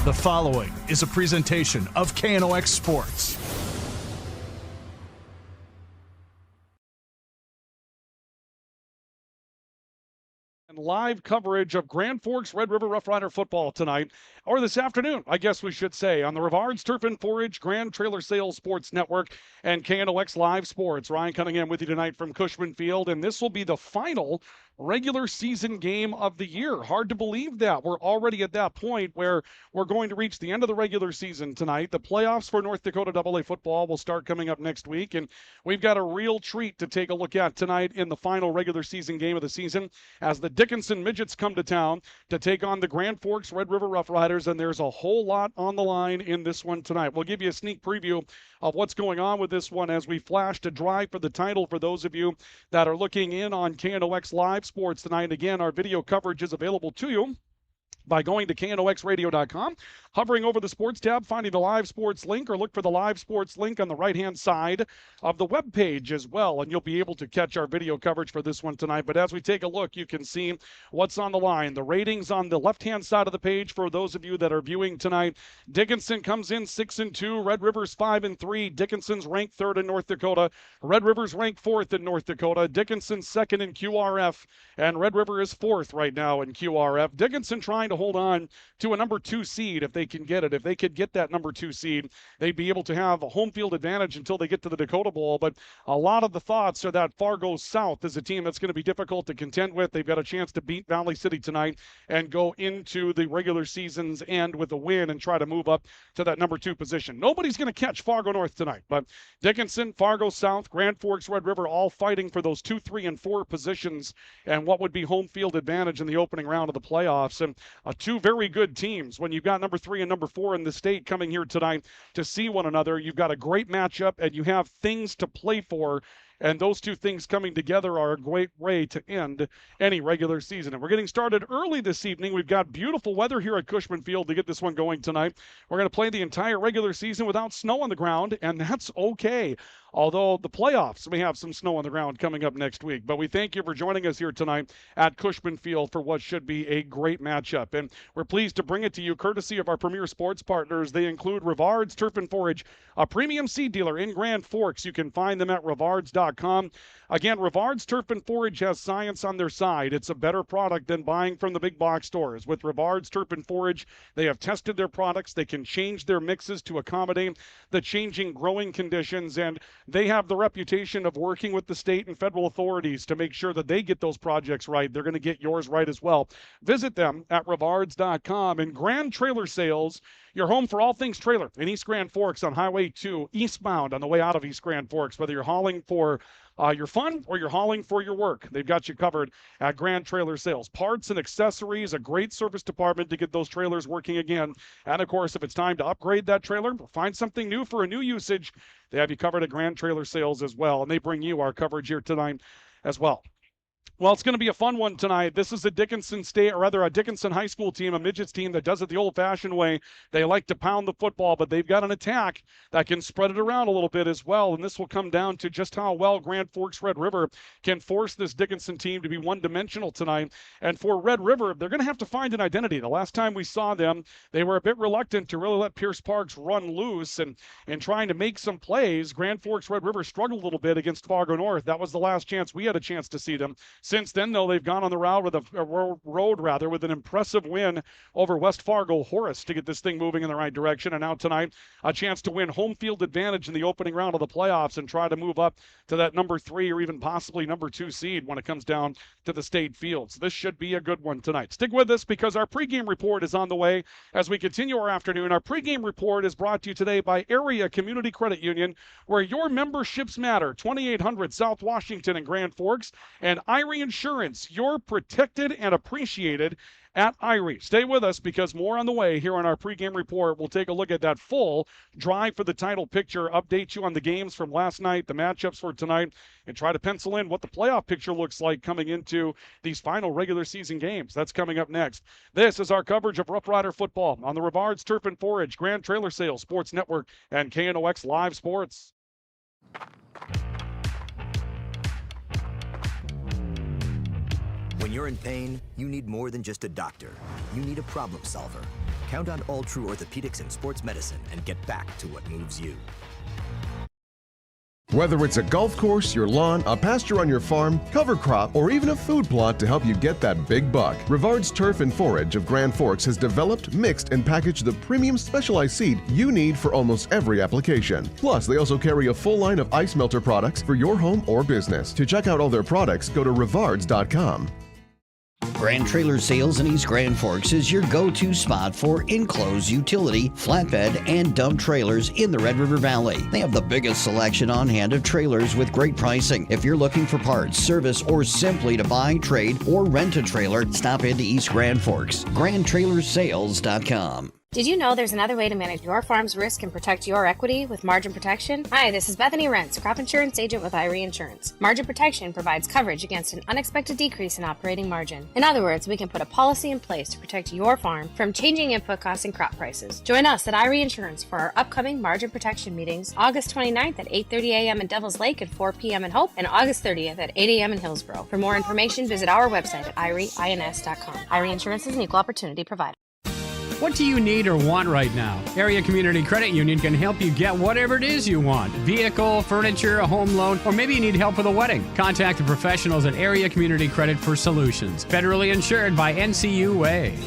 The following is a presentation of KNOX Sports. And live coverage of Grand Forks Red River Rough Rider football tonight, or this afternoon, I guess we should say, on the Rivards Turf and Forage Grand Trailer Sales Sports Network and KNOX Live Sports. Ryan Cunningham with you tonight from Cushman Field, and this will be the final regular season game of the year. Hard to believe that. We're already at that point where we're going to reach the end of the regular season tonight. The playoffs for North Dakota AA football will start coming up next week, and we've got a real treat to take a look at tonight in the final regular season game of the season as the Dickinson Midgets come to town to take on the Grand Forks Red River Rough Riders, and there's a whole lot on the line in this one tonight. We'll give you a sneak preview of what's going on with this one as we flash to drive for the title for those of you that are looking in on KNOX Live Sports tonight. Again, our video coverage is available to you by going to knoxradio.com, hovering over the sports tab, finding the live sports link, or look for the live sports link on the right-hand side of the web page as well, and you'll be able to catch our video coverage for this one tonight. But as we take a look, you can see what's on the line. The ratings on the left-hand side of the page for those of you that are viewing tonight. Dickinson comes in 6-2, Red River's 5-3. Dickinson's ranked third in North Dakota. Red River's ranked fourth in North Dakota. Dickinson's second in QRF, and Red River is fourth right now in QRF. Dickinson trying to hold on to a number 2 seed if they can get it. If they could get that number 2 seed, they'd be able to have a home field advantage until they get to the Dakota Bowl. But a lot of the thoughts are that Fargo South is a team that's going to be difficult to contend with. They've got a chance to beat Valley City tonight and go into the regular season's end with a win and try to move up to that number 2 position. Nobody's going to catch Fargo North tonight, but Dickinson, Fargo South, Grand Forks, Red River all fighting for those 2, 3, and 4 positions and what would be home field advantage in the opening round of the playoffs. And two very good teams. When you've got number 3 and number 4 in the state coming here tonight to see one another, you've got a great matchup and you have things to play for. And those two things coming together are a great way to end any regular season. And we're getting started early this evening. We've got beautiful weather here at Cushman Field to get this one going tonight. We're going to play the entire regular season without snow on the ground, and that's okay. Although the playoffs may have some snow on the ground coming up next week. But we thank you for joining us here tonight at Cushman Field for what should be a great matchup. And we're pleased to bring it to you courtesy of our premier sports partners. They include Rivards Turf and Forage, a premium seed dealer in Grand Forks. You can find them at rivards.com. Again, Rivards Turf and Forage has science on their side. It's a better product than buying from the big box stores. With Rivards Turf and Forage, they have tested their products. They can change their mixes to accommodate the changing growing conditions, and they have the reputation of working with the state and federal authorities to make sure that they get those projects right. They're going to get yours right as well. Visit them at rivards.com. And Grand Trailer Sales, your home for all things trailer in East Grand Forks on Highway 2, eastbound on the way out of East Grand Forks. Whether you're hauling for your fun or you're hauling for your work, they've got you covered at Grand Trailer Sales. Parts and accessories, a great service department to get those trailers working again. And, of course, if it's time to upgrade that trailer or find something new for a new usage, they have you covered at Grand Trailer Sales as well. And they bring you our coverage here tonight as well. Well, it's going to be a fun one tonight. This is a Dickinson State, or rather a Dickinson High School team, a midgets team that does it the old-fashioned way. They like to pound the football, but they've got an attack that can spread it around a little bit as well. And this will come down to just how well Grand Forks Red River can force this Dickinson team to be one-dimensional tonight. And for Red River, they're going to have to find an identity. The last time we saw them, they were a bit reluctant to really let Pierce Parks run loose and trying to make some plays. Grand Forks Red River struggled a little bit against Fargo North. That was the last chance we had a chance to see them. Since then, though, they've gone on the road with an impressive win over West Fargo Horace to get this thing moving in the right direction. And now tonight, a chance to win home field advantage in the opening round of the playoffs and try to move up to that number 3 or even possibly number 2 seed when it comes down to the state fields. This should be a good one tonight. Stick with us because our pregame report is on the way as we continue our afternoon. Our pregame report is brought to you today by Area Community Credit Union, where your memberships matter. 2800 South Washington in Grand Forks, and Irie Insurance. You're protected and appreciated at Irie. Stay with us because more on the way here on our pregame report. We'll take a look at that full drive for the title picture, update you on the games from last night, the matchups for tonight, and try to pencil in what the playoff picture looks like coming into these final regular season games. That's coming up next. This is our coverage of Rough Rider football on the Rivards Turf and Forage, Grand Trailer Sales Sports Network, and KNOX Live Sports. When you're in pain, you need more than just a doctor. You need a problem solver. Count on All True Orthopedics and Sports Medicine and get back to what moves you. Whether it's a golf course, your lawn, a pasture on your farm, cover crop, or even a food plot to help you get that big buck, Rivard's Turf and Forage of Grand Forks has developed, mixed, and packaged the premium specialized seed you need for almost every application. Plus, they also carry a full line of ice melter products for your home or business. To check out all their products, go to rivards.com. Grand Trailer Sales in East Grand Forks is your go-to spot for enclosed utility, flatbed, and dump trailers in the Red River Valley. They have the biggest selection on hand of trailers with great pricing. If you're looking for parts, service, or simply to buy, trade, or rent a trailer, stop into East Grand Forks. GrandTrailersSales.com. Did you know there's another way to manage your farm's risk and protect your equity with margin protection? Hi, this is Bethany Rentz, crop insurance agent with Irie Insurance. Margin protection provides coverage against an unexpected decrease in operating margin. In other words, we can put a policy in place to protect your farm from changing input costs and crop prices. Join us at Irie Insurance for our upcoming margin protection meetings, August 29th at 8:30 a.m. in Devils Lake and 4 p.m. in Hope, and August 30th at 8 a.m. in Hillsborough. For more information, visit our website at irieins.com. Irie Insurance is an equal opportunity provider. What do you need or want right now? Area Community Credit Union can help you get whatever it is you want. Vehicle, furniture, a home loan, or maybe you need help with a wedding. Contact the professionals at Area Community Credit for solutions. Federally insured by NCUA.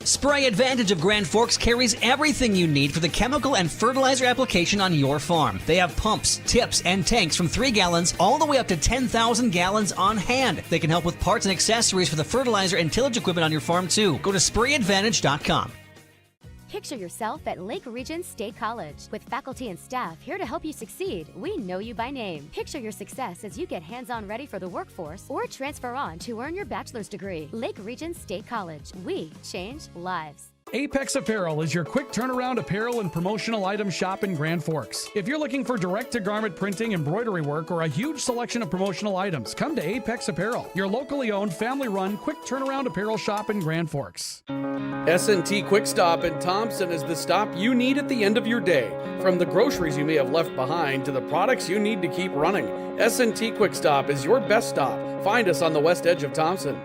Spray Advantage of Grand Forks carries everything you need for the chemical and fertilizer application on your farm. They have pumps, tips, and tanks from 3 gallons all the way up to 10,000 gallons on hand. They can help with parts and accessories for the fertilizer and tillage equipment on your farm too. Go to sprayadvantage.com. Picture yourself at Lake Region State College. With faculty and staff here to help you succeed, we know you by name. Picture your success as you get hands-on ready for the workforce or transfer on to earn your bachelor's degree. Lake Region State College. We change lives. Apex Apparel is your quick turnaround apparel and promotional item shop in Grand Forks. If you're looking for direct-to-garment printing, embroidery work, or a huge selection of promotional items, come to Apex Apparel, your locally owned, family-run, quick turnaround apparel shop in Grand Forks. S&T Quick Stop in Thompson is the stop you need at the end of your day. From the groceries you may have left behind to the products you need to keep running, S&T Quick Stop is your best stop. Find us on the west edge of Thompson.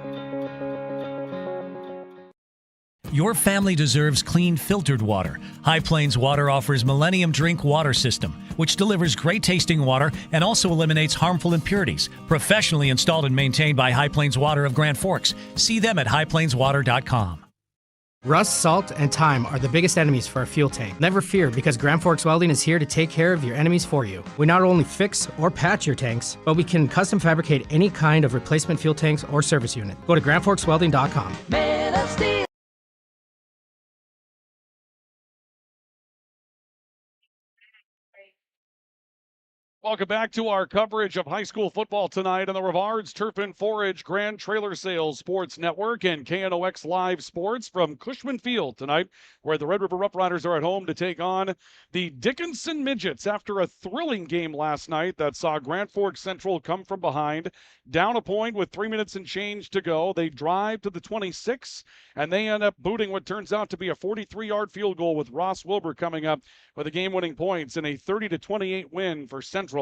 Your family deserves clean, filtered water. High Plains Water offers Millennium Drink Water System, which delivers great-tasting water and also eliminates harmful impurities. Professionally installed and maintained by High Plains Water of Grand Forks. See them at highplainswater.com. Rust, salt, and time are the biggest enemies for a fuel tank. Never fear, because Grand Forks Welding is here to take care of your enemies for you. We not only fix or patch your tanks, but we can custom fabricate any kind of replacement fuel tanks or service unit. Go to grandforkswelding.com. Man of Steel. Welcome back to our coverage of high school football tonight on the Rivard's Turf and Forage Grand Trailer Sales Sports Network and KNOX Live Sports from Cushman Field tonight, where the Red River Rough Riders are at home to take on the Dickinson Midgets after a thrilling game last night that saw Grand Forks Central come from behind, down a point with 3 minutes and change to go. They drive to the 26, and they end up booting what turns out to be a 43-yard field goal with Ross Wilbur coming up with the game-winning points in a 30-28 win for Central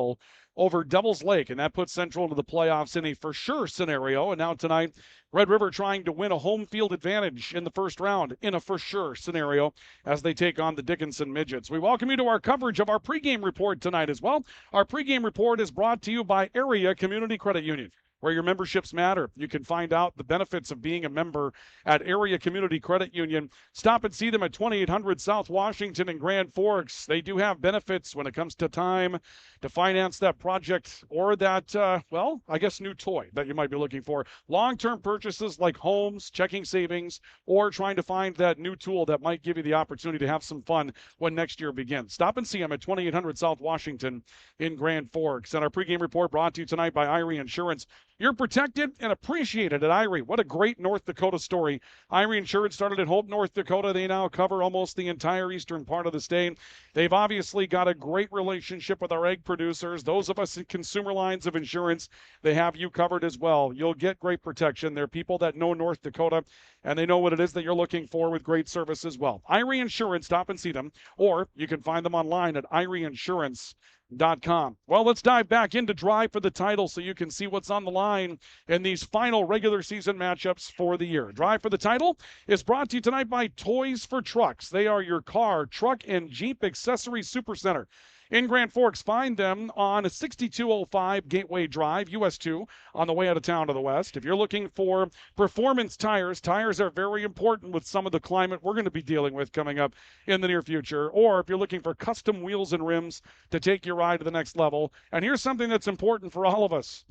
over Devils Lake, and that puts Central into the playoffs in a for-sure scenario. And now tonight, Red River trying to win a home field advantage in the first round in a for-sure scenario as they take on the Dickinson Midgets. We welcome you to our coverage of our pregame report tonight as well. Our pregame report is brought to you by Area Community Credit Union, where your memberships matter. You can find out the benefits of being a member at Area Community Credit Union. Stop and see them at 2800 South Washington in Grand Forks. They do have benefits when it comes to time to finance that project or that, new toy that you might be looking for. Long-term purchases like homes, checking savings, or trying to find that new tool that might give you the opportunity to have some fun when next year begins. Stop and see them at 2800 South Washington in Grand Forks. And our pregame report brought to you tonight by Irie Insurance. You're protected and appreciated at Irie. What a great North Dakota story. Irie Insurance started at Hope, North Dakota. They now cover almost the entire eastern part of the state. They've obviously got a great relationship with our egg producers. Those of us in consumer lines of insurance, they have you covered as well. You'll get great protection. They're people that know North Dakota and they know what it is that you're looking for with great service as well. Irie Insurance, stop and see them, or you can find them online at IrieInsurance.com. Well, let's dive back into Drive for the Title so you can see what's on the line in these final regular season matchups for the year. Drive for the Title is brought to you tonight by Toys for Trucks. They are your car, truck, and Jeep accessory supercenter in Grand Forks. Find them on 6205 Gateway Drive, US 2, on the way out of town to the west. If you're looking for performance tires are very important with some of the climate we're going to be dealing with coming up in the near future. Or if you're looking for custom wheels and rims to take your ride to the next level. And here's something that's important for all of us.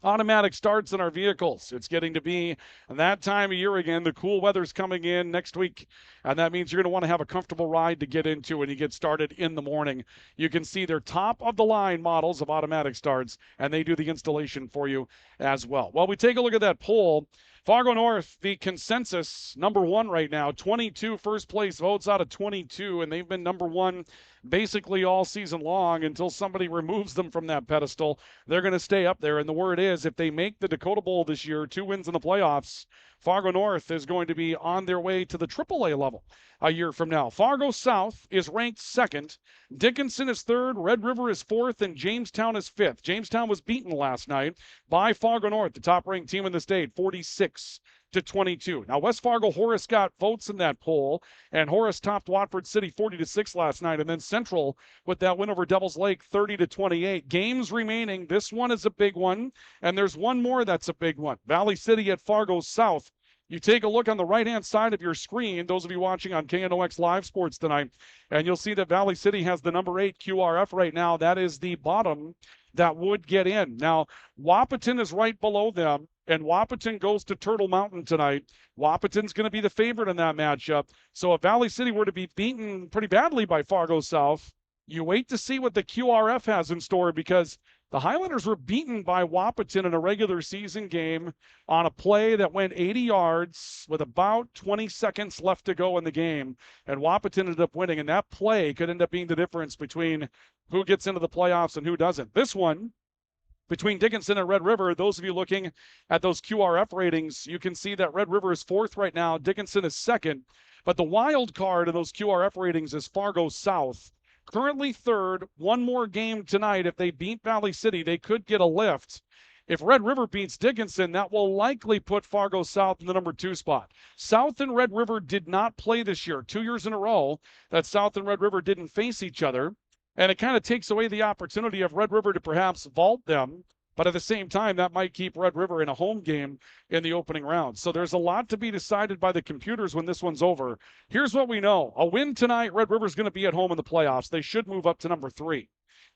Automatic starts in our vehicles. It's getting to be that time of year again. The cool weather's coming in next week, and that means you're going to want to have a comfortable ride to get into when you get started in the morning. You can see they're top-of-the-line models of automatic starts, and they do the installation for you as well. Well, we take a look at that poll. Fargo North, the consensus, number one right now, 22 first-place votes out of 22, and they've been number one basically all season long until somebody removes them from that pedestal. They're going to stay up there, and the word is if they make the Dakota Bowl this year, 2 wins in the playoffs, Fargo North is going to be on their way to the AAA level a year from now. Fargo South is ranked second. Dickinson is third. Red River is fourth, and Jamestown is fifth. Jamestown was beaten last night by Fargo North, the top-ranked team in the state, 46-22. Now, West Fargo Horace got votes in that poll, and Horace topped Watford City 40-6 last night, and then Central with that win over Devils Lake 30-28. Games remaining. This one is a big one, and there's one more that's a big one. Valley City at Fargo South. You take a look on the right-hand side of your screen, those of you watching on KNOX Live Sports tonight, and you'll see that Valley City has the number 8 QRF right now. That is the bottom that would get in. Now, Wahpeton is right below them, and Wahpeton goes to Turtle Mountain tonight. Wahpeton's going to be the favorite in that matchup. So if Valley City were to be beaten pretty badly by Fargo South, you wait to see what the QRF has in store, because the Highlanders were beaten by Wahpeton in a regular season game on a play that went 80 yards with about 20 seconds left to go in the game, and Wahpeton ended up winning, and that play could end up being the difference between who gets into the playoffs and who doesn't. This one, between Dickinson and Red River, those of you looking at those QRF ratings, you can see that Red River is fourth right now, Dickinson is second, but the wild card in those QRF ratings is Fargo South. Currently third, one more game tonight. If they beat Valley City, they could get a lift. If Red River beats Dickinson, that will likely put Fargo South in the number 2 spot. South and Red River did not play this year. 2 years in a row that South and Red River didn't face each other. And it kind of takes away the opportunity of Red River to perhaps vault them. But at the same time, that might keep Red River in a home game in the opening round. So there's a lot to be decided by the computers when this one's over. Here's what we know. A win tonight, Red River's going to be at home in the playoffs. They should move up to number 3.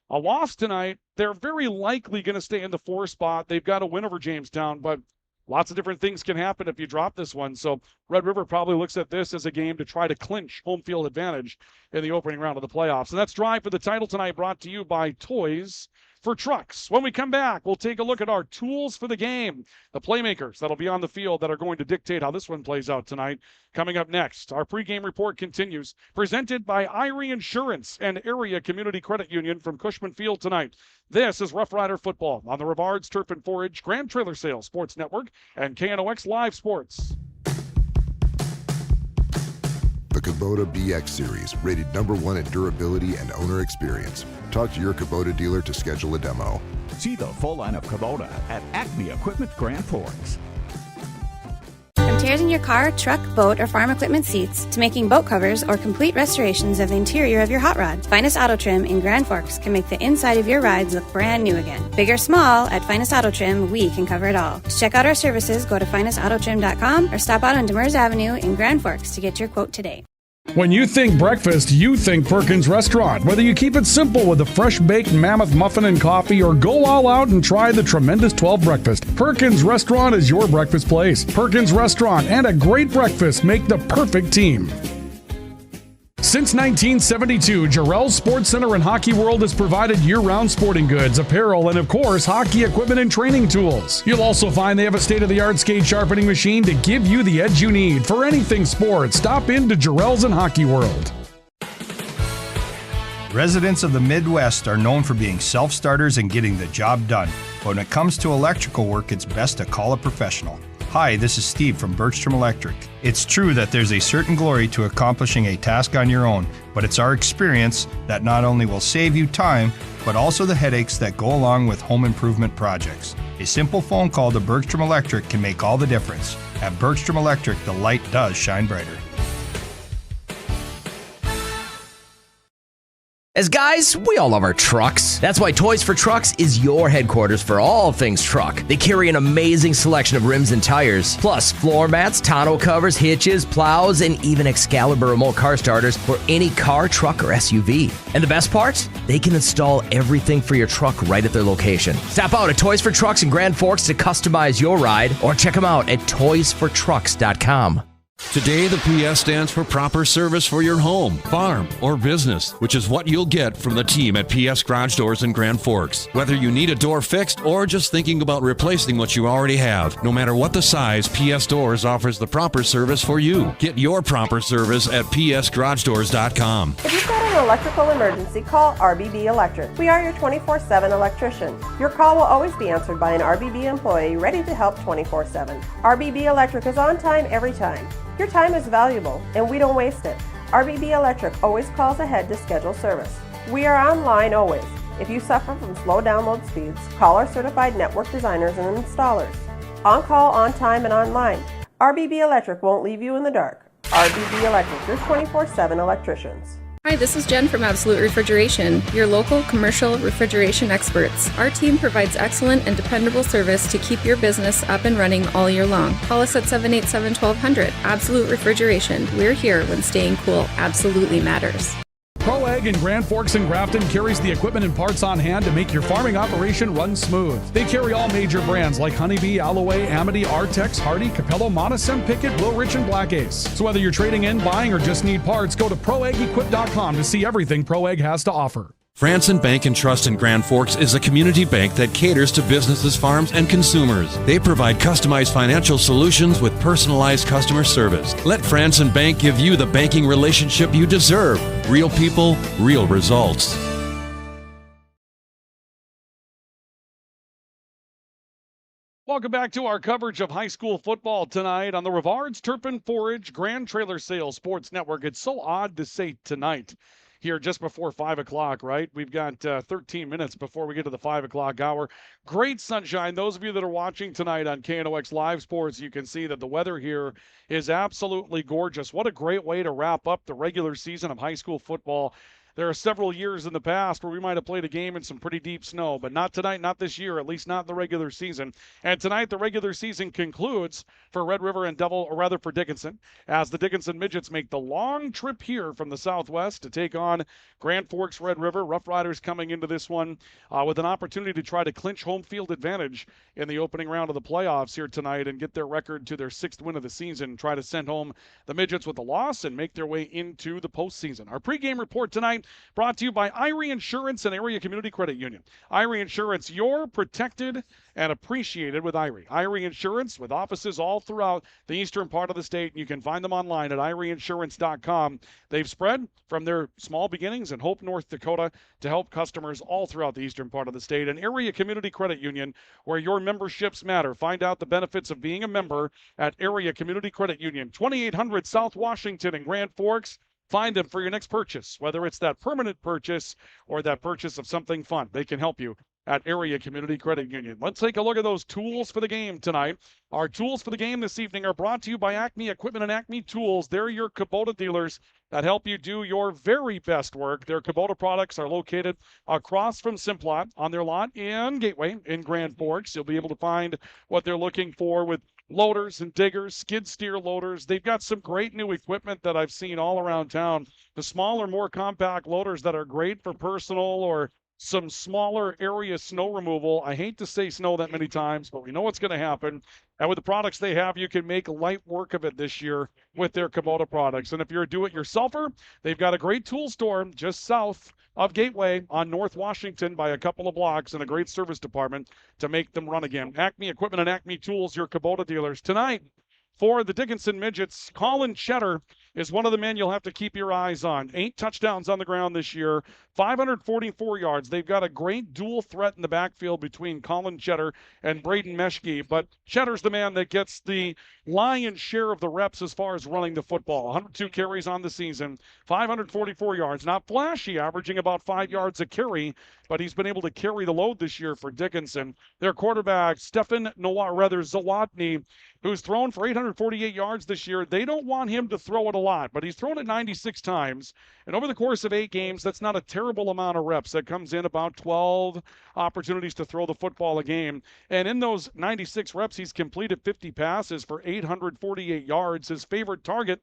A loss tonight, they're very likely going to stay in the 4 spot. They've got a win over Jamestown, but lots of different things can happen if you drop this one. So Red River probably looks at this as a game to try to clinch home field advantage in the opening round of the playoffs. And that's Drive for the Title tonight, brought to you by Toys for Trucks. When we come back, we'll take a look at our tools for the game, the playmakers that'll be on the field that are going to dictate how this one plays out tonight. Coming up next, our pregame report continues, presented by Irie Insurance and Area Community Credit Union from Cushman Field tonight. This is Rough Rider Football on the Rivards Turf and Forage Grand Trailer Sales Sports Network and KNOX Live Sports. The Kubota BX Series, rated #1 in durability and owner experience. Talk to your Kubota dealer to schedule a demo. See the full line of Kubota at Acme Equipment Grand Forks. From tears in your car, truck, boat, or farm equipment seats to making boat covers or complete restorations of the interior of your hot rod, Finest Auto Trim in Grand Forks can make the inside of your rides look brand new again. Big or small, at Finest Auto Trim, we can cover it all. To check out our services, go to finestautotrim.com or stop out on Demers Avenue in Grand Forks to get your quote today. When you think breakfast, you think Perkins Restaurant. Whether you keep it simple with a fresh-baked mammoth muffin and coffee or go all out and try the tremendous 12 breakfast, Perkins Restaurant is your breakfast place. Perkins Restaurant and a great breakfast make the perfect team. Since 1972, Jarrell's Sports Center and Hockey World has provided year-round sporting goods, apparel, and of course, hockey equipment and training tools. You'll also find they have a state-of-the-art skate sharpening machine to give you the edge you need. For anything sports, stop into Jarrell's and Hockey World. Residents of the Midwest are known for being self-starters and getting the job done. But when it comes to electrical work, it's best to call a professional. Hi, this is Steve from Bergstrom Electric. It's true that there's a certain glory to accomplishing a task on your own, but it's our experience that not only will save you time, but also the headaches that go along with home improvement projects. A simple phone call to Bergstrom Electric can make all the difference. At Bergstrom Electric, the light does shine brighter. As guys, we all love our trucks. That's why Toys for Trucks is your headquarters for all things truck. They carry an amazing selection of rims and tires, plus floor mats, tonneau covers, hitches, plows, and even Excalibur remote car starters for any car, truck, or SUV. And the best part? They can install everything for your truck right at their location. Stop out at Toys for Trucks in Grand Forks to customize your ride, or check them out at toysfortrucks.com. Today, the PS stands for proper service for your home, farm, or business, which is what you'll get from the team at PS Garage Doors in Grand Forks. Whether you need a door fixed or just thinking about replacing what you already have, no matter what the size, PS Doors offers the proper service for you. Get your proper service at psgaragedoors.com. If you've got an electrical emergency, call RBB Electric. We are your 24/7 electrician. Your call will always be answered by an RBB employee ready to help 24/7. RBB Electric is on time every time. Your time is valuable, and we don't waste it. RBB Electric always calls ahead to schedule service. We are online always. If you suffer from slow download speeds, call our certified network designers and installers. On call, on time, and online. RBB Electric won't leave you in the dark. RBB Electric, your 24/7 electricians. Hi, this is Jen from Absolute Refrigeration, your local commercial refrigeration experts. Our team provides excellent and dependable service to keep your business up and running all year long. Call us at 787-1200. Absolute Refrigeration. We're here when staying cool absolutely matters. ProAg in Grand Forks and Grafton carries the equipment and parts on hand to make your farming operation run smooth. They carry all major brands like Honeybee, Alloway, Amity, Artex, Hardy, Capello, Monosem, Pickett, Wilrich, and Black Ace. So whether you're trading in, buying, or just need parts, go to ProAgEquip.com to see everything ProAg has to offer. Franson Bank and Trust in Grand Forks is a community bank that caters to businesses, farms, and consumers. They provide customized financial solutions with personalized customer service. Let Franson Bank give you the banking relationship you deserve. Real people, real results. Welcome back to our coverage of high school football tonight on the Rivards Turf and Forage Grand Trailer Sales Sports Network. It's so odd to say tonight, here just before 5 o'clock, right? We've got 13 minutes before we get to the 5 o'clock hour. Great sunshine. Those of you that are watching tonight on KNOX Live Sports, you can see that the weather here is absolutely gorgeous. What a great way to wrap up the regular season of high school football. There are several years in the past where we might have played a game in some pretty deep snow, but not tonight, not this year, at least not in the regular season. And tonight, the regular season concludes for Red River and for Dickinson, as the Dickinson Midgets make the long trip here from the Southwest to take on Grand Forks Red River. Rough Riders coming into this one with an opportunity to try to clinch home field advantage in the opening round of the playoffs here tonight and get their record to their 6th win of the season, try to send home the Midgets with a loss and make their way into the postseason. Our pregame report tonight brought to you by Irie Insurance and Area Community Credit Union. Irie Insurance, you're protected and appreciated with Irie. Irie Insurance, with offices all throughout the eastern part of the state. You can find them online at IrieInsurance.com. They've spread from their small beginnings in Hope, North Dakota, to help customers all throughout the eastern part of the state. And Area Community Credit Union, where your memberships matter. Find out the benefits of being a member at Area Community Credit Union, 2800 South Washington in Grand Forks. Find them for your next purchase, whether it's that permanent purchase or that purchase of something fun. They can help you at Area Community Credit Union. Let's take a look at those tools for the game tonight. Our tools for the game this evening are brought to you by Acme Equipment and Acme Tools. They're your Kubota dealers that help you do your very best work. Their Kubota products are located across from Simplot on their lot in Gateway in Grand Forks. You'll be able to find what they're looking for with loaders and diggers, skid steer loaders. They've got some great new equipment that I've seen all around town. The smaller, more compact loaders that are great for personal or some smaller area snow removal. I hate to say snow that many times, but we know what's going to happen. And with the products they have, you can make light work of it this year with their Kubota products. And if you're a do-it-yourselfer, they've got a great tool store just south of Gateway on North Washington by a couple of blocks and a great service department to make them run again. Acme Equipment and Acme Tools, your Kubota dealers. Tonight, for the Dickinson Midgets, Colin Cheddar is one of the men you'll have to keep your eyes on. 8 touchdowns on the ground this year, 544 yards. They've got a great dual threat in the backfield between Colin Cheddar and Braden Meshke, but Cheddar's the man that gets the lion's share of the reps as far as running the football. 102 carries on the season, 544 yards. Not flashy, averaging about 5 yards a carry, but he's been able to carry the load this year for Dickinson. Their quarterback, Zawodny, who's thrown for 848 yards this year. They don't want him to throw it a lot, but he's thrown it 96 times. And over the course of 8 games, that's not a terrible amount of reps. That comes in about 12 opportunities to throw the football a game. And in those 96 reps, he's completed 50 passes for 848 yards. His favorite target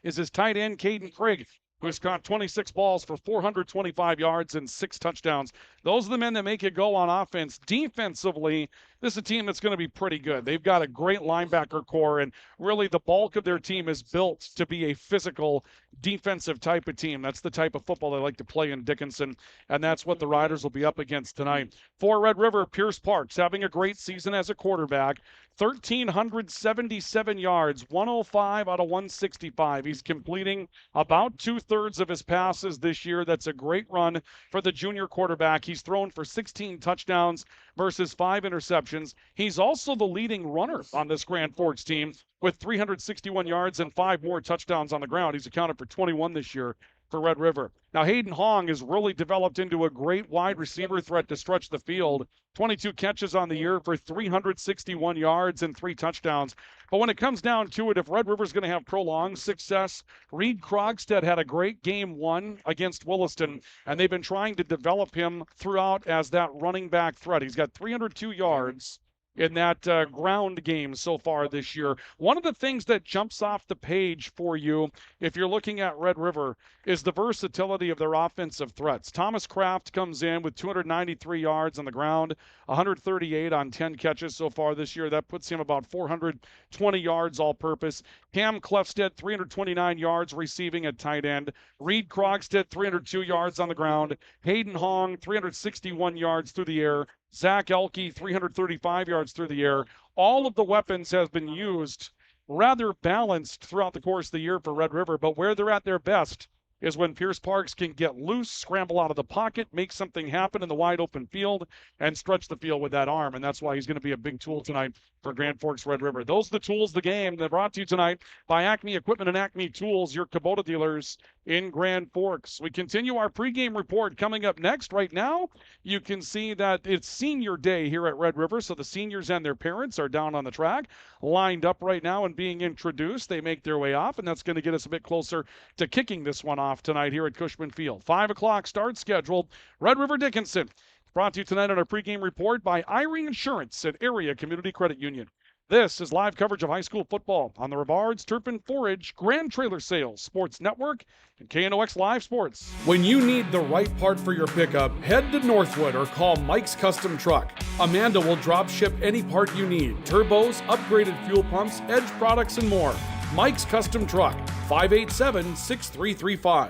is his tight end, Caden Craig, who's caught 26 balls for 425 yards and 6 touchdowns. Those are the men that make it go on offense. Defensively, this is a team that's going to be pretty good. They've got a great linebacker core, and really the bulk of their team is built to be a physical defensive type of team. That's the type of football they like to play in Dickinson, and that's what the Riders will be up against tonight. For Red River, Pierce Parks having a great season as a quarterback. 1,377 yards, 105 out of 165. He's completing about 2/3 of his passes this year. That's a great run for the junior quarterback. He's thrown for 16 touchdowns versus 5 interceptions. He's also the leading runner on this Grand Forks team with 361 yards and 5 more touchdowns on the ground. He's accounted for 21 this year for Red River. Now, Hayden Hong has really developed into a great wide receiver threat to stretch the field. 22 catches on the year for 361 yards and 3 touchdowns. But when it comes down to it, if Red River's going to have prolonged success, Reed Krogstad had a great game 1 against Williston, and they've been trying to develop him throughout as that running back threat. He's got 302 yards in that ground game so far this year. One of the things that jumps off the page for you, if you're looking at Red River, is the versatility of their offensive threats. Thomas Kraft comes in with 293 yards on the ground, 138 on 10 catches so far this year. That puts him about 420 yards all-purpose. Cam Clefstead, 329 yards receiving at tight end. Reed Krogstad, 302 yards on the ground. Hayden Hong, 361 yards through the air. Zach Elke, 335 yards through the air. All of the weapons have been used rather balanced throughout the course of the year for Red River, but where they're at their best is when Pierce Parks can get loose, scramble out of the pocket, make something happen in the wide open field, and stretch the field with that arm. And that's why he's going to be a big tool tonight for Grand Forks Red River. Those are the tools of the game. They're brought to you tonight by Acme Equipment and Acme Tools, your Kubota dealers in Grand Forks. We continue our pregame report coming up next. Right now, you can see that it's senior day here at Red River, so the seniors and their parents are down on the track, lined up right now and being introduced. They make their way off, and that's going to get us a bit closer to kicking this one off tonight here at Cushman Field. 5 o'clock start scheduled. Red River Dickinson. Brought to you tonight on our pregame report by Irene Insurance and Area Community Credit Union. This is live coverage of high school football on the Rivards, Turf and Forage, Grand Trailer Sales, Sports Network, and KNOX Live Sports. When you need the right part for your pickup, head to Northwood or call Mike's Custom Truck. Amanda will drop ship any part you need. Turbos, upgraded fuel pumps, Edge products, and more. Mike's Custom Truck, 587-6335.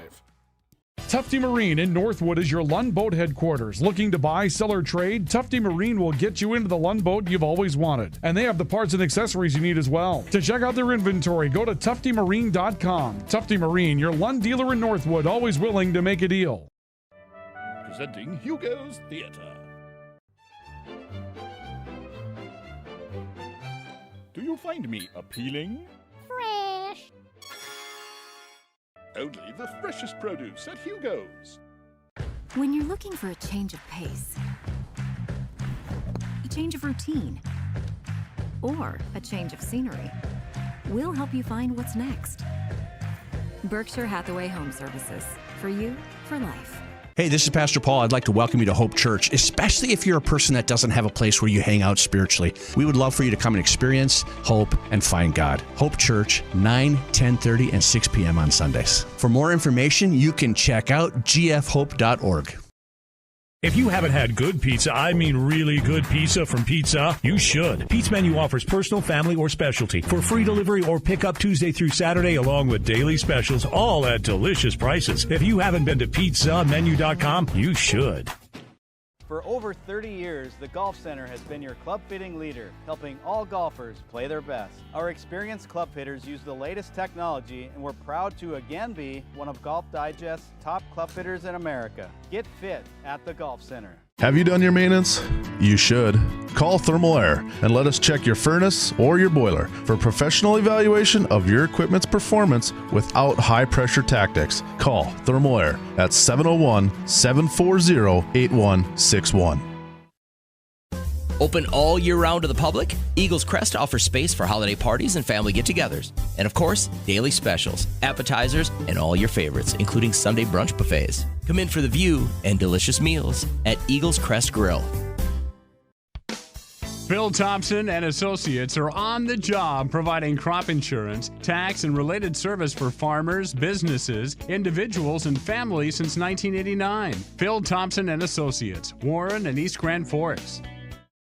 Tufty Marine in Northwood is your Lund Boat headquarters. Looking to buy, sell, or trade? Tufty Marine will get you into the Lund Boat you've always wanted. And they have the parts and accessories you need as well. To check out their inventory, go to tuftymarine.com. Tufty Marine, your Lund dealer in Northwood, always willing to make a deal. Presenting Hugo's Theater. Do you find me appealing? Fresh. Only the freshest produce at Hugo's. When you're looking for a change of pace, a change of routine, or a change of scenery, we'll help you find what's next. Berkshire Hathaway Home Services. For you, for life. Hey, this is Pastor Paul. I'd like to welcome you to Hope Church, especially if you're a person that doesn't have a place where you hang out spiritually. We would love for you to come and experience hope and find God. Hope Church, 9, 10:30, and 6 p.m. on Sundays. For more information, you can check out gfhope.org. If you haven't had good pizza, I mean really good pizza from Pizza, you should. Pete's Menu offers personal, family, or specialty for free delivery or pickup Tuesday through Saturday, along with daily specials, all at delicious prices. If you haven't been to pizzamenu.com, you should. For over 30 years, the Golf Center has been your club fitting leader, helping all golfers play their best. Our experienced club fitters use the latest technology, and we're proud to again be one of Golf Digest's top club fitters in America. Get fit at the Golf Center. Have you done your maintenance? You should. Call Thermal Air and let us check your furnace or your boiler for professional evaluation of your equipment's performance without high-pressure tactics. Call Thermal Air at 701-740-8161. Open all year round to the public, Eagles Crest offers space for holiday parties and family get-togethers. And of course, daily specials, appetizers, and all your favorites, including Sunday brunch buffets. Come in for the view and delicious meals at Eagles Crest Grill. Phil Thompson and Associates are on the job providing crop insurance, tax, and related service for farmers, businesses, individuals, and families since 1989. Phil Thompson and Associates, Warren and East Grand Forks.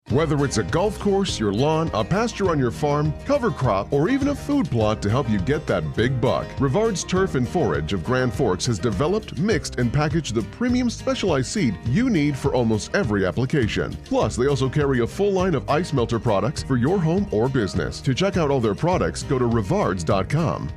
Whether it's a golf course, your lawn, a pasture on your farm, cover crop, or even a food plot to help you get that big buck, Rivard's Turf and Forage of Grand Forks has developed, mixed, and packaged the premium specialized seed you need for almost every application. Plus, they also carry a full line of ice melter products for your home or business. To check out all their products, go to rivards.com.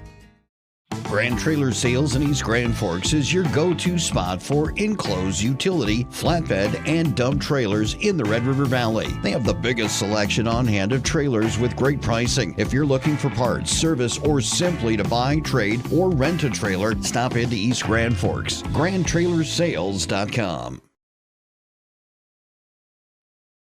Grand Trailer Sales in East Grand Forks is your go-to spot for enclosed utility, flatbed, and dump trailers in the Red River Valley. They have the biggest selection on hand of trailers with great pricing. If you're looking for parts, service, or simply to buy, trade, or rent a trailer, stop into East Grand Forks. GrandTrailersales.com.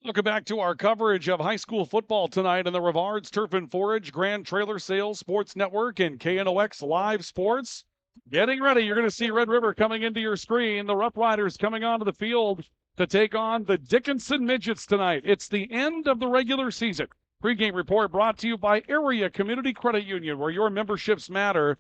Welcome back to our coverage of high school football tonight on the Rivard's Turf and Forage Grand Trailer Sales Sports Network and KNOX Live Sports. Getting ready. You're going to see Red River coming into your screen. The Rough Riders coming onto the field to take on the Dickinson Midgets tonight. It's the end of the regular season. Pregame report brought to you by Area Community Credit Union, where your memberships matter.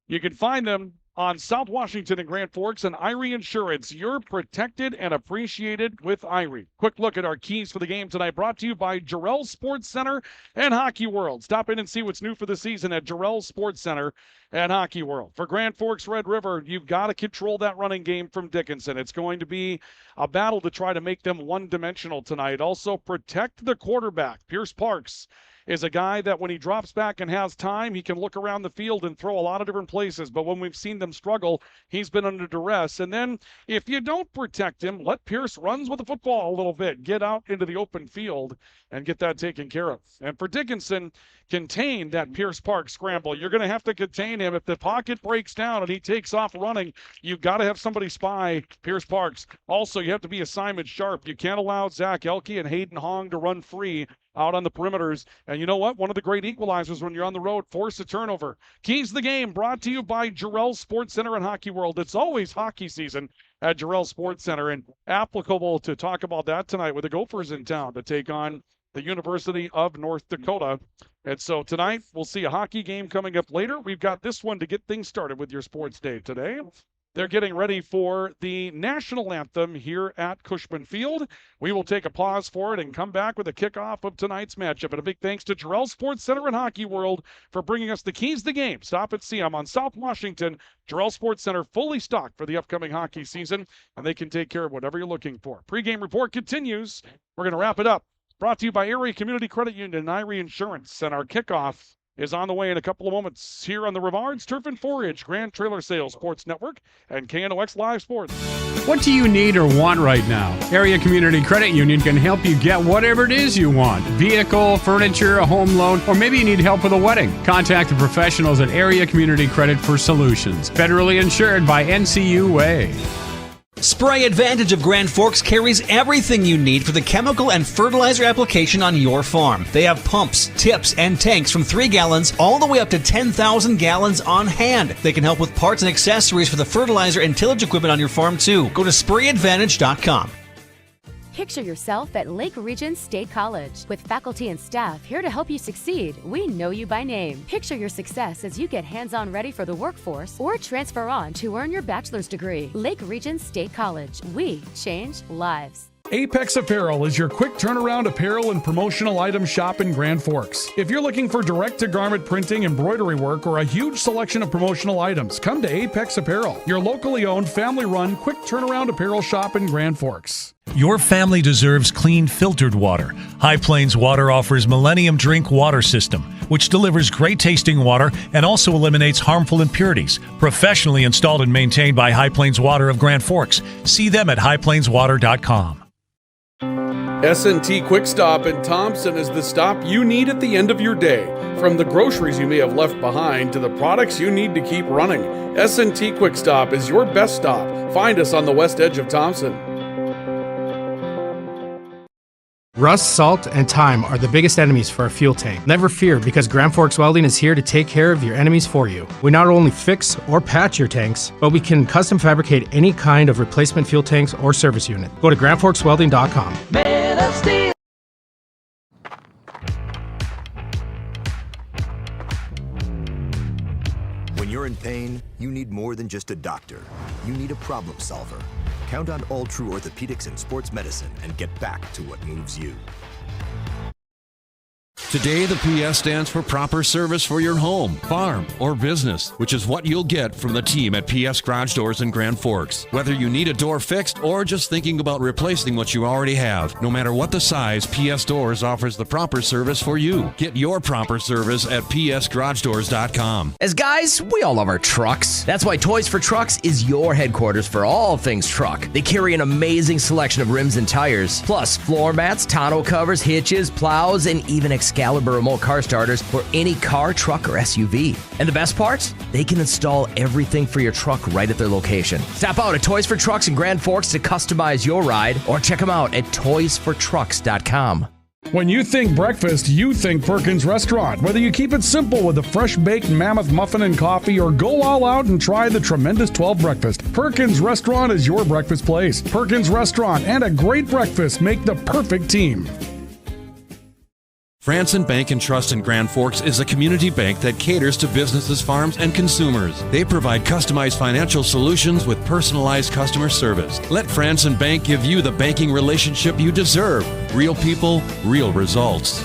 You can find them on South Washington and Grand Forks and Irie Insurance. You're protected and appreciated with Irie. Quick look at our keys for the game tonight, brought to you by Jarrell Sports Center and Hockey World. Stop in and see what's new for the season at Jarrell Sports Center and Hockey World. For Grand Forks Red River, you've got to control that running game from Dickinson. It's going to be a battle to try to make them one-dimensional tonight. Also, protect the quarterback. Pierce Parks is a guy that when he drops back and has time, he can look around the field and throw a lot of different places. But when we've seen them struggle, he's been under duress. And then if you don't protect him, let Pierce runs with the football a little bit, get out into the open field and get that taken care of. And for Dickinson, contain that Pierce Park scramble. You're going to have to contain him. If the pocket breaks down and he takes off running, you've got to have somebody spy Pierce Parks. Also, you have to be assignment sharp. You can't allow Zach Elke and Hayden Hong to run free out on the perimeters. And you know what? One of the great equalizers when you're on the road, force a turnover. Keys to the game brought to you by Jarrell Sports Center and Hockey World. It's always hockey season at Jarrell Sports Center, and applicable to talk about that tonight with the Gophers in town to take on the University of North Dakota. And so tonight we'll see a hockey game coming up later. We've got this one to get things started with your sports day today. They're getting ready for the national anthem here at Cushman Field. We will take a pause for it and come back with a kickoff of tonight's matchup. And a big thanks to Jarrell Sports Center and Hockey World for bringing us the keys to the game. Stop and see them on South Washington. Jarrell Sports Center fully stocked for the upcoming hockey season, and they can take care of whatever you're looking for. Pre-game report continues. We're going to wrap it up. Brought to you by Area Community Credit Union and Irie Insurance. And our kickoff is on the way in a couple of moments here on the Rivard's Turf and Forage Grand Trailer Sales Sports Network and KNOX Live Sports. What do you need or want right now? Area Community Credit Union can help you get whatever it is you want. Vehicle, furniture, a home loan, or maybe you need help with a wedding. Contact the professionals at Area Community Credit for solutions. Federally insured by NCUA. Spray Advantage of Grand Forks carries everything you need for the chemical and fertilizer application on your farm. They have pumps, tips, and tanks from 3 gallons all the way up to 10,000 gallons on hand. They can help with parts and accessories for the fertilizer and tillage equipment on your farm too. Go to sprayadvantage.com. Picture yourself at Lake Region State College. With faculty and staff here to help you succeed, we know you by name. Picture your success as you get hands-on ready for the workforce or transfer on to earn your bachelor's degree. Lake Region State College. We change lives. Apex Apparel is your quick turnaround apparel and promotional item shop in Grand Forks. If you're looking for direct-to-garment printing, embroidery work, or a huge selection of promotional items, come to Apex Apparel, your locally owned, family-run, quick turnaround apparel shop in Grand Forks. Your family deserves clean, filtered water. High Plains Water offers Millennium Drink Water System, which delivers great tasting water and also eliminates harmful impurities. Professionally installed and maintained by High Plains Water of Grand Forks. See them at highplainswater.com. S&T Quick Stop in Thompson is the stop you need at the end of your day. From the groceries you may have left behind to the products you need to keep running, S&T Quick Stop is your best stop. Find us on the west edge of Thompson. Rust, salt, and time are the biggest enemies for a fuel tank. Never fear, because Grand Forks Welding is here to take care of your enemies for you. We not only fix or patch your tanks, but we can custom fabricate any kind of replacement fuel tanks or service unit. Go to grandforkswelding.com. Man of Steel. When you're in pain, you need more than just a doctor. You need a problem solver. Count on All True Orthopedics and Sports Medicine and get back to what moves you. Today, the PS stands for proper service for your home, farm, or business, which is what you'll get from the team at PS Garage Doors in Grand Forks. Whether you need a door fixed or just thinking about replacing what you already have, no matter what the size, PS Doors offers the proper service for you. Get your proper service at psgaragedoors.com. As guys, we all love our trucks. That's why Toys for Trucks is your headquarters for all things truck. They carry an amazing selection of rims and tires, plus floor mats, tonneau covers, hitches, plows, and even Excalibur remote car starters for any car, truck, or SUV. And the best part? They can install everything for your truck right at their location. Stop out at Toys for Trucks in Grand Forks to customize your ride, or check them out at toysfortrucks.com. When you think breakfast, you think Perkins Restaurant. Whether you keep it simple with a fresh-baked mammoth muffin and coffee or go all out and try the tremendous 12 breakfast, Perkins Restaurant is your breakfast place. Perkins Restaurant and a great breakfast make the perfect team. Franson Bank and Trust in Grand Forks is a community bank that caters to businesses, farms, and consumers. They provide customized financial solutions with personalized customer service. Let Franson Bank give you the banking relationship you deserve. Real people, real results.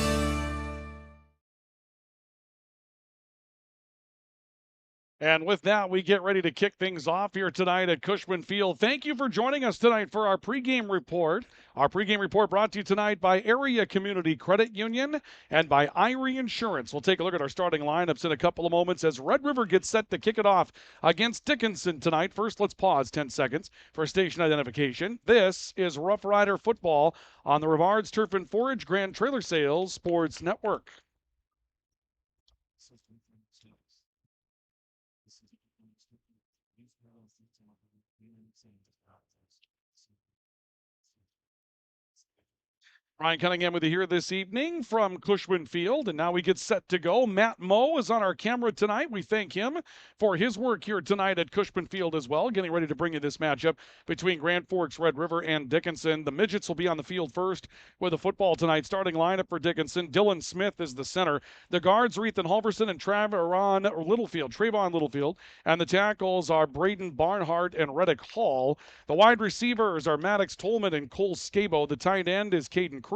And with that, we get ready to kick things off here tonight at Cushman Field. Thank you for joining us tonight for our pregame report. Our pregame report brought to you tonight by Area Community Credit Union and by Irie Insurance. We'll take a look at our starting lineups in a couple of moments as Red River gets set to kick it off against Dickinson tonight. First, let's pause 10 seconds for station identification. This is Rough Rider football on the Rivards Turf and Forage Grand Trailer Sales Sports Network. Ryan Cunningham with you here this evening from Cushman Field, and now we get set to go. Matt Moe is on our camera tonight. We thank him for his work here tonight at Cushman Field as well, getting ready to bring you this matchup between Grand Forks, Red River, and Dickinson. The Midgets will be on the field first with a football tonight. Starting lineup for Dickinson, Dylan Smith is the center. The guards are Ethan Halverson and Trayvon Littlefield, and the tackles are Braden Barnhart and Reddick Hall. The wide receivers are Maddox Tolman and Cole Scabo. The tight end is Caden Krieg.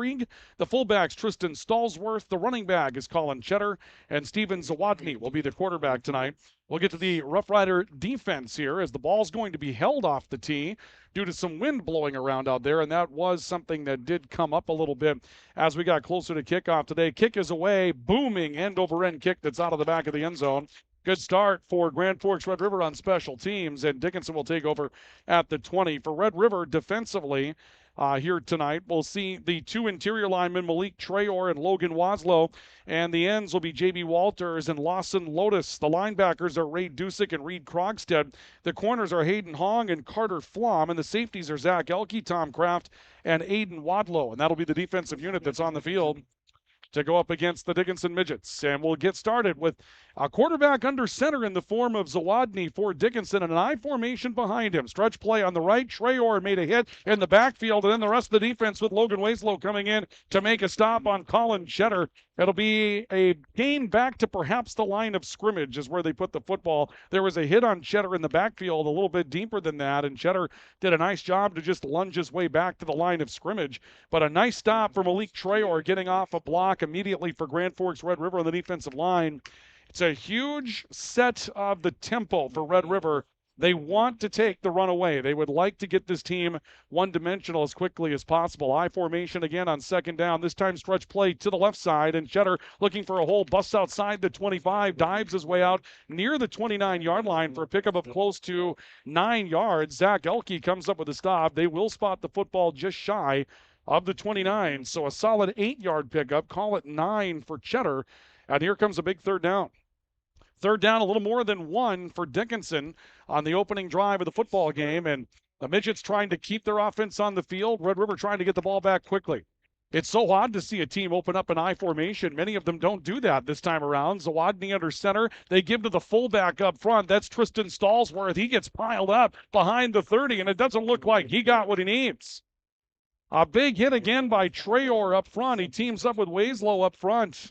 The fullbacks, Tristan Stallsworth. The running back is Colin Cheddar. And Steven Zawadny will be the quarterback tonight. We'll get to the Rough Rider defense here as the ball's going to be held off the tee due to some wind blowing around out there, and that was something that did come up a little bit as we got closer to kickoff today. Kick is away, booming end-over-end kick that's out of the back of the end zone. Good start for Grand Forks Red River on special teams, and Dickinson will take over at the 20. For Red River defensively, here tonight, we'll see the two interior linemen, Malik Trayor and Logan Waslow, and the ends will be J.B. Walters and Lawson Lotus. The linebackers are Ray Dusick and Reed Krogstad. The corners are Hayden Hong and Carter Flom, and the safeties are Zach Elke, Tom Kraft, and Aiden Wadlow, and that'll be the defensive unit that's on the field to go up against the Dickinson Midgets. And we'll get started with a quarterback under center in the form of Zawadny for Dickinson and an I formation behind him. Stretch play on the right. Trayor made a hit in the backfield, and then the rest of the defense with Logan Waslow coming in to make a stop on Colin Cheddar. It'll be a gain back to perhaps the line of scrimmage is where they put the football. There was a hit on Cheddar in the backfield a little bit deeper than that, and Cheddar did a nice job to just lunge his way back to the line of scrimmage. But a nice stop for Malik Trayor getting off a block immediately for Grand Forks Red River on the defensive line. It's a huge set of the tempo for Red River. They want to take the run away. They would like to get this team one-dimensional as quickly as possible. I formation again on second down. This time stretch play to the left side, and Cheddar looking for a hole, busts outside the 25, dives his way out near the 29-yard line for a pickup of close to 9 yards. Zach Elke comes up with a stop. They will spot the football just shy of the 29, so a solid 8-yard pickup. Call it 9 for Cheddar, and here comes a big third down. Third down, a little more than 1 for Dickinson on the opening drive of the football game. And the Midgets trying to keep their offense on the field. Red River trying to get the ball back quickly. It's so odd to see a team open up an I formation. Many of them don't do that this time around. Zawadny under center. They give to the fullback up front. That's Tristan Stallsworth. He gets piled up behind the 30, and it doesn't look like he got what he needs. A big hit again by Trayor up front. He teams up with Wieslow up front.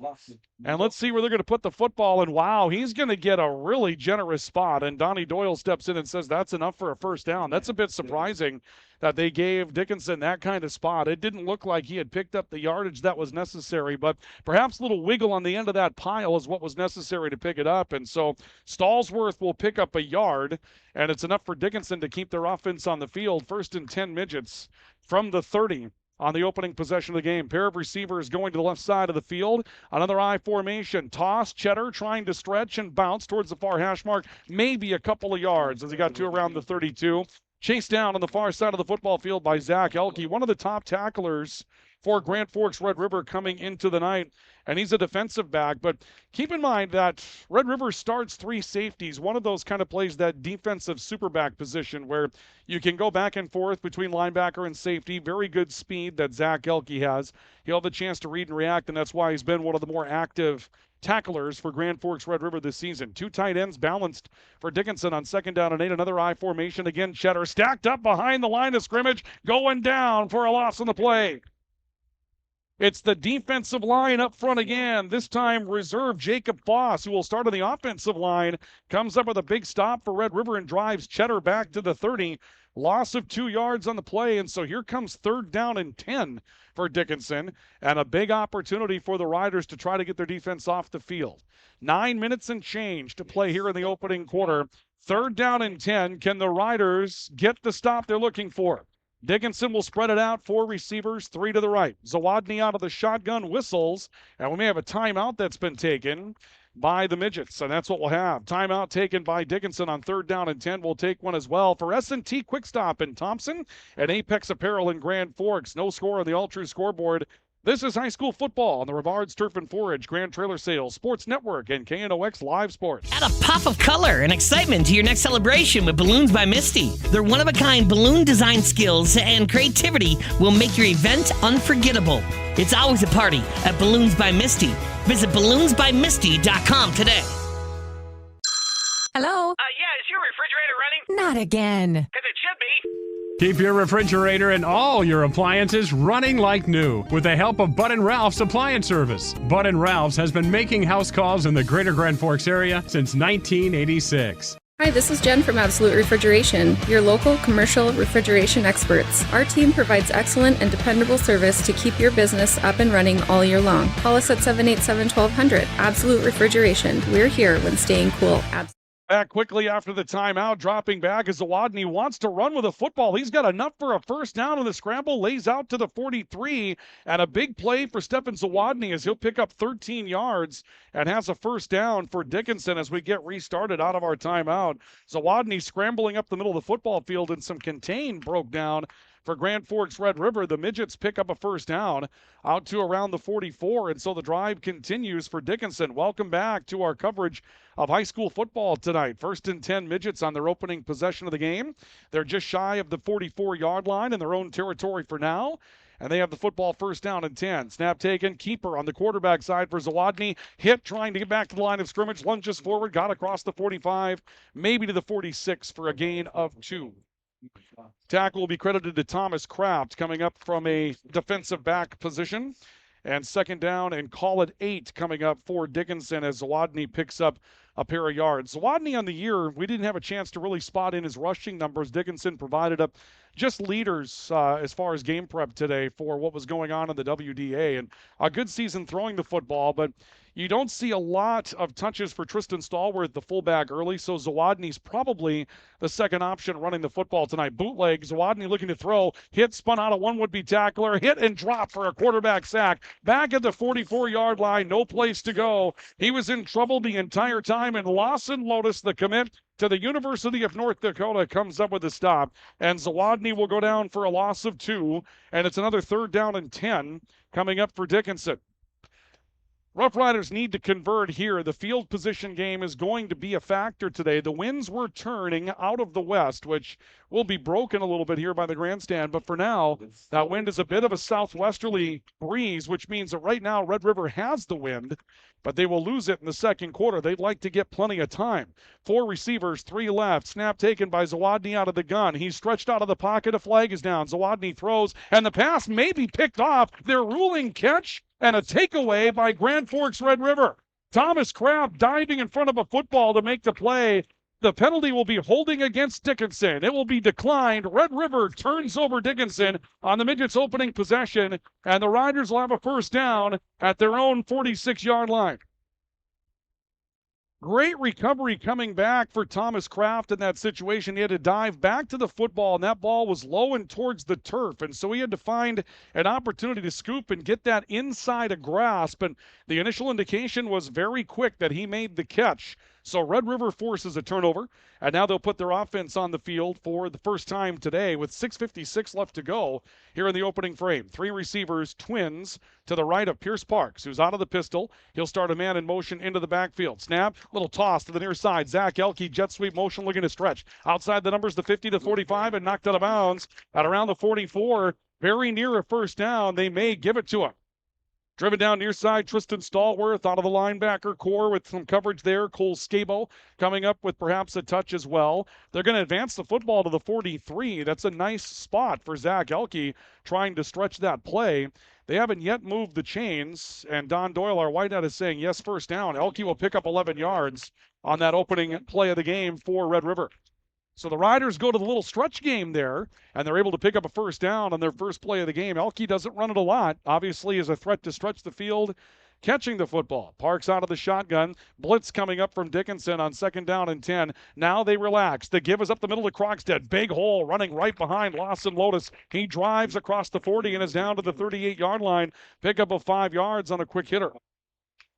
And let's see where they're going to put the football. And wow, he's going to get a really generous spot. And Donnie Doyle steps in and says that's enough for a first down. That's a bit surprising that they gave Dickinson that kind of spot. It didn't look like he had picked up the yardage that was necessary, but perhaps a little wiggle on the end of that pile is what was necessary to pick it up. And so Stallsworth will pick up a yard, and it's enough for Dickinson to keep their offense on the field. 1st and 10 Midgets from the 30 on the opening possession of the game. Pair of receivers going to the left side of the field. Another I formation. Toss. Cheddar trying to stretch and bounce towards the far hash mark. Maybe a couple of yards as he got to around the 32. Chased down on the far side of the football field by Zach Elke, one of the top tacklers for Grand Forks Red River coming into the night, and he's a defensive back. But keep in mind that Red River starts 3 safeties. One of those kind of plays that defensive superback position where you can go back and forth between linebacker and safety. Very good speed that Zach Elke has. He'll have a chance to read and react, and that's why he's been one of the more active tacklers for Grand Forks Red River this season. 2 tight ends balanced for Dickinson on 2nd down and 8. Another I formation again. Cheddar stacked up behind the line of scrimmage, going down for a loss on the play. It's the defensive line up front again. This time reserve Jacob Foss, who will start on the offensive line, comes up with a big stop for Red River and drives Cheddar back to the 30. Loss of 2 yards on the play, and so here comes 3rd down and 10 for Dickinson, and a big opportunity for the Riders to try to get their defense off the field. 9 minutes and change to play here in the opening quarter. 3rd down and 10. Can the Riders get the stop they're looking for? Dickinson will spread it out. 4 receivers, 3 to the right. Zawadny out of the shotgun, whistles, and we may have a timeout that's been taken by the Midgets, and that's what we'll have. Timeout taken by Dickinson on 3rd down and 10. We'll take one as well for S&T Quick Stop in Thompson and Apex Apparel in Grand Forks. No score on the All-True scoreboard. This is high school football on the Rivards Turf and Forage, Grand Trailer Sales, Sports Network, and KNOX Live Sports. Add a pop of color and excitement to your next celebration with Balloons by Misty. Their one-of-a-kind balloon design skills and creativity will make your event unforgettable. It's always a party at Balloons by Misty. Visit balloonsbymisty.com today. Hello? Yeah, is your refrigerator running? Not again. Because it should be. Keep your refrigerator and all your appliances running like new with the help of Bud & Ralph's Appliance Service. Bud & Ralph's has been making house calls in the greater Grand Forks area since 1986. Hi, this is Jen from Absolute Refrigeration, your local commercial refrigeration experts. Our team provides excellent and dependable service to keep your business up and running all year long. Call us at 787-1200. Absolute Refrigeration. We're here when staying cool. Back quickly after the timeout, dropping back as Zawadny wants to run with the football. He's got enough for a first down on the scramble, lays out to the 43, and a big play for Stephen Zawadny as he'll pick up 13 yards and has a first down for Dickinson as we get restarted out of our timeout. Zawadny scrambling up the middle of the football field, and some contain broke down for Grand Forks Red River. The Midgets pick up a first down out to around the 44, and so the drive continues for Dickinson. Welcome back to our coverage of high school football tonight. 1st and 10 Midgets on their opening possession of the game. They're just shy of the 44-yard line in their own territory for now, and they have the football first down and 10. Snap taken, keeper on the quarterback side for Zawadny. Hit, trying to get back to the line of scrimmage, lunges forward, got across the 45, maybe to the 46 for a gain of 2. Tackle will be credited to Thomas Kraft coming up from a defensive back position. And second down and call it 8 coming up for Dickinson as Zawadny picks up a pair of yards. Zawadny on the year, we didn't have a chance to really spot in his rushing numbers. Dickinson provided up just leaders as far as game prep today for what was going on in the WDA. And a good season throwing the football, but you don't see a lot of touches for Tristan Stallworth, the fullback, early, so Zawadny's probably the second option running the football tonight. Bootleg, Zawadny looking to throw, hit, spun out of one would-be tackler, hit and drop for a quarterback sack. Back at the 44-yard line, no place to go. He was in trouble the entire time, and Lawson Lotus, the commit to the University of North Dakota, comes up with a stop, and Zawadny will go down for a loss of 2, and it's another 3rd down and 10 coming up for Dickinson. Rough Riders need to convert here. The field position game is going to be a factor today. The winds were turning out of the west, which will be broken a little bit here by the grandstand. But for now, that wind is a bit of a southwesterly breeze, which means that right now Red River has the wind, but they will lose it in the second quarter. They'd like to get plenty of time. 4 receivers, 3 left. Snap taken by Zawadny out of the gun. He's stretched out of the pocket. A flag is down. Zawadny throws, and the pass may be picked off. They're ruling catch and a takeaway by Grand Forks Red River. Thomas Crabb diving in front of a football to make the play. The penalty will be holding against Dickinson. It will be declined. Red River turns over Dickinson on the Midgets' opening possession, and the Riders will have a first down at their own 46-yard line. Great recovery coming back for Thomas Kraft in that situation. He had to dive back to the football, and that ball was low and towards the turf, and so he had to find an opportunity to scoop and get that inside a grasp, and the initial indication was very quick that he made the catch. So Red River forces a turnover, and now they'll put their offense on the field for the first time today with 6:56 left to go here in the opening frame. 3 receivers, twins, to the right of Pierce Parks, who's out of the pistol. He'll start a man in motion into the backfield. Snap, little toss to the near side. Zach Elke, jet sweep motion looking to stretch. Outside the numbers, the 50 to 45, and knocked out of bounds at around the 44. Very near a first down. They may give it to him. Driven down near side, Tristan Stallworth out of the linebacker core with some coverage there. Cole Scabo coming up with perhaps a touch as well. They're going to advance the football to the 43. That's a nice spot for Zach Elke trying to stretch that play. They haven't yet moved the chains, and Don Doyle, our wideout, is saying yes, first down. Elke will pick up 11 yards on that opening play of the game for Red River. So the Riders go to the little stretch game there, and they're able to pick up a first down on their first play of the game. Elke doesn't run it a lot, obviously is a threat to stretch the field, catching the football. Parks out of the shotgun. Blitz coming up from Dickinson on 2nd down and 10. Now they relax. The give is up the middle to Krogstad. Big hole running right behind Lawson Lotus. He drives across the 40 and is down to the 38-yard line. Pickup of 5 yards on a quick hitter.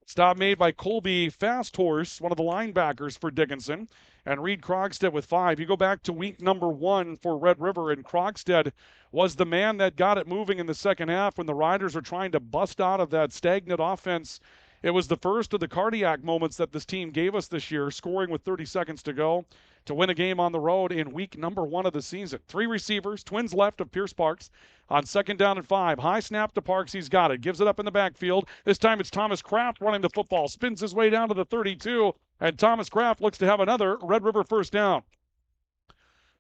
Stop made by Colby Fasthorse, one of the linebackers for Dickinson, and Reed Krogstad with 5. You go back to week number 1 for Red River, and Krogstad was the man that got it moving in the second half when the Riders were trying to bust out of that stagnant offense. It was the first of the cardiac moments that this team gave us this year, scoring with 30 seconds to go to win a game on the road in week number 1 of the season. 3 receivers, twins left of Pierce Parks. On 2nd down and 5, high snap to Parks. He's got it. Gives it up in the backfield. This time it's Thomas Kraft running the football. Spins his way down to the 32, and Thomas Kraft looks to have another Red River first down.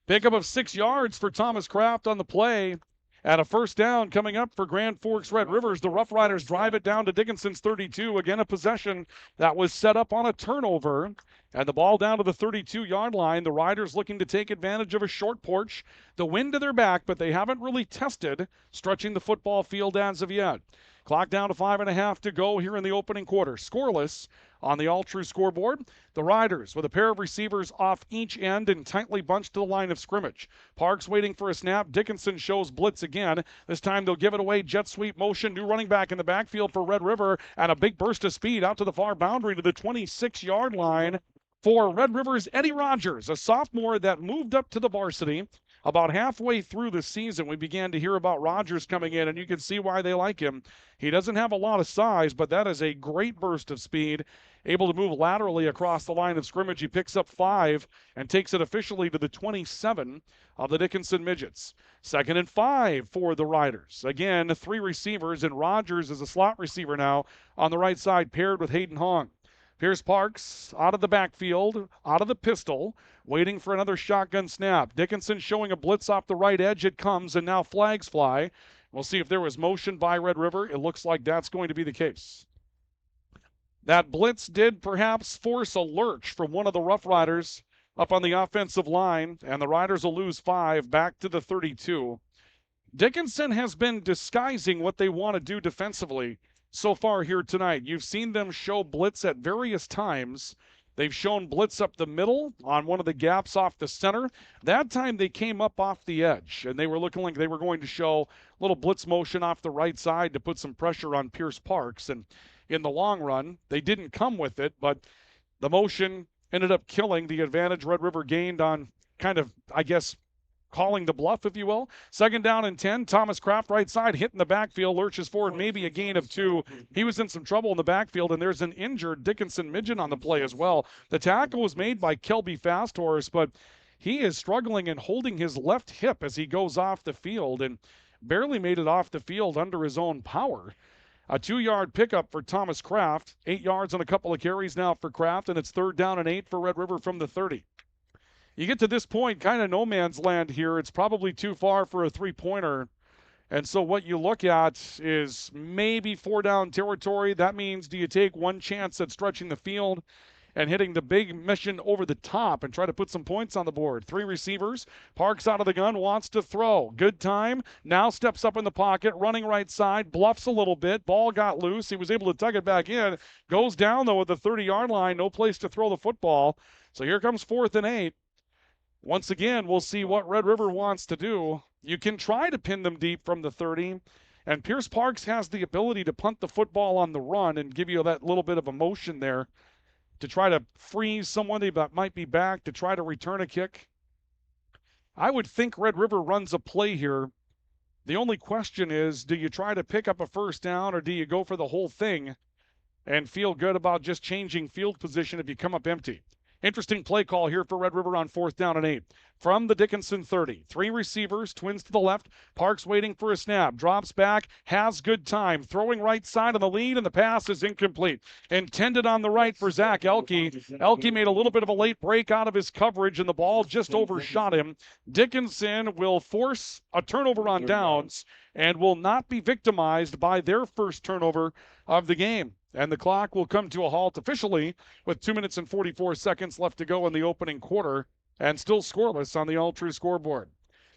Pickup of 6 yards for Thomas Kraft on the play. And a first down coming up for Grand Forks Red Rivers. The Rough Riders drive it down to Dickinson's 32. Again, a possession that was set up on a turnover. And the ball down to the 32-yard line. The Riders looking to take advantage of a short porch. The wind to their back, but they haven't really tested stretching the football field as of yet. Clock down to 5.5 to go here in the opening quarter. Scoreless on the all-true scoreboard. The Riders with a pair of receivers off each end and tightly bunched to the line of scrimmage. Parks waiting for a snap. Dickinson shows blitz again. This time they'll give it away. Jet sweep motion. New running back in the backfield for Red River, and a big burst of speed out to the far boundary to the 26-yard line for Red River's Eddie Rogers, a sophomore that moved up to the varsity. About halfway through the season, we began to hear about Rogers coming in, and you can see why they like him. He doesn't have a lot of size, but that is a great burst of speed, able to move laterally across the line of scrimmage. He picks up 5 and takes it officially to the 27 of the Dickinson Midgets. 2nd and 5 for the Riders. Again, 3 receivers, and Rogers is a slot receiver now on the right side, paired with Hayden Hong. Pierce Parks out of the backfield, out of the pistol, waiting for another shotgun snap. Dickinson showing a blitz off the right edge. It comes, and now flags fly. We'll see if there was motion by Red River. It looks like that's going to be the case. That blitz did perhaps force a lurch from one of the Rough Riders up on the offensive line, and the Riders will lose 5 back to the 32. Dickinson has been disguising what they want to do defensively so far here tonight. You've seen them show blitz at various times. They've shown blitz up the middle on one of the gaps off the center. That time they came up off the edge, and they were looking like they were going to show a little blitz motion off the right side to put some pressure on Pierce Parks. And in the long run, they didn't come with it, but the motion ended up killing the advantage Red River gained on kind of, I guess, calling the bluff, if you will. 2nd down and 10. Thomas Kraft right side hitting the backfield, lurches forward, maybe a gain of 2. He was in some trouble in the backfield, and there's an injured Dickinson midget on the play as well. The tackle was made by Kelby Fasthorse, but he is struggling and holding his left hip as he goes off the field and barely made it off the field under his own power. A 2-yard pickup for Thomas Kraft. 8 yards on a couple of carries now for Kraft, and it's 3rd down and 8 for Red River from the 30. You get to this point, kind of no man's land here. It's probably too far for a 3-pointer. And so what you look at is maybe 4-down territory. That means, do you take one chance at stretching the field and hitting the big mission over the top and try to put some points on the board? 3 receivers. Parks out of the gun, wants to throw. Good time. Now steps up in the pocket, running right side, bluffs a little bit. Ball got loose. He was able to tug it back in. Goes down, though, at the 30-yard line. No place to throw the football. So here comes 4th and 8. Once again, we'll see what Red River wants to do. You can try to pin them deep from the 30, and Pierce Parks has the ability to punt the football on the run and give you that little bit of emotion there to try to freeze someone that might be back to try to return a kick. I would think Red River runs a play here. The only question is, do you try to pick up a 1st down, or do you go for the whole thing and feel good about just changing field position if you come up empty? Interesting play call here for Red River on 4th down and 8. From the Dickinson 30. 3 receivers, twins to the left. Parks waiting for a snap. Drops back, has good time. Throwing right side of the lead, and the pass is incomplete. Intended on the right for Zach Elke. Elke made a little bit of a late break out of his coverage, and the ball just overshot him. Dickinson will force a turnover on downs and will not be victimized by their first turnover of the game. And the clock will come to a halt officially with 2 minutes and 44 seconds left to go in the opening quarter, and still scoreless on the All True scoreboard.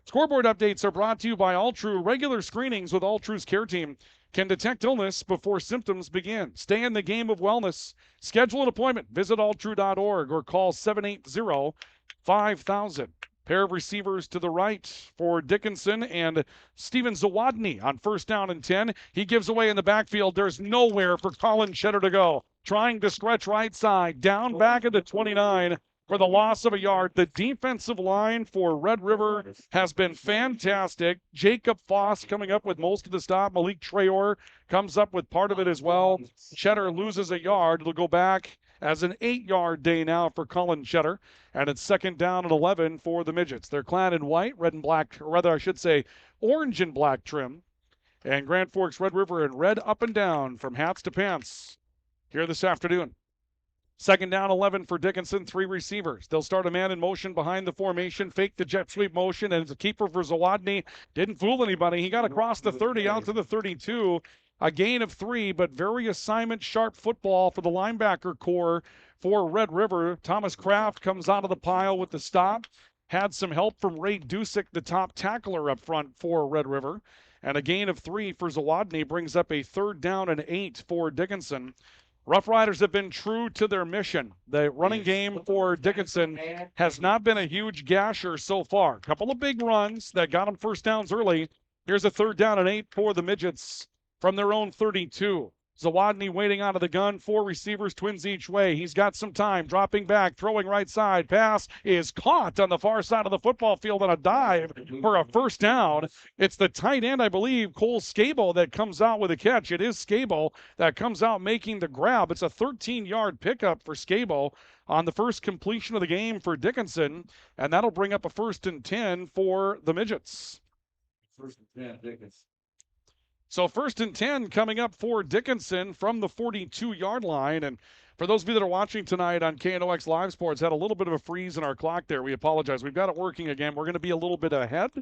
Scoreboard updates are brought to you by All True. Regular screenings with All True's care team can detect illness before symptoms begin. Stay in the game of wellness. Schedule an appointment. Visit alltrue.org or call 780-5000. Pair of receivers to the right for Dickinson and Steven Zawadny on 1st down and 10. He gives away in the backfield. There's nowhere for Colin Cheddar to go. Trying to stretch right side. Down back at the 29 for the loss of a yard. The defensive line for Red River has been fantastic. Jacob Foss coming up with most of the stop. Malik Trayor comes up with part of it as well. Cheddar loses a yard. It'll go back as an 8-yard day now for Colin Cheddar. And it's 2nd down and 11 for the Midgets. They're clad in white, red and black, or rather I should say orange and black trim. And Grand Forks Red River in red up and down from hats to pants here this afternoon. 2nd down, 11 for Dickinson, 3 receivers. They'll start a man in motion behind the formation, fake the jet sweep motion, and it's a keeper for Zawadny. Didn't fool anybody. He got across the 30 out to the 32. A gain of 3, but very assignment sharp football for the linebacker core for Red River. Thomas Kraft comes out of the pile with the stop. Had some help from Ray Dusick, the top tackler up front for Red River. And a gain of 3 for Zawadny brings up a 3rd down and 8 for Dickinson. Rough Riders have been true to their mission. The running game for Dickinson has not been a huge gasher so far. A couple of big runs that got them 1st downs early. Here's a 3rd down and 8 for the Midgets from their own 32. Zawadny waiting out of the gun. 4 receivers, twins each way. He's got some time. Dropping back, throwing right side. Pass is caught on the far side of the football field on a dive for a 1st down. It's the tight end, I believe, Cole Scable, that comes out with a catch. It is Scable that comes out making the grab. It's a 13-yard pickup for Scable on the first completion of the game for Dickinson, and that'll bring up a 1st and 10 for the Midgets. 1st and 10, Dickinson. So 1st and 10 coming up for Dickinson from the 42-yard line. And for those of you that are watching tonight on KNOX Live Sports, had a little bit of a freeze in our clock there. We apologize. We've got it working again. We're going to be a little bit ahead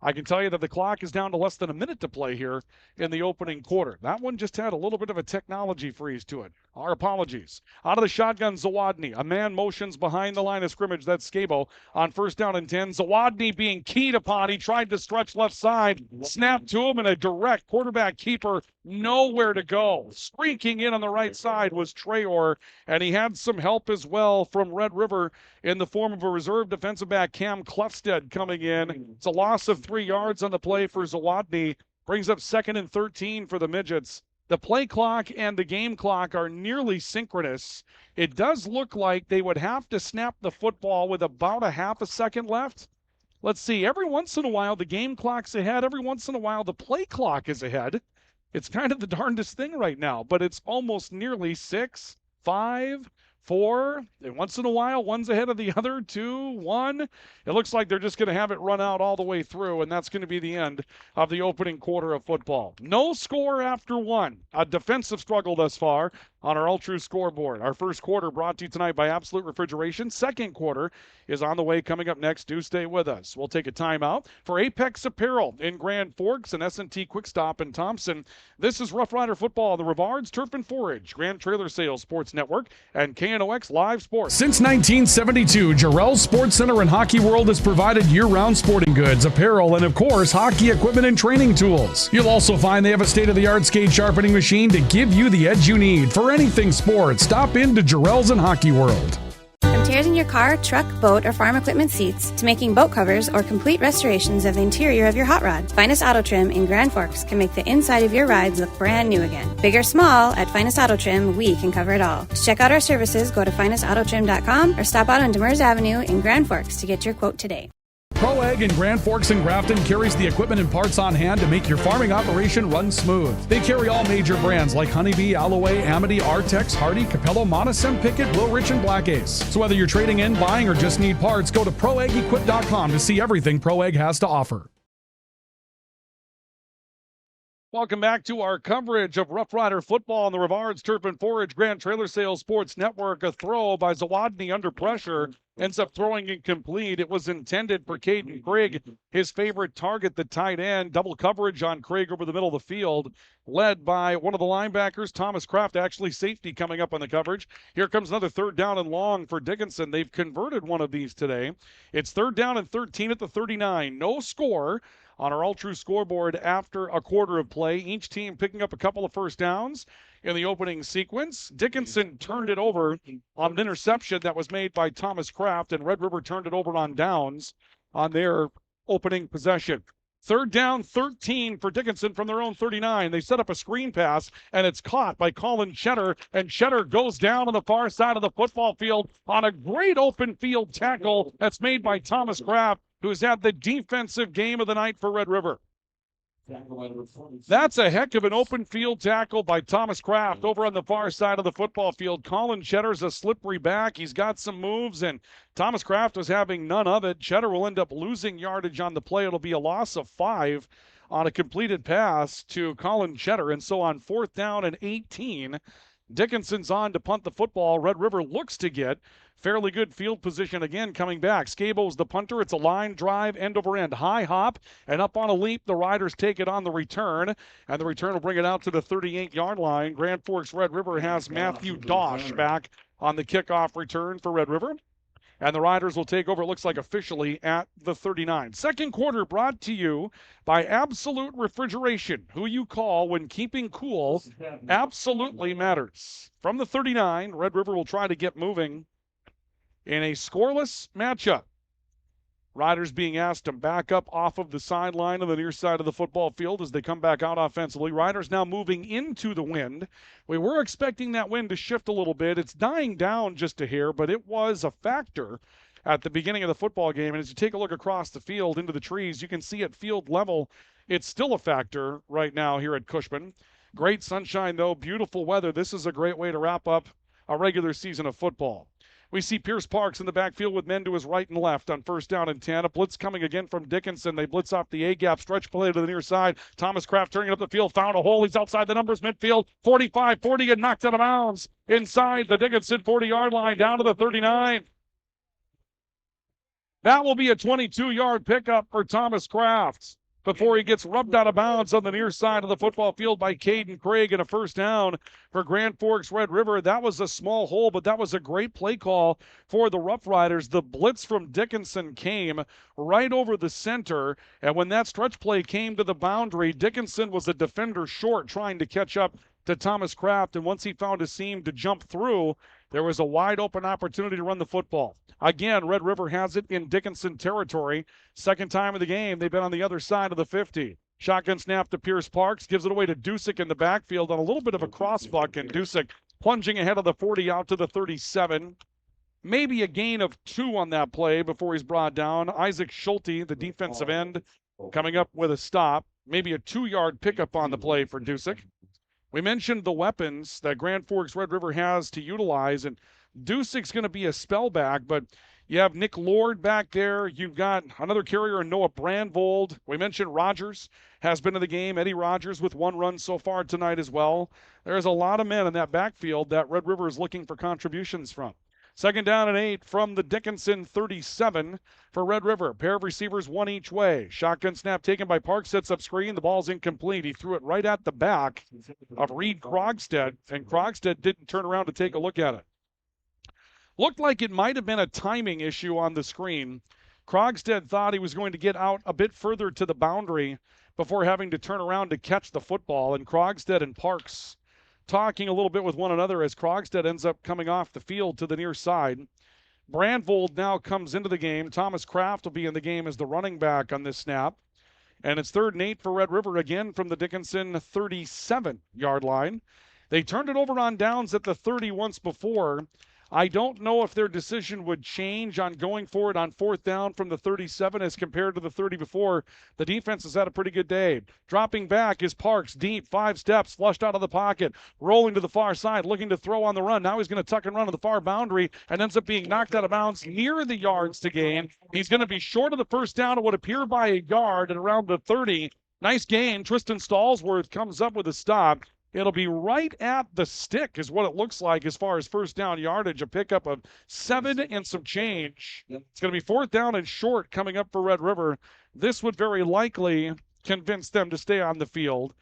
I can tell you that the clock is down to less than a minute to play here in the opening quarter. That one just had a little bit of a technology freeze to it. Our apologies. Out of the shotgun, Zawadny. A man motions behind the line of scrimmage. That's Scabo on 1st down and 10. Zawadny being keyed upon. He tried to stretch left side. Snapped to him, and a direct quarterback keeper. Nowhere to go. Streaking in on the right side was Trayor, and he had some help as well from Red River in the form of a reserve defensive back, Cam Cluffstead, coming in. It's a loss of 3 yards on the play for Zawadny. Brings up 2nd and 13 for the Midgets. The play clock and the game clock are nearly synchronous. It does look like they would have to snap the football with about a half a second left. Let's see. Every once in a while, the game clock's ahead. Every once in a while, the play clock is ahead. It's kind of the darndest thing right now, but it's almost nearly 6, 5, 4, and once in a while, one's ahead of the other, 2, 1. It looks like they're just going to have it run out all the way through, and that's going to be the end of the opening quarter of football. No score after 1. A defensive struggle thus far on our All-True scoreboard. Our first quarter brought to you tonight by Absolute Refrigeration. Second quarter is on the way coming up next. Do stay with us. We'll take a timeout for Apex Apparel in Grand Forks and S&T Quick Stop in Thompson. This is Rough Rider Football, the Rivards Turf and Forage, Grand Trailer Sales Sports Network, and KNOX Live Sports. Since 1972, Jarrell's Sports Center and Hockey World has provided year-round sporting goods, apparel, and of course, hockey equipment and training tools. You'll also find they have a state-of-the-art skate sharpening machine to give you the edge you need. For anything sports, stop into Jarrell's and Hockey World. From tears in your car, truck, boat, or farm equipment seats to making boat covers or complete restorations of the interior of your hot rod, Finest Auto Trim in Grand Forks can make the inside of your rides look brand new again. Big or small, at Finest Auto Trim, we can cover it all. To check out our services, go to finestautotrim.com or stop out on Demers Avenue in Grand Forks to get your quote today. ProAg in Grand Forks and Grafton carries the equipment and parts on hand to make your farming operation run smooth. They carry all major brands like Honeybee, Alloway, Amity, Artex, Hardy, Capello, Monosem, Pickett, Wilrich, and Black Ace. So whether you're trading in, buying, or just need parts, go to ProAgEquip.com to see everything ProAg has to offer. Welcome back to our coverage of Rough Rider football on the Rivards Turf and Forage Grand Trailer Sales Sports Network. A throw by Zawadny under pressure. Ends up throwing incomplete. It was intended for Caden Craig, his favorite target, the tight end. Double coverage on Craig over the middle of the field, led by one of the linebackers, Thomas Kraft, actually safety coming up on the coverage. Here comes another 3rd down and long for Dickinson. They've converted one of these today. It's 3rd down and 13 at the 39. No score on our All-True scoreboard after a quarter of play. Each team picking up a couple of first downs in the opening sequence. Dickinson turned it over on an interception that was made by Thomas Kraft, and Red River turned it over on downs on their opening possession. 3rd down, 13 for Dickinson from their own 39. They set up a screen pass, and it's caught by Colin Cheddar, and Cheddar goes down on the far side of the football field on a great open field tackle that's made by Thomas Kraft, who's had the defensive game of the night for Red River. That's a heck of an open field tackle by Thomas Kraft over on the far side of the football field. Colin Cheddar's a slippery back. He's got some moves, and Thomas Kraft was having none of it. Cheddar will end up losing yardage on the play. It'll be a loss of 5 on a completed pass to Colin Cheddar. And so on 4th down and 18, Dickinson's on to punt the football. Red River looks to get fairly good field position again coming back. Scabo's the punter. It's a line drive, end over end, high hop, and up on a leap. The Riders take it on the return, and the return will bring it out to the 38-yard line. Grand Forks Red River has Matthew Dosh back on the kickoff return for Red River. And the Riders will take over, it looks like, officially at the 39. Second quarter brought to you by Absolute Refrigeration, who you call when keeping cool absolutely matters. From the 39, Red River will try to get moving in a scoreless matchup. Riders being asked to back up off of the sideline on the near side of the football field as they come back out offensively. Riders now moving into the wind. We were expecting that wind to shift a little bit. It's dying down just a hair, but it was a factor at the beginning of the football game. And as you take a look across the field into the trees, you can see at field level, it's still a factor right now here at Cushman. Great sunshine, though. Beautiful weather. This is a great way to wrap up a regular season of football. We see Pierce Parks in the backfield with men to his right and left on 1st down and 10. A blitz coming again from Dickinson. They blitz off the A-gap, stretch play to the near side. Thomas Kraft turning up the field, found a hole. He's outside the numbers, midfield, 45, 40, and knocked out of bounds inside the Dickinson 40-yard line, down to the 39. That will be a 22-yard pickup for Thomas Kraft before he gets rubbed out of bounds on the near side of the football field by Caden Craig, and a first down for Grand Forks Red River. That was a small hole, but that was a great play call for the Rough Riders. The blitz from Dickinson came right over the center, and when that stretch play came to the boundary, Dickinson was a defender short trying to catch up to Thomas Kraft, and once he found a seam to jump through, there was a wide open opportunity to run the football. Again, Red River has it in Dickinson territory. Second time of the game, they've been on the other side of the 50. Shotgun snap to Pierce Parks, gives it away to Dusick in the backfield on a little bit of a crossbuck, and Dusick plunging ahead of the 40 out to the 37. Maybe a gain of 2 on that play before he's brought down. Isaac Schulte, the defensive end, coming up with a stop. Maybe a 2-yard pickup on the play for Dusick. We mentioned the weapons that Grand Forks Red River has to utilize, and Dusick's going to be a spellback, but you have Nick Lord back there. You've got another carrier in Noah Brandvold. We mentioned Rogers has been in the game. Eddie Rogers with 1 run so far tonight as well. There's a lot of men in that backfield that Red River is looking for contributions from. Second down and 8 from the Dickinson 37 for Red River. Pair of receivers, 1 each way. Shotgun snap taken by Park, sets up screen. The ball's incomplete. He threw it right at the back of Reed Krogstad, and Krogstad didn't turn around to take a look at it. Looked like it might have been a timing issue on the screen. Krogstad thought he was going to get out a bit further to the boundary before having to turn around to catch the football, and Krogstad and Parks talking a little bit with one another as Krogstad ends up coming off the field to the near side. Brandvold now comes into the game. Thomas Kraft will be in the game as the running back on this snap. And it's 3rd and 8 for Red River again from the Dickinson 37-yard line. They turned it over on downs at the 30 once before. I don't know if their decision would change on going for it on 4th down from the 37 as compared to the 30 before. The defense has had a pretty good day. Dropping back is Parks, deep, 5 steps, flushed out of the pocket, rolling to the far side, looking to throw on the run. Now he's going to tuck and run to the far boundary and ends up being knocked out of bounds near the yards to gain. He's going to be short of the first down. It would appear by a yard at around the 30. Nice gain. Tristan Stallsworth comes up with a stop. It'll be right at the stick is what it looks like as far as first down yardage, a pickup of 7 and some change. It's going to be 4th down and short coming up for Red River. This would very likely convince them to stay on the field.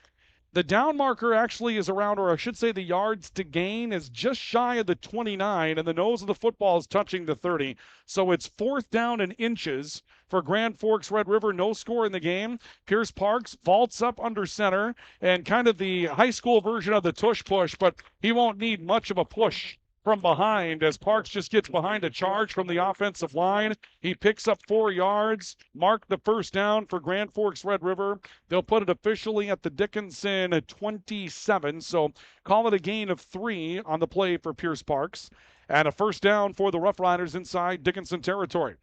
The down marker actually is around, or I should say the yards to gain is just shy of the 29, and the nose of the football is touching the 30. So it's 4th down and inches for Grand Forks Red River. No score in the game. Pierce Parks vaults up under center, and kind of the high school version of the tush push, but he won't need much of a push from behind as Parks just gets behind a charge from the offensive line. He picks up 4 yards, mark the first down for Grand Forks Red River. They'll put it officially at the Dickinson 27, so call it a gain of 3 on the play for Pierce Parks, and a first down for the Rough Riders inside Dickinson territory.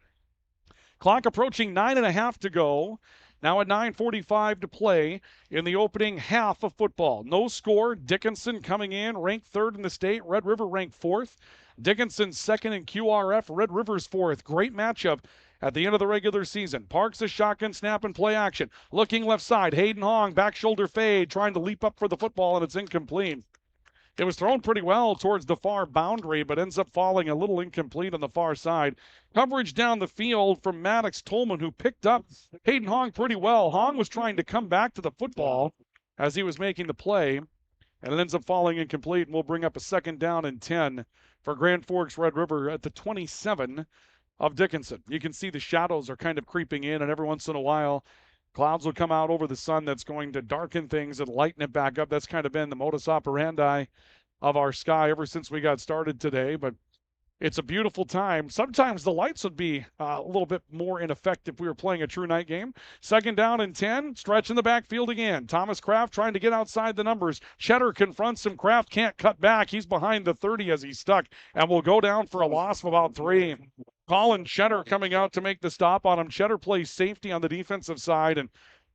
Clock approaching 9.5 to go. Now at 9:45 to play in the opening half of football. No score. Dickinson coming in, ranked 3rd in the state. Red River ranked 4th. Dickinson 2nd in QRF. Red River's 4th. Great matchup at the end of the regular season. Parks a shotgun snap and play action. Looking left side. Hayden Hong, back shoulder fade, trying to leap up for the football, and it's incomplete. It was thrown pretty well towards the far boundary, but ends up falling a little incomplete on the far side. Coverage down the field from Maddox Tolman, who picked up Hayden Hong pretty well. Hong was trying to come back to the football as he was making the play, and it ends up falling incomplete, and we'll bring up a 2nd down and 10 for Grand Forks Red River at the 27 of Dickinson. You can see the shadows are kind of creeping in, and every once in a while, clouds will come out over the sun that's going to darken things and lighten it back up. That's kind of been the modus operandi of our sky ever since we got started today, but it's a beautiful time. Sometimes the lights would be a little bit more in effect if we were playing a true night game. 2nd down and 10, stretch in the backfield again. Thomas Kraft trying to get outside the numbers. Cheddar confronts him. Kraft can't cut back. He's behind the 30 as he's stuck, and will go down for a loss of about 3. Colin Cheddar coming out to make the stop on him. Cheddar plays safety on the defensive side and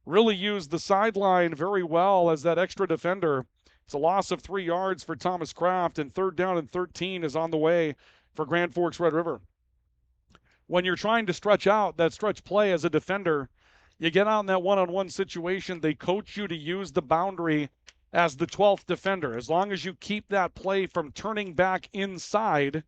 really used the sideline very well as that extra defender. It's a loss of 3 yards for Thomas Kraft, and 3rd down and 13 is on the way for Grand Forks Red River. When you're trying to stretch out that stretch play as a defender, you get out in that one-on-one situation, they coach you to use the boundary as the 12th defender. As long as you keep that play from turning back inside,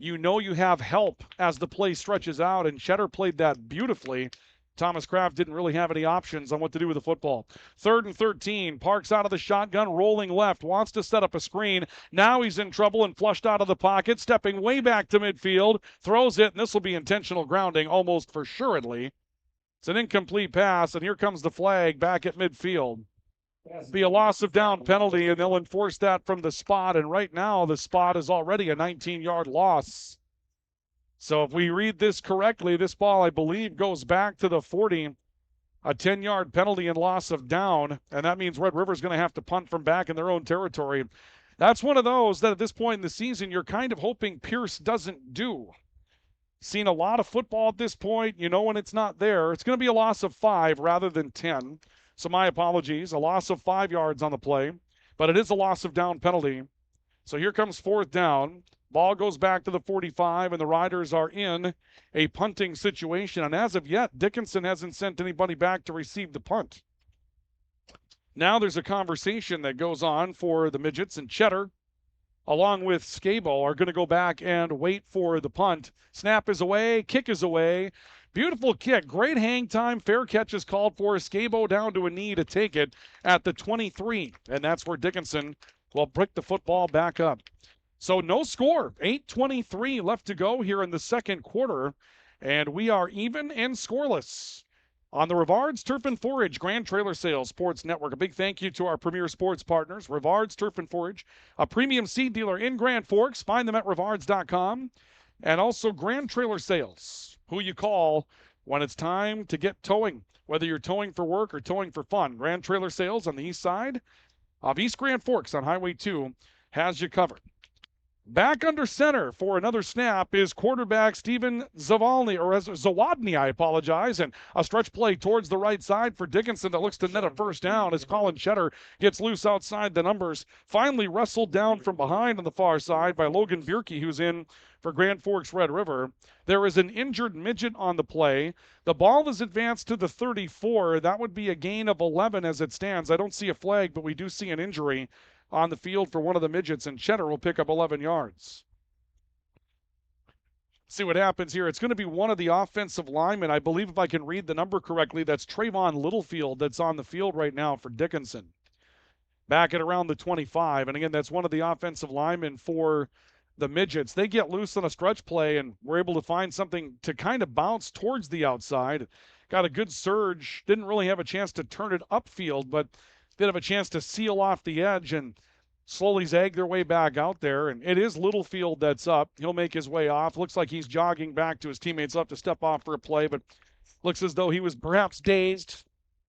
you know you have help as the play stretches out, and Cheddar played that beautifully. Thomas Kraft didn't really have any options on what to do with the football. 3rd and 13. Parks out of the shotgun, rolling left, wants to set up a screen. Now he's in trouble and flushed out of the pocket, stepping way back to midfield, throws it, and this will be intentional grounding almost for assuredly. It's an incomplete pass, and here comes the flag back at midfield. Be a loss of down penalty, and they'll enforce that from the spot, and right now the spot is already a 19-yard loss. So if we read this correctly, this ball, I believe, goes back to the 40, a 10-yard penalty and loss of down, and that means Red River's going to have to punt from back in their own territory. That's one of those that at this point in the season, you're kind of hoping Pierce doesn't do. Seen a lot of football at this point. You know when it's not there. It's going to be a loss of 5 rather than 10. So my apologies. A loss of 5 yards on the play, but it is a loss of down penalty. So here comes 4th down. Ball goes back to the 45, and the Riders are in a punting situation. And as of yet, Dickinson hasn't sent anybody back to receive the punt. Now there's a conversation that goes on for the Midgets, and Cheddar, along with Scabo, are going to go back and wait for the punt. Snap is away, kick is away. Beautiful kick, great hang time, fair catch is called for. Scabo down to a knee to take it at the 23, and that's where Dickinson will pick the football back up. So no score, 8:23 left to go here in the second quarter, and we are even and scoreless on the Rivards Turf and Forage Grand Trailer Sales Sports Network. A big thank you to our premier sports partners, Rivards Turf and Forage, a premium seed dealer in Grand Forks. Find them at rivards.com, and also Grand Trailer Sales, who you call when it's time to get towing, whether you're towing for work or towing for fun. Grand Trailer Sales on the east side of East Grand Forks on Highway 2 has you covered. Back under center for another snap is quarterback Steven Zawadny, I apologize, and a stretch play towards the right side for Dickinson that looks to net a first down as Colin Cheddar gets loose outside the numbers. Finally wrestled down from behind on the far side by Logan Bierke, who's in for Grand Forks Red River. There is an injured midget on the play. The ball is advanced to the 34. That would be a gain of 11 as it stands. I don't see a flag, but we do see an injury on the field for one of the midgets, and Cheddar will pick up 11 yards. See what happens here. It's going to be one of the offensive linemen. I believe if I can read the number correctly, that's Trayvon Littlefield that's on the field right now for Dickinson. Back at around the 25. And again, that's one of the offensive linemen for the midgets. They get loose on a stretch play, and we're able to find something to kind of bounce towards the outside. Got a good surge. Didn't really have a chance to turn it upfield, but did have a chance to seal off the edge and slowly zag their way back out there. And it is Littlefield that's up. He'll make his way off. Looks like he's jogging back to his teammates up to step off for a play, but looks as though he was perhaps dazed,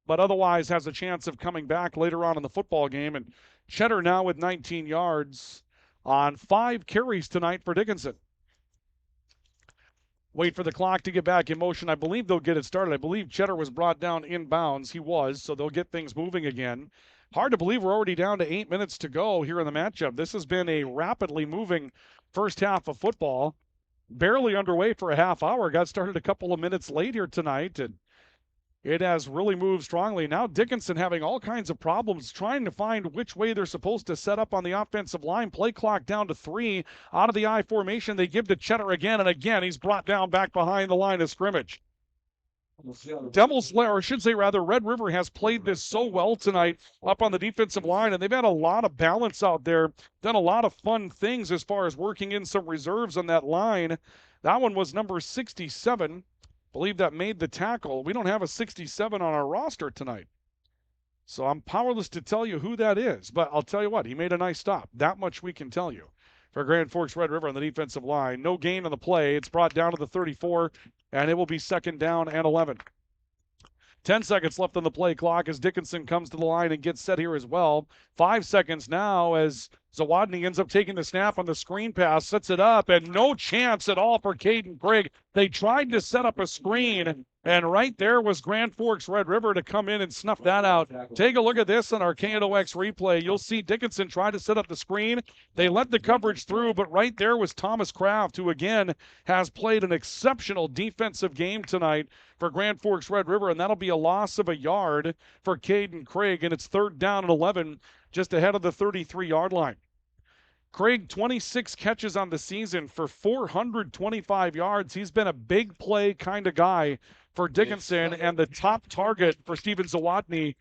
but otherwise has a chance of coming back later on in the football game. And Cheddar now with 19 yards on 5 carries tonight for Dickinson. Wait for the clock to get back in motion. I believe they'll get it started. I believe Cheddar was brought down inbounds. He was, so they'll get things moving again. Hard to believe we're already down to 8 minutes to go here in the matchup. This has been a rapidly moving first half of football. Barely underway for a half hour. Got started a couple of minutes late here tonight, and it has really moved strongly. Now Dickinson having all kinds of problems trying to find which way they're supposed to set up on the offensive line. Play clock down to 3. Out of the I formation, they give to Cheddar again, and again he's brought down back behind the line of scrimmage. Red River has played this so well tonight up on the defensive line, and they've had a lot of balance out there, done a lot of fun things as far as working in some reserves on that line. That one was number 67. Believe that made the tackle. We don't have a 67 on our roster tonight, so I'm powerless to tell you who that is, but I'll tell you what, he made a nice stop. That much we can tell you. For Grand Forks Red River on the defensive line, no gain on the play. It's brought down to the 34, and it will be 2nd down and 11. 10 seconds left on the play clock as Dickinson comes to the line and gets set here as well. 5 seconds now as Zawadny ends up taking the snap on the screen pass, sets it up, and no chance at all for Caden Craig. They tried to set up a screen, and right there was Grand Forks Red River to come in and snuff that out. Take a look at this on our KNOX replay. You'll see Dickinson try to set up the screen. They let the coverage through, but right there was Thomas Kraft, who again has played an exceptional defensive game tonight for Grand Forks Red River, and that'll be a loss of a yard for Caden Craig, and it's 3rd down and 11 just ahead of the 33-yard line. Craig, 26 catches on the season for 425 yards. He's been a big play kind of guy for Dickinson and the top target for Steven Zawodny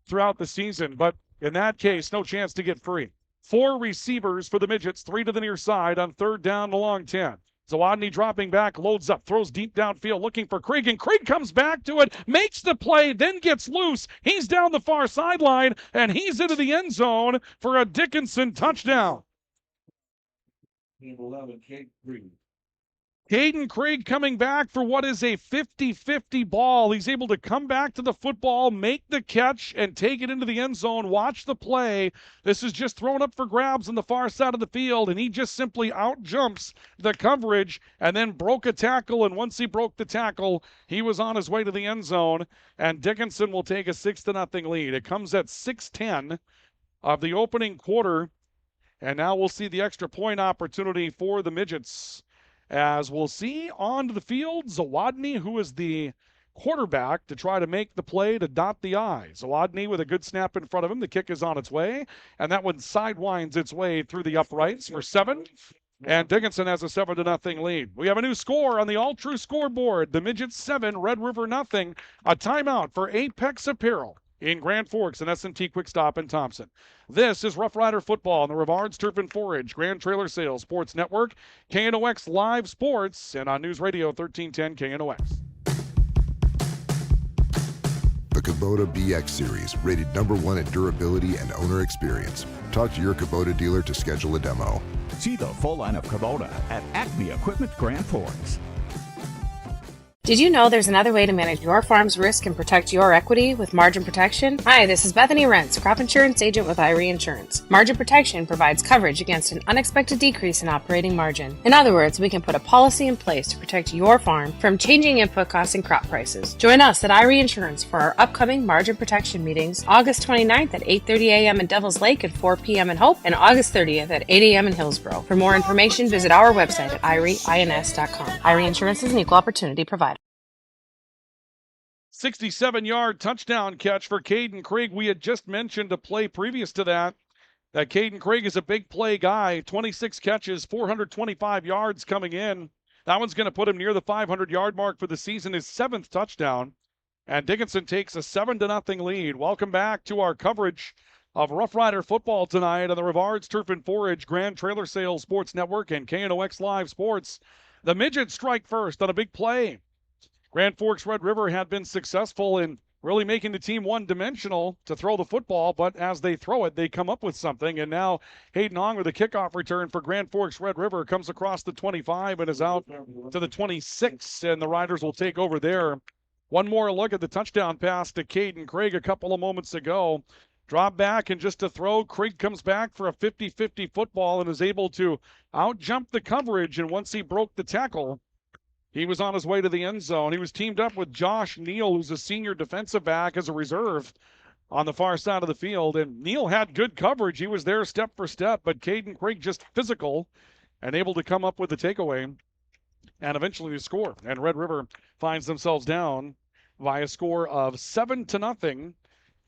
throughout the season. But in that case, no chance to get free. 4 receivers for the Midgets, 3 to the near side on 3rd down and long 10. Zawodny dropping back, loads up, throws deep downfield, looking for Krieg, and Krieg comes back to it, makes the play, then gets loose. He's down the far sideline, and he's into the end zone for a Dickinson touchdown. 11, Kate Green. Caden Krieg coming back for what is a 50-50 ball. He's able to come back to the football, make the catch, and take it into the end zone. Watch the play. This is just thrown up for grabs on the far side of the field, and he just simply out-jumps the coverage and then broke a tackle, and once he broke the tackle, he was on his way to the end zone, and Dickinson will take a 6-0 lead. It comes at 6:10 of the opening quarter, and now we'll see the extra point opportunity for the Midgets. As we'll see onto the field, Zawodny, who is the quarterback, to try to make the play to dot the I. Zawodny with a good snap in front of him. The kick is on its way, and that one sidewinds its way through the uprights for 7. And Dickinson has a 7-0 lead. We have a new score on the all-true scoreboard. The Midgets 7, Red River nothing. A timeout for Apex Apparel in Grand Forks and S&T Quick Stop in Thompson. This is Rough Rider Football on the Rivards Turf and Forage Grand Trailer Sales Sports Network, KNOX Live Sports, and on News Radio 1310 KNOX. The Kubota BX Series, rated #1 in durability and owner experience. Talk to your Kubota dealer to schedule a demo. See the full line of Kubota at Acme Equipment Grand Forks. Did you know there's another way to manage your farm's risk and protect your equity with margin protection? Hi, this is Bethany Rentz, crop insurance agent with Irie Insurance. Margin protection provides coverage against an unexpected decrease in operating margin. In other words, we can put a policy in place to protect your farm from changing input costs and crop prices. Join us at Irie Insurance for our upcoming margin protection meetings, August 29th at 8:30 a.m. in Devils Lake and 4 p.m. in Hope, and August 30th at 8 a.m. in Hillsborough. For more information, visit our website at irieins.com. Irie Insurance is an equal opportunity provider. 67-yard touchdown catch for Caden Krieg. We had just mentioned a play previous to that Caden Krieg is a big play guy. 26 catches, 425 yards coming in. That one's going to put him near the 500-yard mark for the season, his 7th touchdown. And Dickinson takes a 7-0 lead. Welcome back to our coverage of Rough Rider football tonight on the Rivards Turf and Forage Grand Trailer Sales Sports Network and KNOX Live Sports. The Midgets strike first on a big play. Grand Forks Red River had been successful in really making the team one-dimensional to throw the football, but as they throw it, they come up with something. And now Hayden Ong with a kickoff return for Grand Forks Red River comes across the 25 and is out to the 26, and the Riders will take over there. One more look at the touchdown pass to Caden Krieg a couple of moments ago. Drop back and just a throw. Krieg comes back for a 50-50 football and is able to out-jump the coverage, and once he broke the tackle, he was on his way to the end zone. He was teamed up with Josh Neal, who's a senior defensive back as a reserve on the far side of the field. And Neal had good coverage. He was there step for step, but Caden Krieg just physical and able to come up with the takeaway and eventually the score. And Red River finds themselves down by a score of 7-0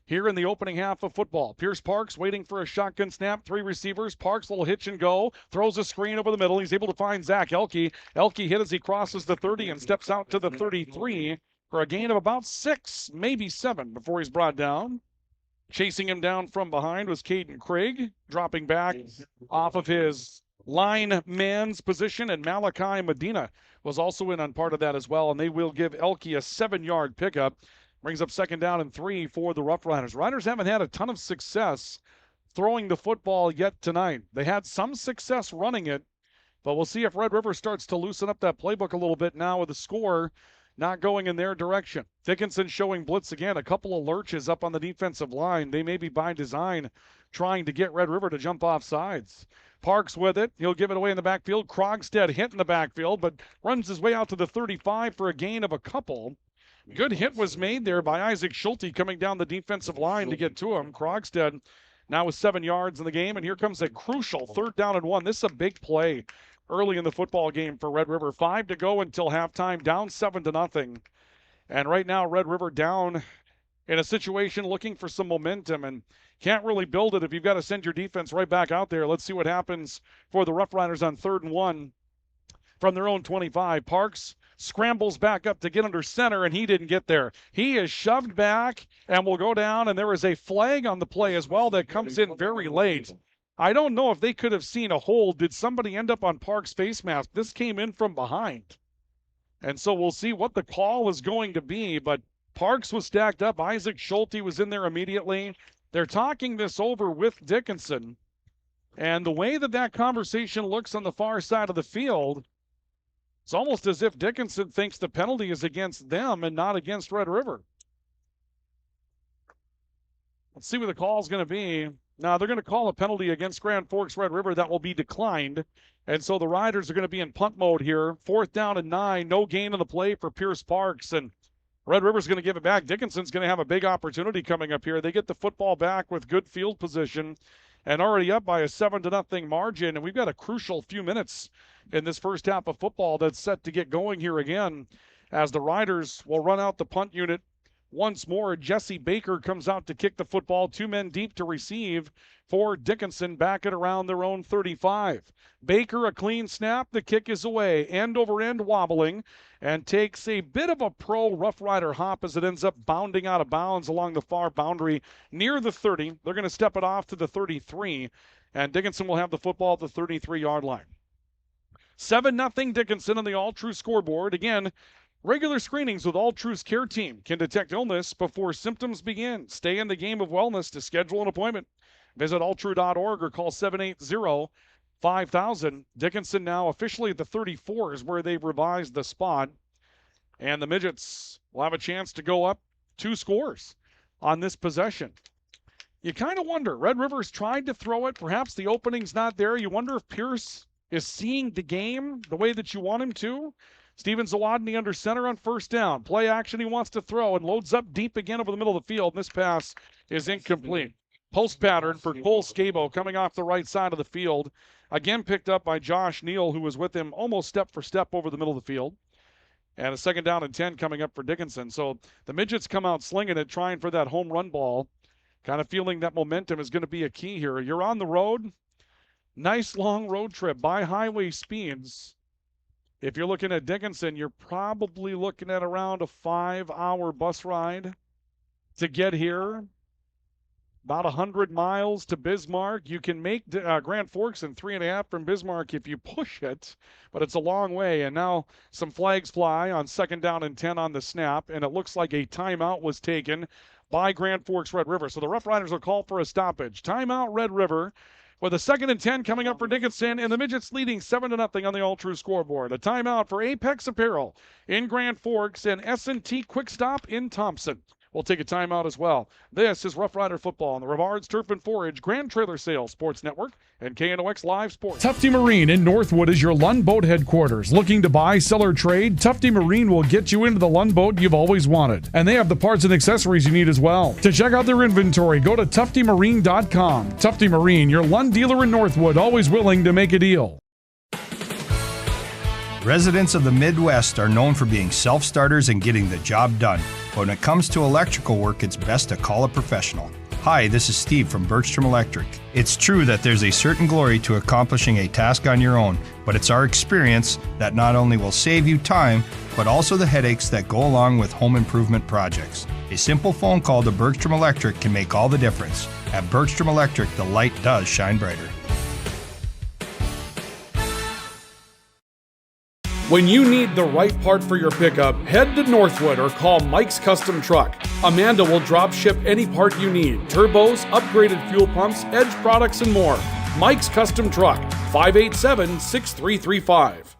here in the opening half of football. Pierce Parks waiting for a shotgun snap. 3 receivers. Parks, little hitch and go. Throws a screen over the middle. He's able to find Zach Elke. Elke hit as he crosses the 30 and steps out to the 33 for a gain of about 6, maybe 7 before he's brought down. Chasing him down from behind was Caden Krieg, dropping back off of his line man's position, and Malachi Medina was also in on part of that as well, and they will give Elke a 7-yard pickup. Brings up 2nd down and 3 for the Rough Riders. Riders haven't had a ton of success throwing the football yet tonight. They had some success running it, but we'll see if Red River starts to loosen up that playbook a little bit now with the score not going in their direction. Dickinson showing blitz again, a couple of lurches up on the defensive line. They may be by design trying to get Red River to jump off sides. Parks with it. He'll give it away in the backfield. Krogstad hit in the backfield, but runs his way out to the 35 for a gain of a couple. Good hit was made there by Isaac Schulte coming down the defensive line to get to him. Krogstad now with 7 yards in the game, and here comes a crucial 3rd down and 1. This is a big play early in the football game for Red River. 5 to go until halftime, down 7-0. And right now, Red River down in a situation looking for some momentum. And can't really build it if you've got to send your defense right back out there. Let's see what happens for the Rough Riders on 3rd and 1 from their own 25. Parks scrambles back up to get under center, and he didn't get there. He is shoved back and will go down, and there is a flag on the play as well that comes in very late. I don't know if they could have seen a hold. Did somebody end up on Parks' face mask? This came in from behind. And so we'll see what the call is going to be, but Parks was stacked up. Isaac Schulte was in there immediately. They're talking this over with Dickinson. And the way that conversation looks on the far side of the field, it's almost as if Dickinson thinks the penalty is against them and not against Red River. Let's see what the call is going to be. Now, they're going to call a penalty against Grand Forks Red River that will be declined. And so the Riders are going to be in punt mode here. 4th down and 9. No gain on the play for Pierce Parks. And Red River's going to give it back. Dickinson's going to have a big opportunity coming up here. They get the football back with good field position and already up by a 7-0 margin. And we've got a crucial few minutes in this first half of football that's set to get going here again as the Riders will run out the punt unit once more. Jesse Baker comes out to kick the football. 2 men deep to receive for Dickinson back at around their own 35. Baker, a clean snap. The kick is away. End over end wobbling and takes a bit of a pro Rough Rider hop as it ends up bounding out of bounds along the far boundary near the 30. They're going to step it off to the 33, and Dickinson will have the football at the 33-yard line. 7-0 Dickinson on the All True scoreboard. Again, regular screenings with All True's care team can detect illness before symptoms begin. Stay in the game of wellness to schedule an appointment. Visit alltrue.org or call 780-5000. Dickinson now officially at the 34 is where they've revised the spot. And the Midgets will have a chance to go up 2 scores on this possession. You kind of wonder, Red River's tried to throw it. Perhaps the opening's not there. You wonder if Pierce is seeing the game the way that you want him to. Steven Zawadny under center on 1st down. Play action, he wants to throw and loads up deep again over the middle of the field. This pass is incomplete. Post pattern for Cole Scabo coming off the right side of the field. Again picked up by Josh Neal, who was with him almost step for step over the middle of the field. And a 2nd down and 10 coming up for Dickinson. So the Midgets come out slinging it, trying for that home run ball. Kind of feeling that momentum is going to be a key here. You're on the road. Nice long road trip by highway speeds. If you're looking at Dickinson, you're probably looking at around a 5-hour bus ride to get here. About 100 miles to Bismarck. You can make Grand Forks in 3.5 from Bismarck if you push it, but it's a long way. And now some flags fly on 2nd down and 10 on the snap, and it looks like a timeout was taken by Grand Forks Red River. So the Rough Riders will call for a stoppage. Timeout Red River. With a 2nd and 10 coming up for Dickinson, and the Midgets leading 7-0 on the All True scoreboard. A timeout for Apex Apparel in Grand Forks and S&T Quick Stop in Thompson. We'll take a timeout as well. This is Rough Rider football on the Rivards Turf and Forage Grand Trailer Sales Sports Network and KNOX Live Sports. Tufty Marine in Northwood is your Lund Boat headquarters. Looking to buy, sell, or trade? Tufty Marine will get you into the Lund boat you've always wanted. And they have the parts and accessories you need as well. To check out their inventory, go to tuftymarine.com. Tufty Marine, your Lund dealer in Northwood, always willing to make a deal. Residents of the Midwest are known for being self-starters and getting the job done. But when it comes to electrical work, it's best to call a professional. Hi, this is Steve from Bergstrom Electric. It's true that there's a certain glory to accomplishing a task on your own, but it's our experience that not only will save you time, but also the headaches that go along with home improvement projects. A simple phone call to Bergstrom Electric can make all the difference. At Bergstrom Electric, the light does shine brighter. When you need the right part for your pickup, head to Northwood or call Mike's Custom Truck. Amanda will drop ship any part you need. Turbos, upgraded fuel pumps, Edge products, and more. Mike's Custom Truck, 587-6335.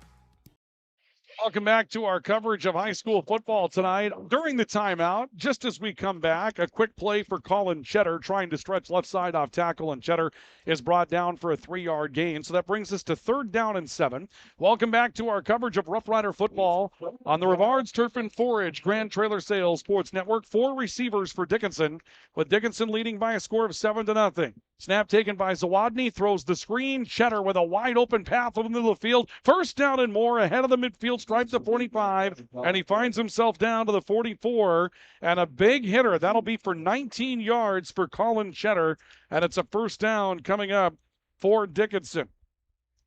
Welcome back to our coverage of high school football tonight. During the timeout, just as we come back, a quick play for Colin Cheddar trying to stretch left side off tackle, and Cheddar is brought down for a 3-yard gain. So that brings us to 3rd down and 7. Welcome back to our coverage of Rough Rider football on the Rivards Turf and Forage Grand Trailer Sales Sports Network. 4 receivers for Dickinson, with Dickinson leading by a score of 7-0. Snap taken by Zawadny, throws the screen. Cheddar with a wide open path over the middle of the field. First down and more ahead of the midfield stripe to 45, and he finds himself down to the 44, and a big hitter. That'll be for 19 yards for Colin Cheddar, and it's a first down coming up for Dickinson.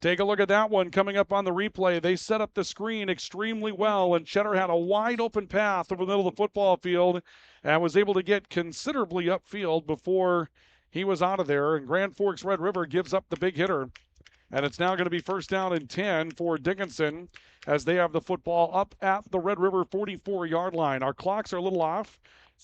Take a look at that one coming up on the replay. They set up the screen extremely well, and Cheddar had a wide open path over the middle of the football field and was able to get considerably upfield before he was out of there. And Grand Forks Red River gives up the big hitter. And it's now going to be first down and 10 for Dickinson as they have the football up at the Red River 44-yard line. Our clocks are a little off.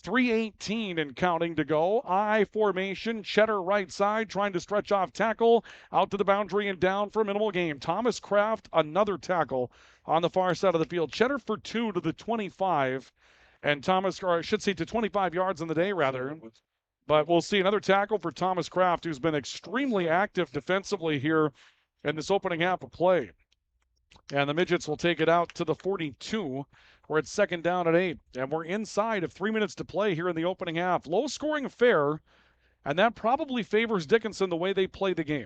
3:18 and counting to go. I formation. Cheddar right side trying to stretch off tackle out to the boundary and down for a minimal gain. Thomas Kraft, another tackle on the far side of the field. Cheddar for 2 to the 25. And Thomas, or I should say to 25 yards on the day rather. But we'll see another tackle for Thomas Kraft, who's been extremely active defensively here in this opening half of play. And the Midgets will take it out to the 42. We're at second down and 8. And we're inside of 3 minutes to play here in the opening half. Low-scoring affair, and that probably favors Dickinson the way they play the game.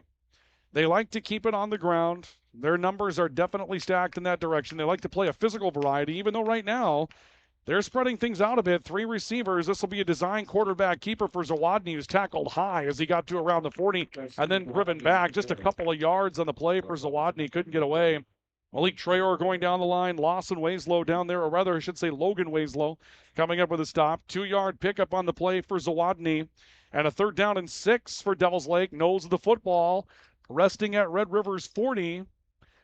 They like to keep it on the ground. Their numbers are definitely stacked in that direction. They like to play a physical variety, even though right now they're spreading things out a bit. 3 receivers. This will be a design quarterback keeper for Zawadny, who's tackled high as he got to around the 40 and then driven back. Just a couple of yards on the play for Zawadny. Couldn't get away. Malik Trayor going down the line. Lawson Winslow down there, or rather I should say Logan Winslow coming up with a stop. 2-yard pickup on the play for Zawadny. And a third down and 6 for Devils Lake. Nose of the football. Resting at Red River's 40.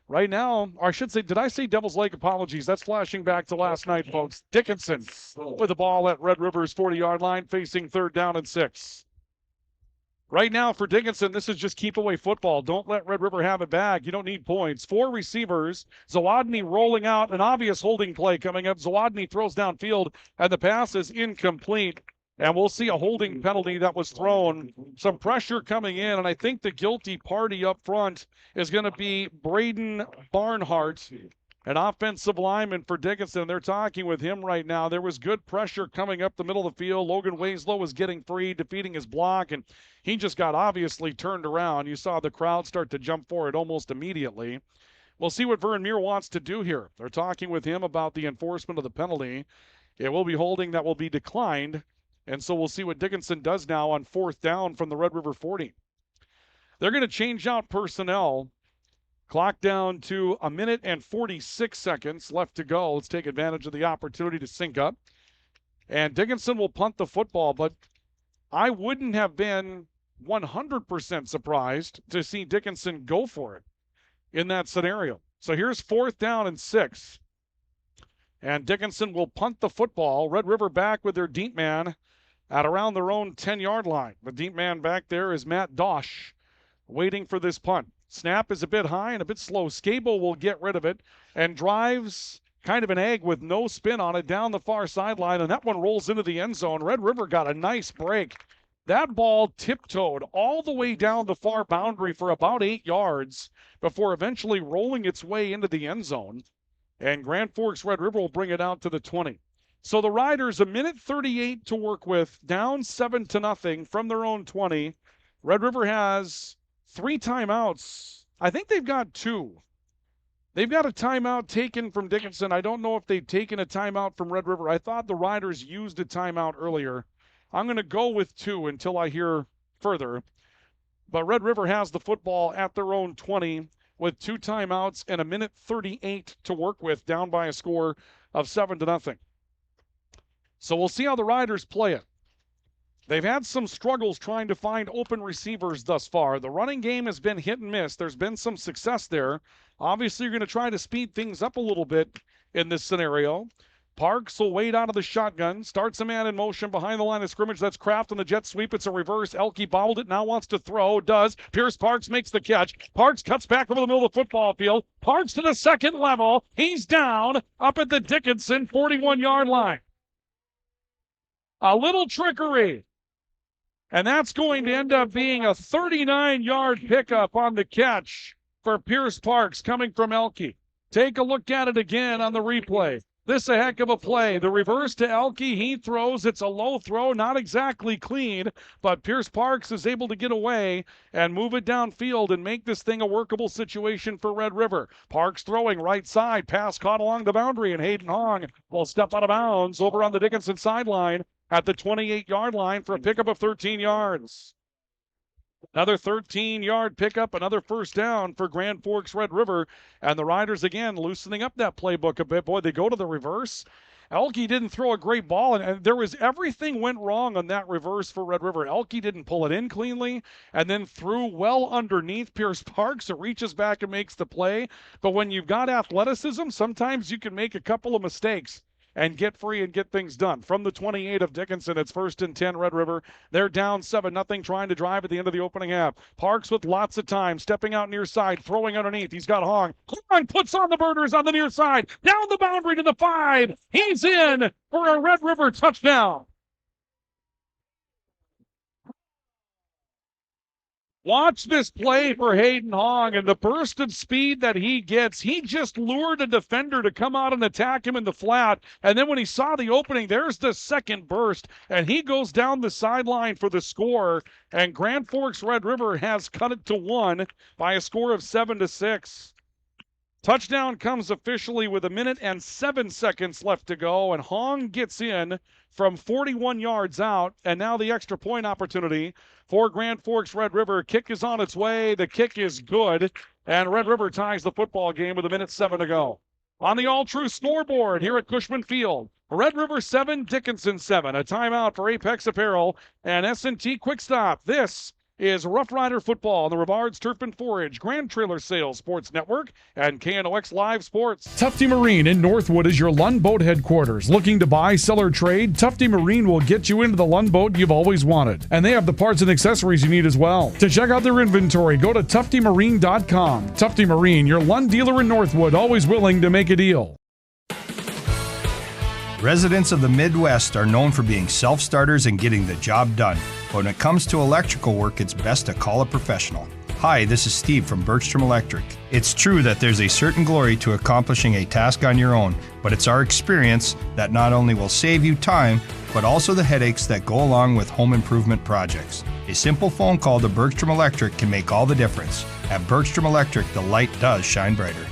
Right now, or I should say, did I say Devils Lake? Apologies. That's flashing back to last night, folks. Dickinson with the ball at Red River's 40-yard line, facing third down and 6. Right now for Dickinson, this is just keep away football. Don't let Red River have it back. You don't need points. 4 receivers. Zawadny rolling out, an obvious holding play coming up. Zawadny throws downfield, and the pass is incomplete. And we'll see a holding penalty that was thrown. Some pressure coming in, and I think the guilty party up front is going to be Braden Barnhart, an offensive lineman for Dickinson. They're talking with him right now. There was good pressure coming up the middle of the field. Logan Winslow was getting free, defeating his block, and he just got obviously turned around. You saw the crowd start to jump forward almost immediately. We'll see what Vern Muir wants to do here. They're talking with him about the enforcement of the penalty. It will be holding that will be declined. And so we'll see what Dickinson does now on fourth down from the Red River 40. They're going to change out personnel. Clock down to 1 minute and 46 seconds left to go. Let's take advantage of the opportunity to sync up. And Dickinson will punt the football, but I wouldn't have been 100% surprised to see Dickinson go for it in that scenario. So here's fourth down and 6. And Dickinson will punt the football. Red River back with their deep man at around their own 10-yard line. The deep man back there is Matt Dosh, waiting for this punt. Snap is a bit high and a bit slow. Scabo will get rid of it and drives kind of an egg with no spin on it down the far sideline, and that one rolls into the end zone. Red River got a nice break. That ball tiptoed all the way down the far boundary for about 8 yards before eventually rolling its way into the end zone. And Grand Forks Red River will bring it out to the 20. So the Riders, 1 minute 38 to work with, down 7-0 from their own 20. Red River has 3 timeouts. I think they've got 2. They've got a timeout taken from Dickinson. I don't know if they've taken a timeout from Red River. I thought the Riders used a timeout earlier. I'm going to go with 2 until I hear further. But Red River has the football at their own 20 with 2 timeouts and 1 minute 38 to work with, down by a score of 7-0. So we'll see how the Riders play it. They've had some struggles trying to find open receivers thus far. The running game has been hit and miss. There's been some success there. Obviously, you're going to try to speed things up a little bit in this scenario. Parks will wait out of the shotgun. Starts a man in motion behind the line of scrimmage. That's Kraft on the jet sweep. It's a reverse. Elke bobbled it. Now wants to throw. Does. Pierce Parks makes the catch. Parks cuts back over the middle of the football field. Parks to the second level. He's down up at the Dickinson 41-yard line. A little trickery. And that's going to end up being a 39-yard pickup on the catch for Pierce Parks coming from Elke. Take a look at it again on the replay. This a heck of a play. The reverse to Elke. He throws. It's a low throw, not exactly clean, but Pierce Parks is able to get away and move it downfield and make this thing a workable situation for Red River. Parks throwing right side. Pass caught along the boundary, and Hayden Hong will step out of bounds over on the Dickinson sideline at the 28-yard line for a pickup of 13 yards. Another 13-yard pickup, another first down for Grand Forks Red River. And the Riders, again, loosening up that playbook a bit. Boy, they go to the reverse. Elke didn't throw a great ball, and there was everything went wrong on that reverse for Red River. Elke didn't pull it in cleanly and then threw well underneath Pierce Parks. It reaches back and makes the play. But when you've got athleticism, sometimes you can make a couple of mistakes and get free and get things done. From the 28 of Dickinson, it's 1st and 10 Red River. They're down 7-0, trying to drive at the end of the opening half. Parks with lots of time, stepping out near side, throwing underneath. He's got Hong. Hong puts on the burners on the near side, down the boundary to the 5. He's in for a Red River touchdown. Watch this play for Hayden Hong and the burst of speed that he gets. He just lured a defender to come out and attack him in the flat. And then when he saw the opening, there's the second burst. And he goes down the sideline for the score. And Grand Forks Red River has cut it to 1 by a score of 7-6. Touchdown comes officially with 1 minute and 7 seconds left to go. And Hong gets in from 41 yards out. And now the extra point opportunity for Grand Forks Red River. Kick is on its way. The kick is good. And Red River ties the football game with 1:07 to go. On the all-true scoreboard here at Cushman Field, Red River 7, Dickinson 7. A timeout for Apex Apparel and S&T Quick Stop. This is Rough Rider Football on the Rivards Turf and Forage, Grand Trailer Sales Sports Network, and KNOX Live Sports. Tufty Marine in Northwood is your Lund Boat headquarters. Looking to buy, sell, or trade? Tufty Marine will get you into the Lund boat you've always wanted. And they have the parts and accessories you need as well. To check out their inventory, go to tuftymarine.com. Tufty Marine, your Lund dealer in Northwood, always willing to make a deal. Residents of the Midwest are known for being self-starters and getting the job done. But when it comes to electrical work, it's best to call a professional. Hi, this is Steve from Bergstrom Electric. It's true that there's a certain glory to accomplishing a task on your own, but it's our experience that not only will save you time, but also the headaches that go along with home improvement projects. A simple phone call to Bergstrom Electric can make all the difference. At Bergstrom Electric, the light does shine brighter.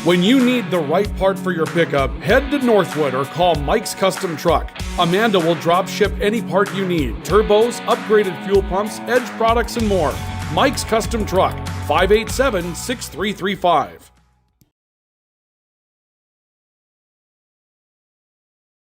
When you need the right part for your pickup, head to Northwood or call Mike's Custom Truck. Amanda will drop ship any part you need. Turbos, upgraded fuel pumps, Edge products, and more. Mike's Custom Truck, 587-6335.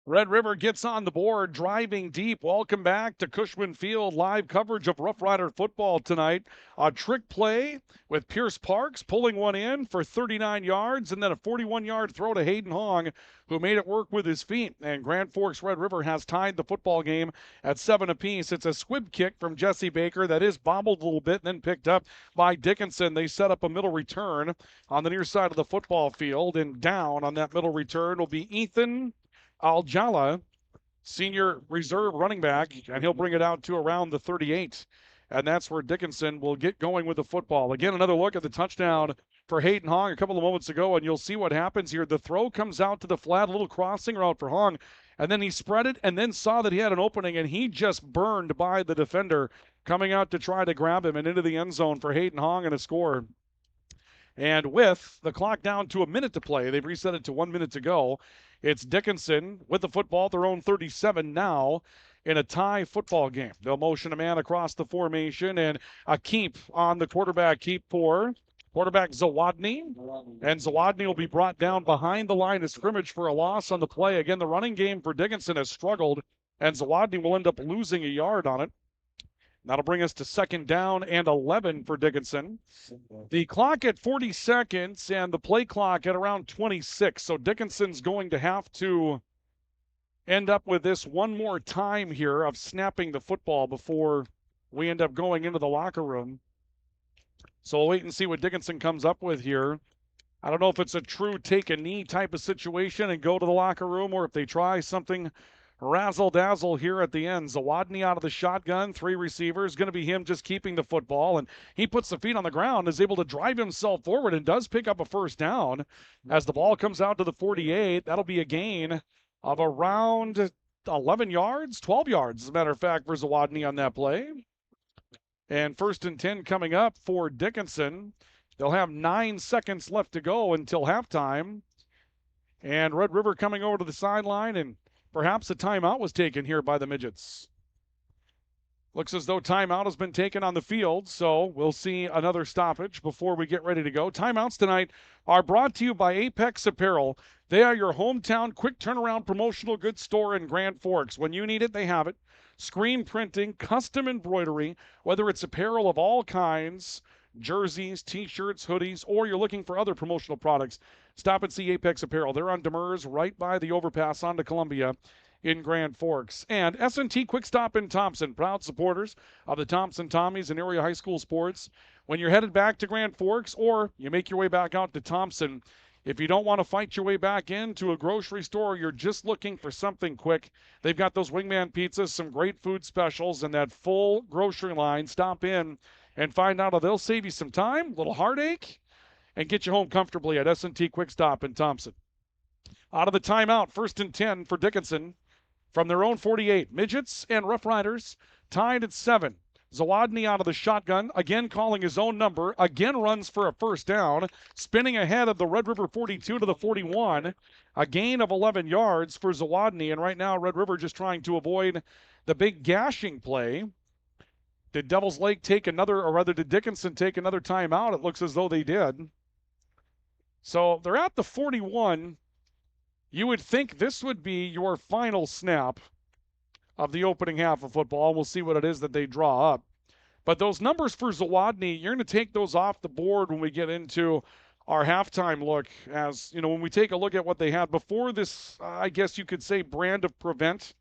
Red River gets on the board, driving deep. Welcome back to Cushman Field. Live coverage of Rough Rider football tonight. A trick play with Pierce Parks pulling one in for 39 yards, and then a 41-yard throw to Hayden Hong, who made it work with his feet. And Grand Forks Red River has tied the football game at 7 apiece. It's a squib kick from Jesse Baker that is bobbled a little bit and then picked up by Dickinson. They set up a middle return on the near side of the football field, and down on that middle return will be Ethan Aljala, senior reserve running back, and he'll bring it out to around the 38. And that's where Dickinson will get going with the football. Again, another look at the touchdown for Hayden Hong a couple of moments ago, and you'll see what happens here. The throw comes out to the flat, a little crossing route for Hong, and then he spread it and then saw that he had an opening, and he just burned by the defender coming out to try to grab him and into the end zone for Hayden Hong and a score. And with the clock down to 1 minute to play, they've reset it to 1 minute to go. It's Dickinson with the football, their own 37 now in a tie football game. They'll motion a man across the formation, and a keep on the quarterback keep for quarterback Zawadny. And Zawadny will be brought down behind the line of scrimmage for a loss on the play. Again, the running game for Dickinson has struggled, and Zawadny will end up losing a yard on it. That'll bring us to 2nd down and 11 for Dickinson. The clock at 40 seconds and the play clock at around 26. So Dickinson's going to have to end up with this one more time here of snapping the football before we end up going into the locker room. So we'll wait and see what Dickinson comes up with here. I don't know if it's a true take a knee type of situation and go to the locker room, or if they try something razzle-dazzle here at the end. Zawadny out of the shotgun, 3 receivers. Going to be him just keeping the football, and he puts the feet on the ground, is able to drive himself forward, and does pick up a first down as the ball comes out to the 48. That'll be a gain of around 11 yards, 12 yards, as a matter of fact, for Zawadny on that play. And 1st and 10 coming up for Dickinson. They'll have 9 seconds left to go until halftime. And Red River coming over to the sideline, and perhaps a timeout was taken here by the Midgets. Looks as though timeout has been taken on the field, so we'll see another stoppage before we get ready to go. Timeouts tonight are brought to you by Apex Apparel. They are your hometown quick turnaround promotional goods store in Grand Forks. When you need it, they have it. Screen printing, custom embroidery, whether it's apparel of all kinds, jerseys, t-shirts, hoodies, or you're looking for other promotional products, stop and see Apex Apparel. They're on Demers, right by the overpass onto Columbia in Grand Forks. And S&T Quick Stop in Thompson, proud supporters of the Thompson Tommies and area high school sports. When you're headed back to Grand Forks or you make your way back out to Thompson, if you don't want to fight your way back into a grocery store, you're just looking for something quick, they've got those Wingman pizzas, some great food specials, and that full grocery line. Stop in and find out how they'll save you some time, a little heartache, and get you home comfortably at S&T Quick Stop in Thompson. Out of the timeout, 1st and 10 for Dickinson from their own 48. Midgets and Rough Riders tied at 7. Zawadny out of the shotgun, again calling his own number, again runs for a first down, spinning ahead of the Red River 42 to the 41. A gain of 11 yards for Zawadny, and right now Red River just trying to avoid the big gashing play. Did Devil's Lake take another, or rather did Dickinson take another timeout? It looks as though they did. So they're at the 41. You would think this would be your final snap of the opening half of football. We'll see what it is that they draw up. But those numbers for Zawadny, you're going to take those off the board when we get into our halftime look. As, you know, when we take a look at what they had before this, I guess you could say, brand of prevent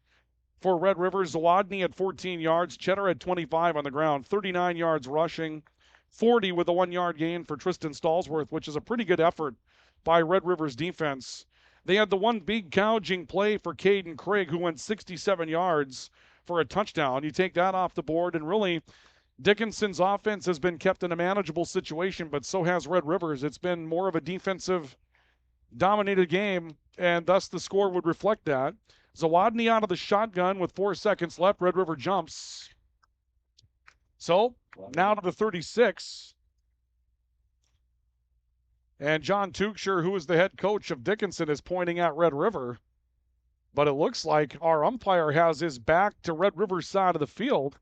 for Red River. Zawadny had 14 yards. Cheddar had 25 on the ground, 39 yards rushing, 40 with a 1-yard gain for Tristan Stallsworth, which is a pretty good effort by Red River's defense. They had the one big gouging play for Caden Craig, who went 67 yards for a touchdown. You take that off the board, and really, Dickinson's offense has been kept in a manageable situation, but so has Red River's. It's been more of a defensive-dominated game, and thus the score would reflect that. Zawadny out of the shotgun with 4 seconds left. Red River jumps. So, now to the 36. And John Tuchscher, who is the head coach of Dickinson, is pointing at Red River. But it looks like our umpire has his back to Red River's side of the field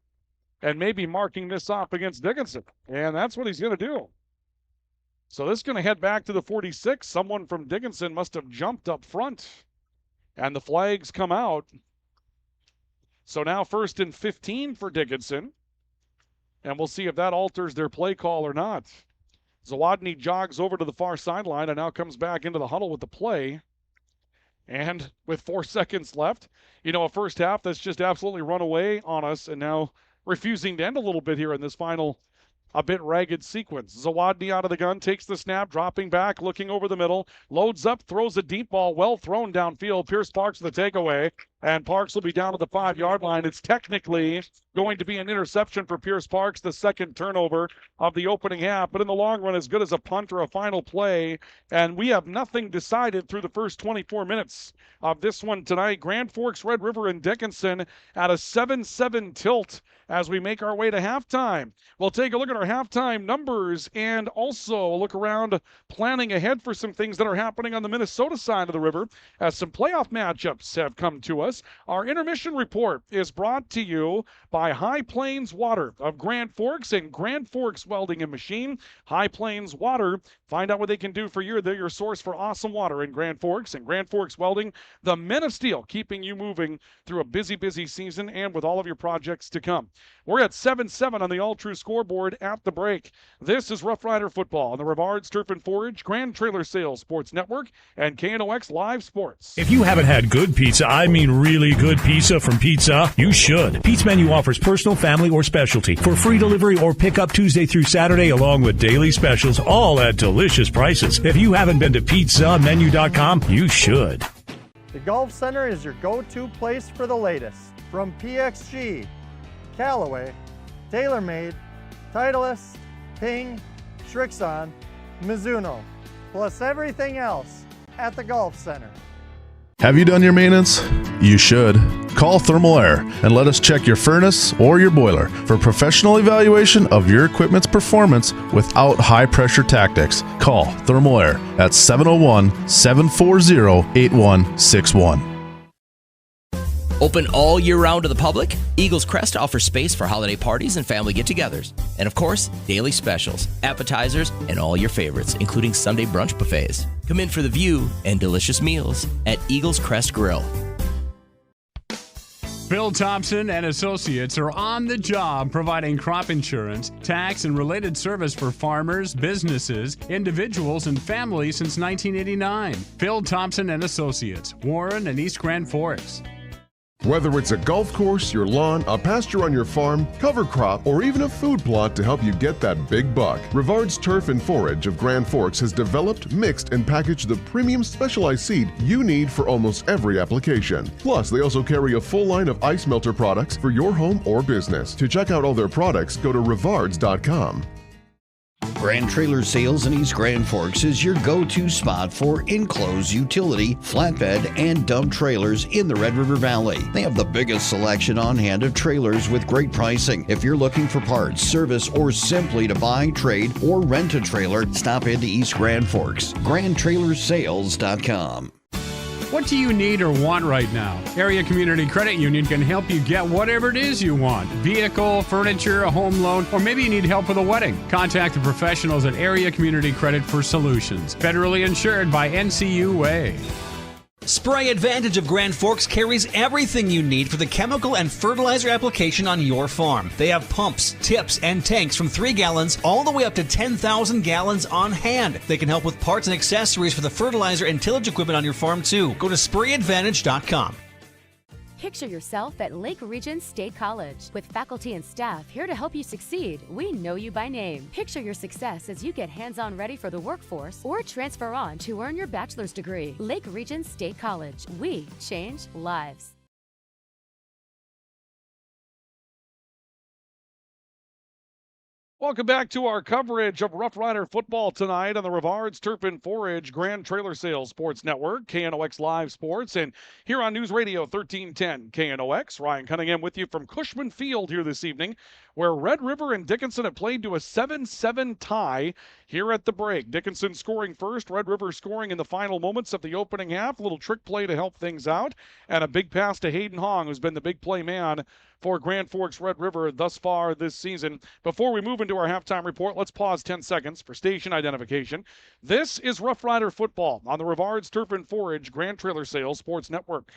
and maybe marking this off against Dickinson. And that's what he's going to do. So this is going to head back to the 46. Someone from Dickinson must have jumped up front. And the flags come out. So now 1st and 15 for Dickinson. And we'll see if that alters their play call or not. Zawadny jogs over to the far sideline and now comes back into the huddle with the play. And with 4 seconds left, you know, a first half that's just absolutely run away on us and now refusing to end a little bit here in this final, a bit ragged sequence. Zawadny out of the gun, takes the snap, dropping back, looking over the middle, loads up, throws a deep ball, well thrown downfield. Pierce Parks with the takeaway, and Parks will be down to the 5-yard line. It's technically going to be an interception for Pierce Parks, the second turnover of the opening half, but in the long run, as good as a punt or a final play, and we have nothing decided through the first 24 minutes of this one tonight. Grand Forks, Red River, and Dickinson at a 7-7 tilt as we make our way to halftime. We'll take a look at our halftime numbers and also look around planning ahead for some things that are happening on the Minnesota side of the river as some playoff matchups have come to us. Our intermission report is brought to you by High Plains Water of Grand Forks and Grand Forks Welding and Machine. High Plains Water, find out what they can do for you. They're your source for awesome water in Grand Forks, and Grand Forks Welding, the men of steel, keeping you moving through a busy, busy season and with all of your projects to come. We're at 7-7 on the all-true scoreboard at the break. This is Rough Rider Football on the Rivards Turf and Forage, Grand Trailer Sales Sports Network, and KNOX Live Sports. If you haven't had good pizza, I mean really good pizza from Pizza, you should. Pete's Menu offers personal, family, or specialty for free delivery or pickup Tuesday through Saturday, along with daily specials, all at delicious prices. If you haven't been to pizzamenu.com, you should. The Golf Center is your go-to place for the latest. From PXG, Callaway, TaylorMade, Titleist, Ping, Srixon, Mizuno, plus everything else at the Golf Center. Have you done your maintenance? You should. Call Thermal Air and let us check your furnace or your boiler for professional evaluation of your equipment's performance without high-pressure tactics. Call Thermal Air at 701-740-8161. Open all year round to the public, Eagles Crest offers space for holiday parties and family get-togethers. And of course, daily specials, appetizers, and all your favorites, including Sunday brunch buffets. Come in for the view and delicious meals at Eagles Crest Grill. Bill Thompson and Associates are on the job providing crop insurance, tax, and related service for farmers, businesses, individuals, and families since 1989. Bill Thompson and Associates, Warren and East Grand Forks. Whether it's a golf course, your lawn, a pasture on your farm, cover crop, or even a food plot to help you get that big buck, Rivard's Turf and Forage of Grand Forks has developed, mixed, and packaged the premium specialized seed you need for almost every application. Plus, they also carry a full line of ice melter products for your home or business. To check out all their products, go to rivards.com. Grand Trailer Sales in East Grand Forks is your go-to spot for enclosed utility, flatbed, and dump trailers in the Red River Valley. They have the biggest selection on hand of trailers with great pricing. If you're looking for parts, service, or simply to buy, trade, or rent a trailer, stop into East Grand Forks. GrandTrailersSales.com. What do you need or want right now? Area Community Credit Union can help you get whatever it is you want. Vehicle, furniture, a home loan, or maybe you need help with a wedding. Contact the professionals at Area Community Credit for solutions. Federally insured by NCUA. Spray Advantage of Grand Forks carries everything you need for the chemical and fertilizer application on your farm. They have pumps, tips, and tanks from 3 gallons all the way up to 10,000 gallons on hand. They can help with parts and accessories for the fertilizer and tillage equipment on your farm too. Go to sprayadvantage.com. Picture yourself at Lake Region State College. With faculty and staff here to help you succeed, we know you by name. Picture your success as you get hands-on ready for the workforce or transfer on to earn your bachelor's degree. Lake Region State College. We change lives. Welcome back to our coverage of Rough Rider football tonight on the Rivards Turf and Forage Grand Trailer Sales Sports Network, KNOX Live Sports, and here on News Radio 1310 KNOX. Ryan Cunningham with you from Cushman Field here this evening, where Red River and Dickinson have played to a 7-7 tie here at the break. Dickinson scoring first, Red River scoring in the final moments of the opening half. A little trick play to help things out, and a big pass to Hayden Hong, who's been the big play man for Grand Forks Red River thus far this season. Before we move into our halftime report, let's pause 10 seconds for station identification. This is Rough Rider football on the Rivards Turf and Forage Grand Trailer Sales Sports Network.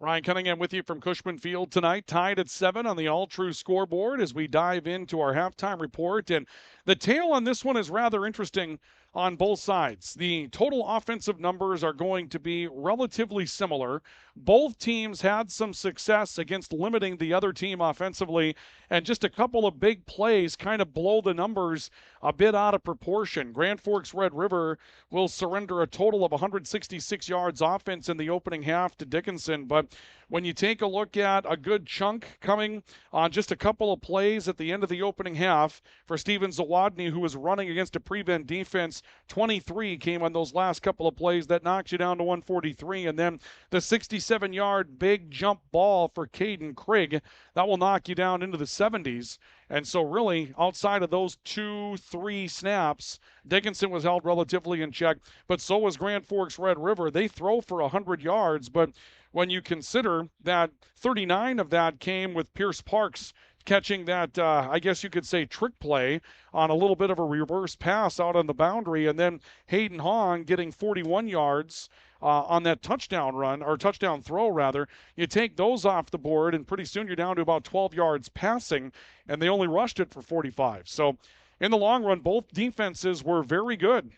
Ryan Cunningham with you from Cushman Field tonight, tied at 7 on the all-true scoreboard as we dive into our halftime report. And the tale on this one is rather interesting on both sides. The total offensive numbers are going to be relatively similar. Both teams had some success against limiting the other team offensively, and just a couple of big plays kind of blow the numbers a bit out of proportion. Grand Forks Red River will surrender a total of 166 yards offense in the opening half to Dickinson, but when you take a look at a good chunk coming on just a couple of plays at the end of the opening half for Steven Zawadny, who was running against a prevent defense, 23 came on those last couple of plays. That knocks you down to 143. And then the 67-yard big jump ball for Caden Krigg, that will knock you down into the 70s. And so really, outside of those 2-3 snaps, Dickinson was held relatively in check, but so was Grand Forks Red River. They throw for 100 yards, but when you consider that 39 of that came with Pierce Parks catching that, I guess you could say, trick play on a little bit of a reverse pass out on the boundary, and then Hayden Hong getting 41 yards on that touchdown run, or touchdown throw rather. You take those off the board, and pretty soon you're down to about 12 yards passing, and they only rushed it for 45. So in the long run, both defenses were very good.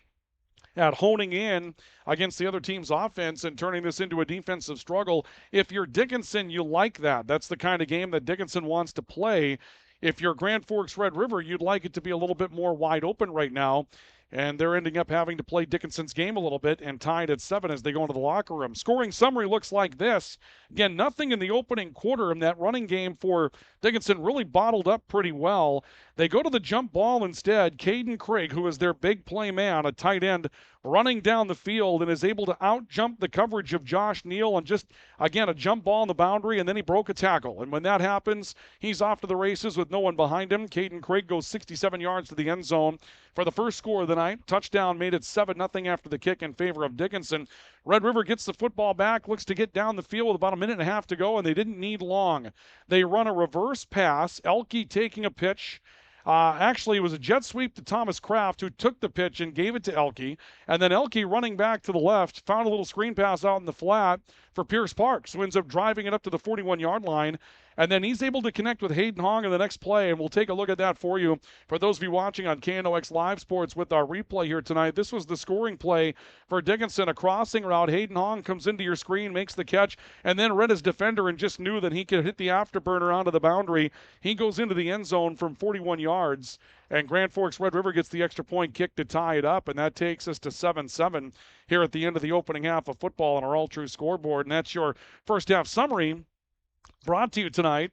at honing in against the other team's offense and turning this into a defensive struggle. If you're Dickinson, you like that. That's the kind of game that Dickinson wants to play. If you're Grand Forks Red River, you'd like it to be a little bit more wide open right now. And they're ending up having to play Dickinson's game a little bit and tied at 7 as they go into the locker room. Scoring summary looks like this. Again, nothing in the opening quarter, and that running game for Dickinson really bottled up pretty well. They go to the jump ball instead. Caden Craig, who is their big play man, a tight end, running down the field and is able to out-jump the coverage of Josh Neal on just, again, a jump ball on the boundary, and then he broke a tackle. And when that happens, he's off to the races with no one behind him. Caden Craig goes 67 yards to the end zone for the first score of the night. Touchdown made it 7-0 after the kick in favor of Dickinson. Red River gets the football back, looks to get down the field with about a minute and a half to go, and they didn't need long. They run a reverse pass, Elke taking a pitch. Actually, it was a jet sweep to Thomas Kraft, who took the pitch and gave it to Elke. And then Elke, running back to the left, found a little screen pass out in the flat for Pierce Parks, who ends up driving it up to the 41-yard line. And then he's able to connect with Hayden Hong in the next play, and we'll take a look at that for you. For those of you watching on KNOX Live Sports with our replay here tonight, this was the scoring play for Dickinson. A crossing route. Hayden Hong comes into your screen, makes the catch, and then read his defender and just knew that he could hit the afterburner onto the boundary. He goes into the end zone from 41 yards, and Grand Forks Red River gets the extra point kick to tie it up, and that takes us to 7-7 here at the end of the opening half of football on our All-True scoreboard. And that's your first half summary, brought to you tonight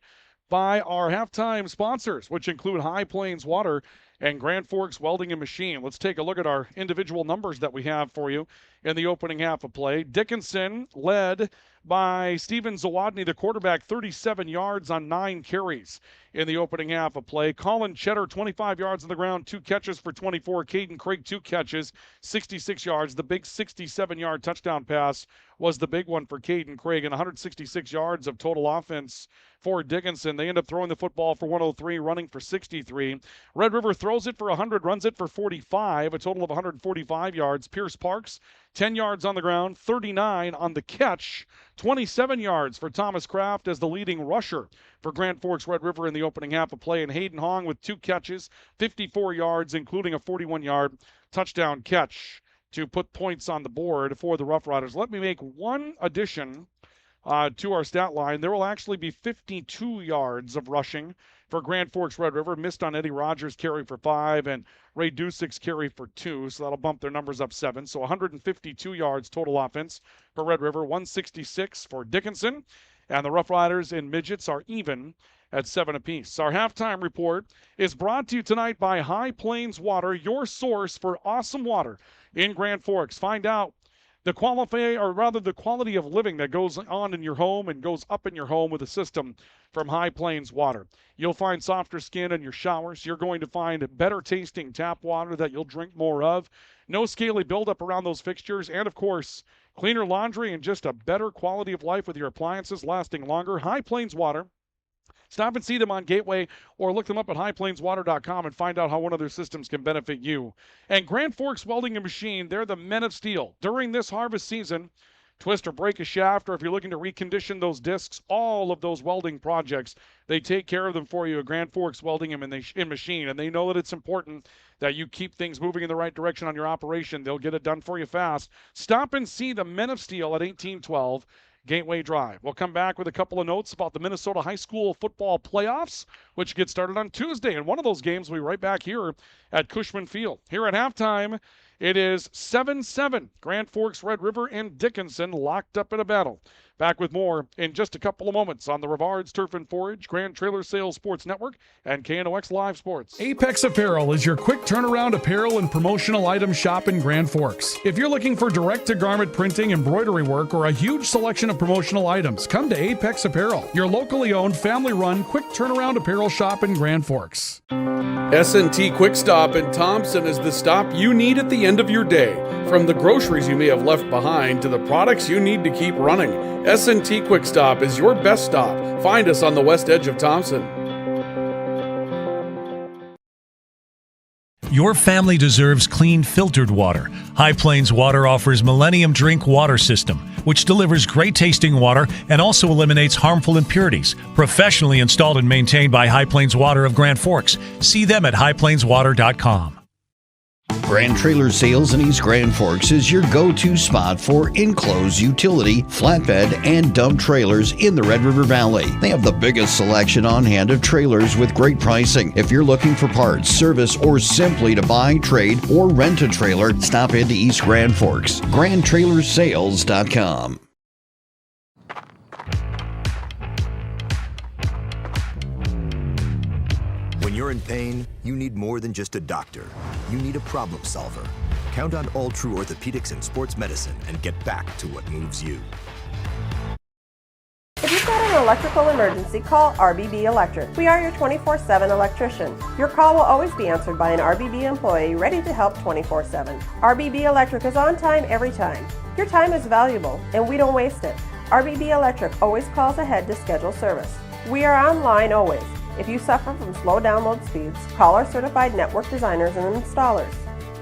by our halftime sponsors, which include High Plains Water and Grand Forks Welding and Machine. Let's take a look at our individual numbers that we have for you in the opening half of play. Dickinson led by Steven Zawadny, the quarterback, 37 yards on 9 carries in the opening half of play. Colin Cheddar, 25 yards on the ground, 2 catches for 24. Caden Craig, 2 catches, 66 yards. The big 67-yard touchdown pass was the big one for Caden Craig, and 166 yards of total offense for Dickinson. They end up throwing the football for 103, running for 63. Red River throws it for 100, runs it for 45, a total of 145 yards. Pierce Parks, 10 yards on the ground, 39 on the catch, 27 yards for Thomas Kraft as the leading rusher for Grand Forks Red River in the opening half of play. And Hayden Hong with 2 catches, 54 yards, including a 41-yard touchdown catch to put points on the board for the Rough Riders. Let me make one addition to our stat line. There will actually be 52 yards of rushing for Grand Forks Red River. Missed on Eddie Rogers' carry for 5 and Ray Dusick's carry for 2, so that'll bump their numbers up 7. So 152 yards total offense for Red River, 166 for Dickinson. And the Rough Riders and Midgets are even at 7 apiece. Our halftime report is brought to you tonight by High Plains Water, your source for awesome water in Grand Forks. Find out the quality of living that goes on in your home and goes up in your home with a system from High Plains Water. You'll find softer skin in your showers. You're going to find better tasting tap water that you'll drink more of. No scaly buildup around those fixtures. And, of course, cleaner laundry and just a better quality of life with your appliances lasting longer. High Plains Water. Stop and see them on Gateway or look them up at highplainswater.com and find out how one of their systems can benefit you. And Grand Forks Welding and Machine, they're the men of steel. During this harvest season, twist or break a shaft, or if you're looking to recondition those discs, all of those welding projects, they take care of them for you at Grand Forks Welding and Machine. And they know that it's important that you keep things moving in the right direction on your operation. They'll get it done for you fast. Stop and see the men of steel at 1812 Gateway Drive. We'll come back with a couple of notes about the Minnesota High School football playoffs, which get started on Tuesday. And one of those games will be right back here at Cushman Field. Here at halftime, it is 7-7. Grand Forks, Red River, and Dickinson locked up in a battle. Back with more in just a couple of moments on the Rivards Turf and Forage, Grand Trailer Sales Sports Network, and KNOX Live Sports. Apex Apparel is your quick turnaround apparel and promotional item shop in Grand Forks. If you're looking for direct-to-garment printing, embroidery work, or a huge selection of promotional items, come to Apex Apparel, your locally owned, family-run, quick turnaround apparel shop in Grand Forks. S&T Quick Stop in Thompson is the stop you need at the end of your day. From the groceries you may have left behind to the products you need to keep running, S&T Quick Stop is your best stop. Find us on the west edge of Thompson. Your family deserves clean, filtered water. High Plains Water offers Millennium Drink Water System, which delivers great-tasting water and also eliminates harmful impurities. Professionally installed and maintained by High Plains Water of Grand Forks. See them at highplainswater.com. Grand Trailer Sales in East Grand Forks is your go-to spot for enclosed utility, flatbed, and dump trailers in the Red River Valley. They have the biggest selection on hand of trailers with great pricing. If you're looking for parts, service, or simply to buy, trade, or rent a trailer, stop into East Grand Forks. GrandTrailersSales.com. When you're in pain, you need more than just a doctor. You need a problem solver. Count on All True Orthopedics and Sports Medicine and get back to what moves you. If you've got an electrical emergency, call RBB Electric. We are your 24/7 electrician. Your call will always be answered by an RBB employee ready to help 24/7. RBB Electric is on time every time. Your time is valuable, and we don't waste it. RBB Electric always calls ahead to schedule service. We are online always. If you suffer from slow download speeds, call our certified network designers and installers.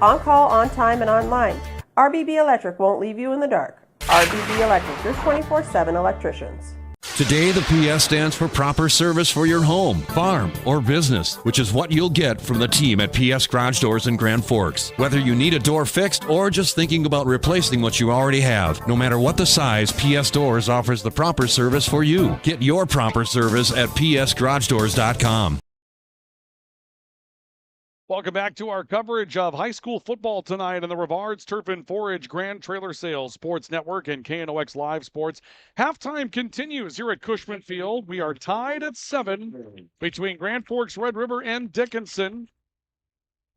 On call, on time, and online. RBB Electric won't leave you in the dark. RBB Electric, your 24/7 electricians. Today, the PS stands for proper service for your home, farm, or business, which is what you'll get from the team at PS Garage Doors in Grand Forks. Whether you need a door fixed or just thinking about replacing what you already have, no matter what the size, PS Doors offers the proper service for you. Get your proper service at psgaragedoors.com. Welcome back to our coverage of high school football tonight on the Rivards Turf and Forage Grand Trailer Sales Sports Network and KNOX Live Sports. Halftime continues here at Cushman Field. We are tied at 7 between Grand Forks, Red River, and Dickinson.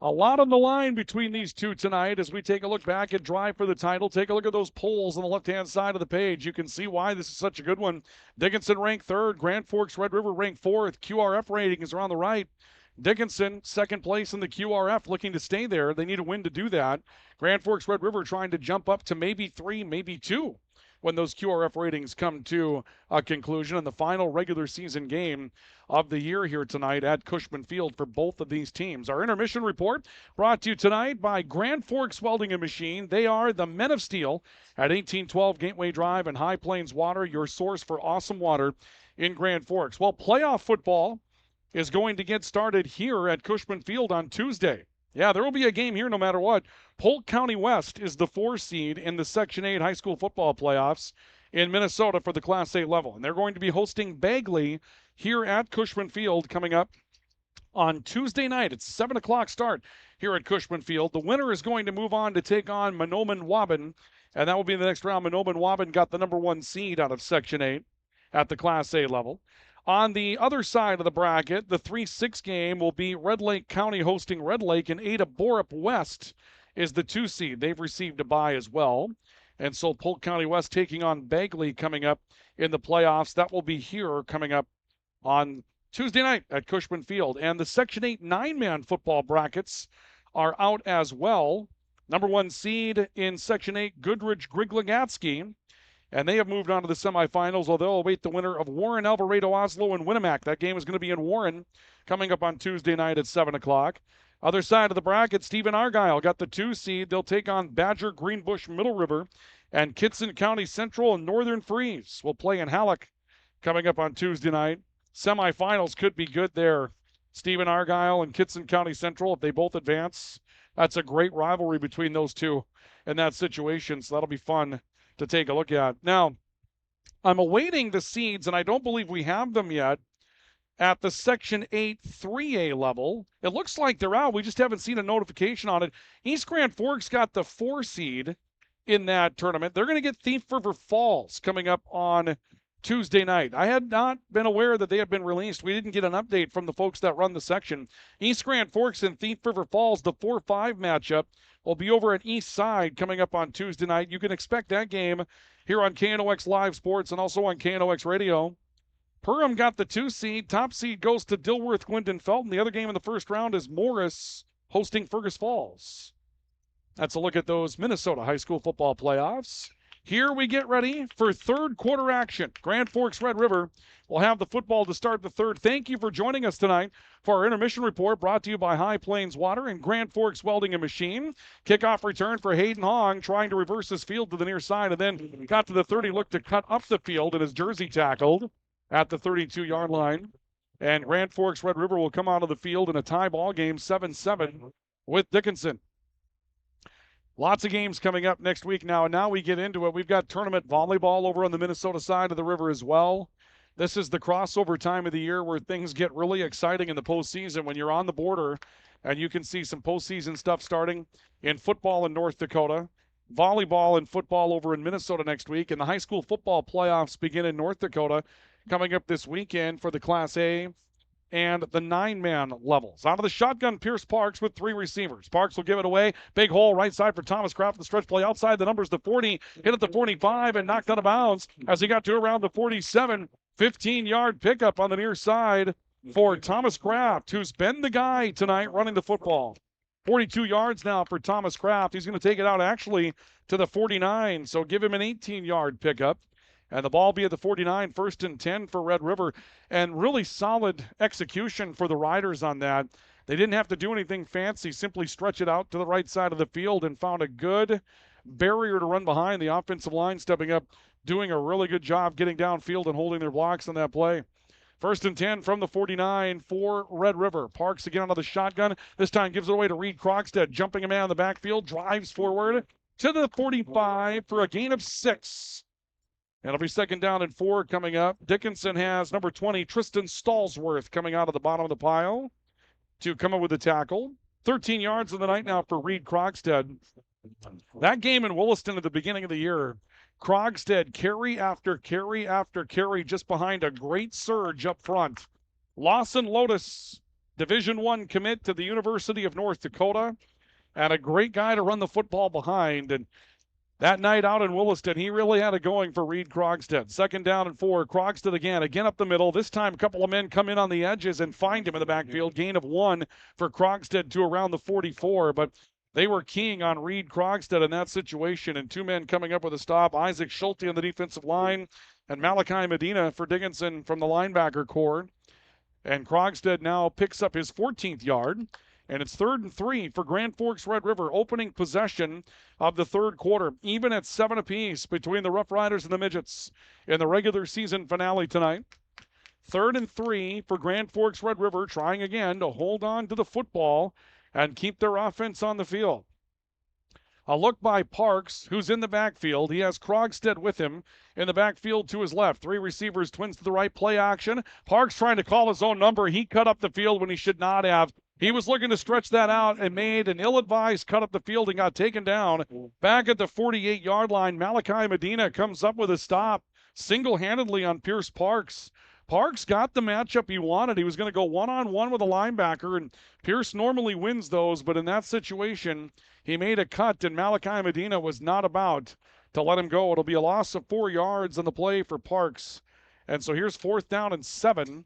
A lot on the line between these two tonight as we take a look back at Drive for the Title. Take a look at those polls on the left-hand side of the page. You can see why this is such a good one. Dickinson ranked 3rd. Grand Forks, Red River ranked 4th. QRF ratings are on the right. Dickinson, 2nd place in the QRF, looking to stay there. They need a win to do that. Grand Forks Red River trying to jump up to maybe 3, maybe 2 when those QRF ratings come to a conclusion in the final regular season game of the year here tonight at Cushman Field for both of these teams. Our intermission report brought to you tonight by Grand Forks Welding and Machine. They are the Men of Steel at 1812 Gateway Drive and High Plains Water, your source for awesome water in Grand Forks. Well, playoff football is going to get started here at Cushman Field on Tuesday. Yeah, there will be a game here no matter what. Polk County West is the 4 seed in the Section 8 high school football playoffs in Minnesota for the Class A level. And they're going to be hosting Bagley here at Cushman Field coming up on Tuesday night. It's a 7 o'clock start here at Cushman Field. The winner is going to move on to take on Mahnomen-Waban, and that will be the next round. Mahnomen-Waban got the number 1 seed out of Section 8 at the Class A level. On the other side of the bracket, the 3-6 game will be Red Lake County hosting Red Lake, and Ada Borup West is the 2 seed. They've received a bye as well. And so Polk County West taking on Bagley coming up in the playoffs. That will be here coming up on Tuesday night at Cushman Field. And the Section 8 9-man football brackets are out as well. Number 1 seed in Section 8, Goodrich Griglagatsky. And they have moved on to the semifinals, although they'll await the winner of Warren, Alvarado, Oslo, and Winnemac. That game is going to be in Warren coming up on Tuesday night at 7 o'clock. Other side of the bracket, Stephen Argyle got the 2 seed. They'll take on Badger, Greenbush, Middle River, and Kitson County Central and Northern Freeze will play in Halleck coming up on Tuesday night. Semifinals could be good there. Stephen Argyle and Kitson County Central, if they both advance, that's a great rivalry between those two in that situation, so that'll be fun to take a look at. Now, I'm awaiting the seeds, and I don't believe we have them yet at the Section 8 3A level. It looks like they're out. We just haven't seen a notification on it. East Grand Forks got the 4 seed in that tournament. They're going to get Thief River Falls coming up on Tuesday night. I had not been aware that they had been released. We didn't get an update from the folks that run the section. East Grand Forks and Thief River Falls, the 4-5 matchup, will be over at East Side coming up on Tuesday night. You can expect that game here on KNOX Live Sports and also on KNOX Radio. Perham got the 2 seed. Top seed goes to Dilworth, Glendon, Felton. The other game in the first round is Morris hosting Fergus Falls. That's a look at those Minnesota high school football playoffs. Here we get ready for third quarter action. Grand Forks Red River will have the football to start the third. Thank you for joining us tonight for our intermission report brought to you by High Plains Water and Grand Forks Welding and Machine. Kickoff return for Hayden Hong trying to reverse his field to the near side and then got to the 30, looked to cut up the field and his jersey tackled at the 32-yard line. And Grand Forks Red River will come out of the field in a tie ball game 7-7 with Dickinson. Lots of games coming up next week now, and now we get into it. We've got tournament volleyball over on the Minnesota side of the river as well. This is the crossover time of the year where things get really exciting in the postseason when you're on the border, and you can see some postseason stuff starting in football in North Dakota, volleyball and football over in Minnesota next week, and the high school football playoffs begin in North Dakota coming up this weekend for the Class A and the 9-man levels. Out of the shotgun, Pierce Parks with 3 receivers. Parks will give it away. Big hole right side for Thomas Kraft. The stretch play outside the numbers, the 40, hit at the 45 and knocked out of bounds as he got to around the 47. 15-yard pickup on the near side for Thomas Kraft, who's been the guy tonight running the football. 42 yards now for Thomas Kraft. He's going to take it out actually to the 49, so give him an 18-yard pickup. And the ball be at the 49, 1st and 10 for Red River. And really solid execution for the Riders on that. They didn't have to do anything fancy, simply stretch it out to the right side of the field and found a good barrier to run behind. The offensive line stepping up, doing a really good job getting downfield and holding their blocks on that play. 1st and 10 from the 49 for Red River. Parks again out of the shotgun. This time gives it away to Reed Krogstad, jumping a man in the backfield, drives forward to the 45 for a gain of 6. And it'll be 2nd down and 4 coming up. Dickinson has number 20, Tristan Stallsworth, coming out of the bottom of the pile to come up with the tackle. 13 yards of the night now for Reed Krogstad. That game in Williston at the beginning of the year, Krogstad carry after carry after carry just behind a great surge up front. Lawson Lotus, Division I commit to the University of North Dakota, and a great guy to run the football behind. And that night out in Williston, he really had it going for Reed Krogstad. 2nd down and 4. Krogstad again up the middle. This time a couple of men come in on the edges and find him in the backfield. Gain of 1 for Krogstad to around the 44, but they were keying on Reed Krogstad in that situation, and 2 men coming up with a stop. Isaac Schulte on the defensive line and Malachi Medina for Dickinson from the linebacker core. And Krogstad now picks up his 14th yard. And it's 3rd and 3 for Grand Forks Red River, opening possession of the 3rd quarter, even at 7 apiece between the Rough Riders and the Midgets in the regular season finale tonight. 3rd and 3 for Grand Forks Red River, trying again to hold on to the football and keep their offense on the field. A look by Parks, who's in the backfield. He has Krogstad with him in the backfield to his left. 3 receivers, twins to the right, play action. Parks trying to call his own number. He cut up the field when he should not have. He was looking to stretch that out and made an ill-advised cut up the field and got taken down. Back at the 48-yard line, Malachi Medina comes up with a stop single-handedly on Pierce Parks. Parks got the matchup he wanted. He was going to go one-on-one with a linebacker, and Pierce normally wins those, but in that situation, he made a cut, and Malachi Medina was not about to let him go. It'll be a loss of 4 yards on the play for Parks. And so here's 4th down and 7.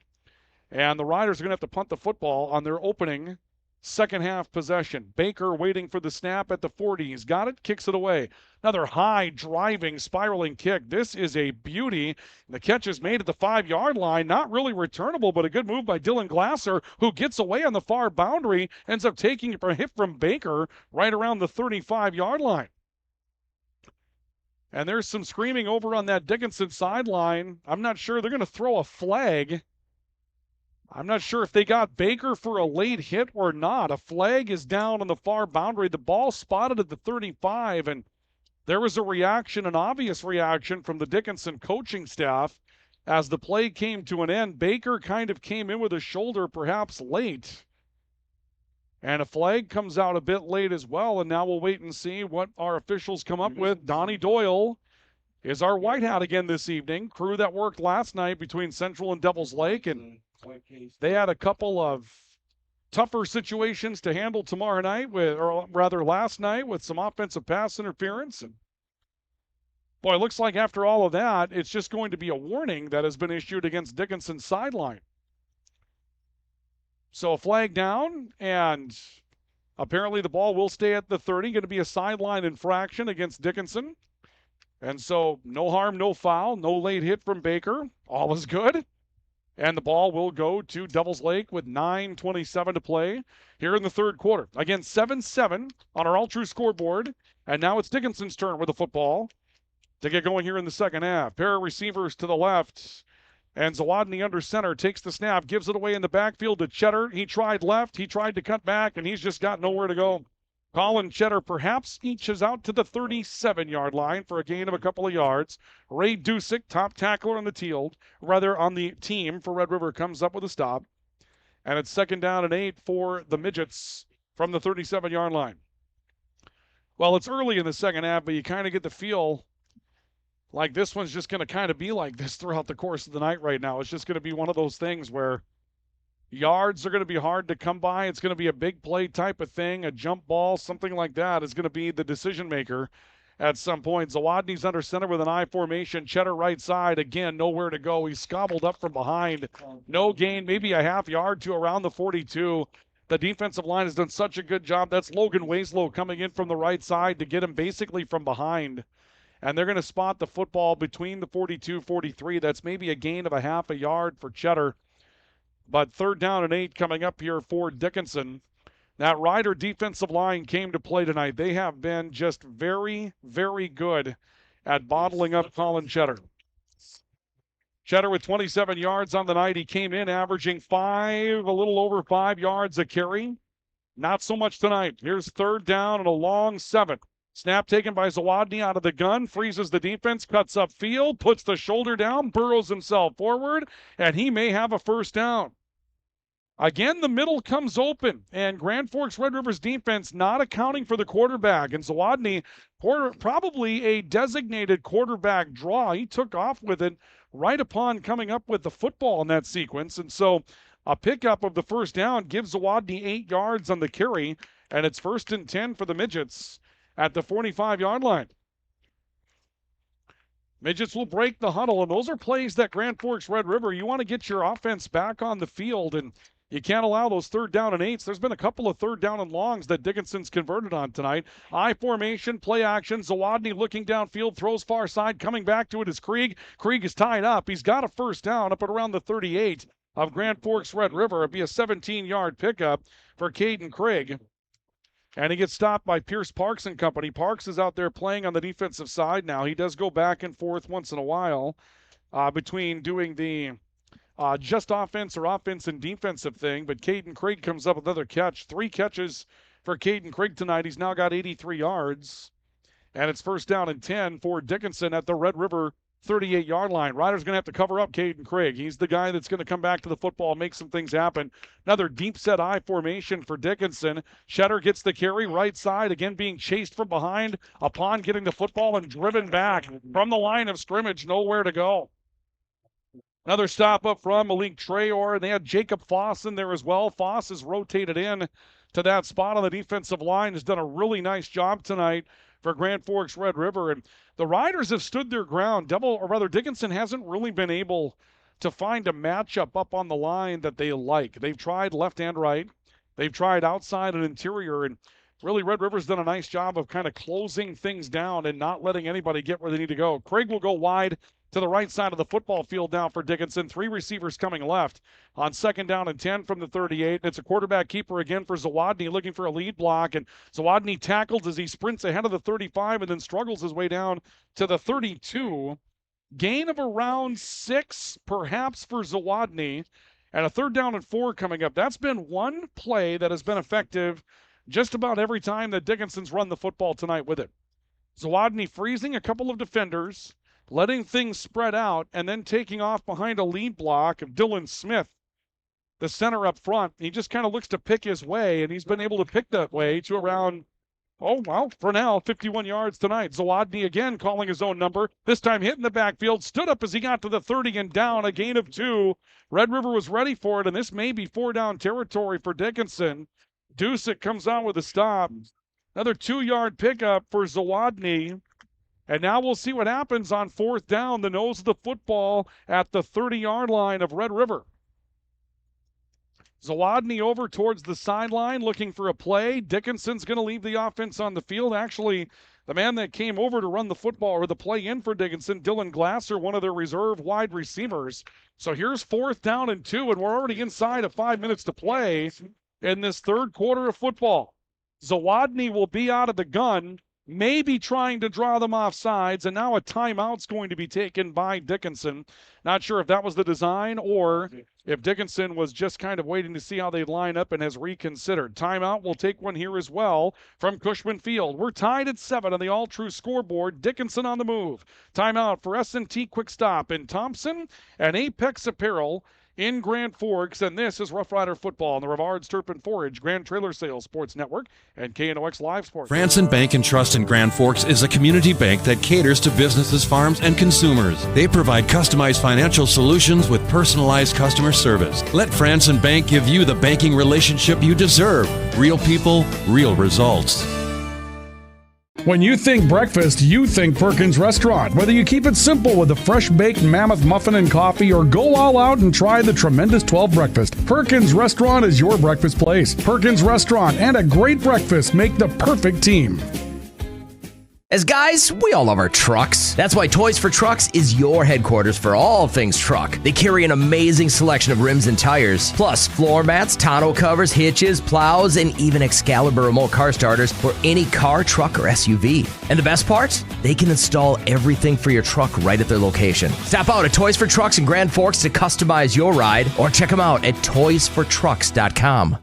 And the Riders are going to have to punt the football on their opening second half possession. Baker waiting for the snap at the 40. He's got it, kicks it away. Another high driving, spiraling kick. This is a beauty. The catch is made at the 5-yard line. Not really returnable, but a good move by Dylan Glasser, who gets away on the far boundary, ends up taking a hit from Baker right around the 35-yard line. And there's some screaming over on that Dickinson sideline. I'm not sure. They're going to throw a flag. I'm not sure if they got Baker for a late hit or not. A flag is down on the far boundary. The ball spotted at the 35, and there was a reaction, an obvious reaction from the Dickinson coaching staff as the play came to an end. Baker kind of came in with a shoulder perhaps late. And a flag comes out a bit late as well, and now we'll wait and see what our officials come up with. Donnie Doyle is our white hat again this evening. Crew that worked last night between Central and Devils Lake, and they had a couple of tougher situations to handle tomorrow night or rather last night with some offensive pass interference. And boy, it looks like after all of that, it's just going to be a warning that has been issued against Dickinson's sideline. So a flag down, and apparently the ball will stay at the 30. Going to be a sideline infraction against Dickinson. And so no harm, no foul, no late hit from Baker. All is good. And the ball will go to Devils Lake with 9:27 to play here in the 3rd quarter. Again, 7-7 on our all-true scoreboard. And now it's Dickinson's turn with the football to get going here in the second half. Pair of receivers to the left. And Zawadny under center takes the snap, gives it away in the backfield to Cheddar. He tried left, he tried to cut back, and he's just got nowhere to go. Colin Cheddar perhaps inches out to the 37-yard line for a gain of a couple of yards. Ray Dusick, top tackler on the team for Red River, comes up with a stop. And it's 2nd down and 8 for the Midgets from the 37-yard line. Well, it's early in the second half, but you kind of get the feel like this one's just going to kind of be like this throughout the course of the night right now. It's just going to be one of those things where yards are going to be hard to come by. It's going to be a big play type of thing, a jump ball, something like that is going to be the decision maker at some point. Zawadny's under center with an I formation. Cheddar right side. Again, nowhere to go. He's scobbled up from behind. No gain, maybe a half yard to around the 42. The defensive line has done such a good job. That's Logan Waslow coming in from the right side to get him basically from behind. And they're going to spot the football between the 42-43. That's maybe a gain of a half a yard for Cheddar. But 3rd down and 8 coming up here for Dickinson. That Rider defensive line came to play tonight. They have been just very, very good at bottling up Colin Cheddar. Cheddar with 27 yards on the night. He came in averaging a little over 5 yards a carry. Not so much tonight. Here's 3rd down and a long 7. Snap taken by Zawadny out of the gun, freezes the defense, cuts up field, puts the shoulder down, burrows himself forward, and he may have a 1st down. Again, the middle comes open, and Grand Forks Red River's defense not accounting for the quarterback. And Zawadny, probably a designated quarterback draw. He took off with it right upon coming up with the football in that sequence. And so a pickup of the 1st down gives Zawadny 8 yards on the carry, and it's 1st and 10 for the Midgets at the 45-yard line. Midgets will break the huddle, and those are plays that Grand Forks Red River, you want to get your offense back on the field, and you can't allow those 3rd down and 8s. There's been a couple of 3rd down and longs that Dickinson's converted on tonight. I formation, play action. Zawadny looking downfield, throws far side. Coming back to it is Krieg. Krieg is tied up. He's got a 1st down up at around the 38 of Grand Forks Red River. It'd be a 17-yard pickup for Caden Krieg. And he gets stopped by Pierce Parks and company. Parks is out there playing on the defensive side now. He does go back and forth once in a while between doing the just offense or offense and defensive thing. But Caden Krieg comes up with another catch. 3 catches for Caden Krieg tonight. He's now got 83 yards. And it's 1st down and 10 for Dickinson at the Red River 38-yard line. Ryder's going to have to cover up Caden Krieg. He's the guy that's going to come back to the football and make some things happen. Another deep set I formation for Dickinson. Cheddar gets the carry right side, again being chased from behind upon getting the football and driven back from the line of scrimmage. Nowhere to go. Another stop up from Malik Trayor, and they had Jacob Foss in there as well. Foss is rotated in to that spot on the defensive line, has done a really nice job tonight for Grand Forks Red River. And the Riders have stood their ground. Dickinson hasn't really been able to find a matchup up on the line that they like. They've tried left and right. They've tried outside and interior, and really Red River's done a nice job of kind of closing things down and not letting anybody get where they need to go. Craig will go wide to the right side of the football field now for Dickinson. 3 receivers coming left on 2nd down and 10 from the 38. It's a quarterback keeper again for Zawadny, looking for a lead block, and Zawadny tackles as he sprints ahead of the 35 and then struggles his way down to the 32. Gain of around 6 perhaps for Zawadny, and a 3rd down and 4 coming up. That's been one play that has been effective just about every time that Dickinson's run the football tonight with it. Zawadny freezing a couple of defenders, letting things spread out, and then taking off behind a lead block of Dylan Smith, the center up front. He just kind of looks to pick his way, and he's been able to pick that way to around, for now, 51 yards tonight. Zawadny again calling his own number, this time hitting the backfield, stood up as he got to the 30 and down, a gain of 2. Red River was ready for it, and this may be 4-down territory for Dickinson. Dusick comes on with a stop. Another 2-yard pickup for Zawadny. And now we'll see what happens on 4th down, the nose of the football at the 30-yard line of Red River. Zawadny over towards the sideline looking for a play. Dickinson's going to leave the offense on the field. Actually, the man that came over to run the football or the play in for Dickinson, Dylan Glasser, one of their reserve wide receivers. So here's 4th down and 2, and we're already inside of 5 minutes to play in this 3rd quarter of football. Zawadny will be out of the gun. maybe trying to draw them off sides, and now a timeout's going to be taken by Dickinson. Not sure if that was the design or if Dickinson was just kind of waiting to see how they'd line up and has reconsidered. Timeout, we'll take one here as well from Cushman Field. We're tied at 7 on the all-true scoreboard. Dickinson on the move. Timeout for S&T Quick Stop in Thompson and Apex Apparel in Grand Forks, and this is Rough Rider Football on the Rivards Turf and Forage Grand Trailer Sales Sports Network and KNOX Live Sports. Franson Bank and Trust in Grand Forks is a community bank that caters to businesses, farms, and consumers. They provide customized financial solutions with personalized customer service. Let Franson Bank give you the banking relationship you deserve. Real people, real results. When you think breakfast, you think Perkins Restaurant. Whether you keep it simple with a fresh baked mammoth muffin and coffee or go all out and try the tremendous 12 breakfast, Perkins Restaurant is your breakfast place. Perkins Restaurant and a great breakfast make the perfect team. As guys, we all love our trucks. That's why Toys for Trucks is your headquarters for all things truck. They carry an amazing selection of rims and tires, plus floor mats, tonneau covers, hitches, plows, and even Excalibur remote car starters for any car, truck, or SUV. And the best part? They can install everything for your truck right at their location. Stop out at Toys for Trucks in Grand Forks to customize your ride, or check them out at toysfortrucks.com.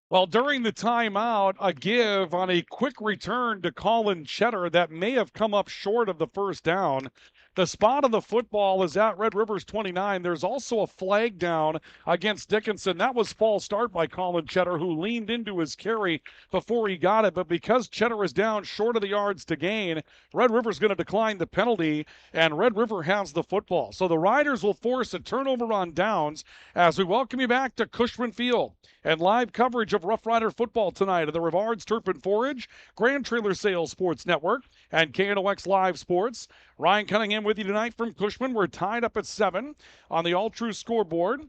Well, during the timeout, a give on a quick return to Colin Cheddar that may have come up short of the first down. The spot of the football is at Red River's 29. There's also a flag down against Dickinson. That was false start by Colin Cheddar, who leaned into his carry before he got it. But because Cheddar is down short of the yards to gain, Red River's going to decline the penalty, and Red River has the football. So the Riders will force a turnover on downs as we welcome you back to Cushman Field and live coverage of Rough Rider football tonight at the Rivards Turf and Forage, Grand Trailer Sales Sports Network, and KNOX Live Sports. Ryan Cunningham with you tonight from Cushman. We're tied up at 7 on the all-true scoreboard.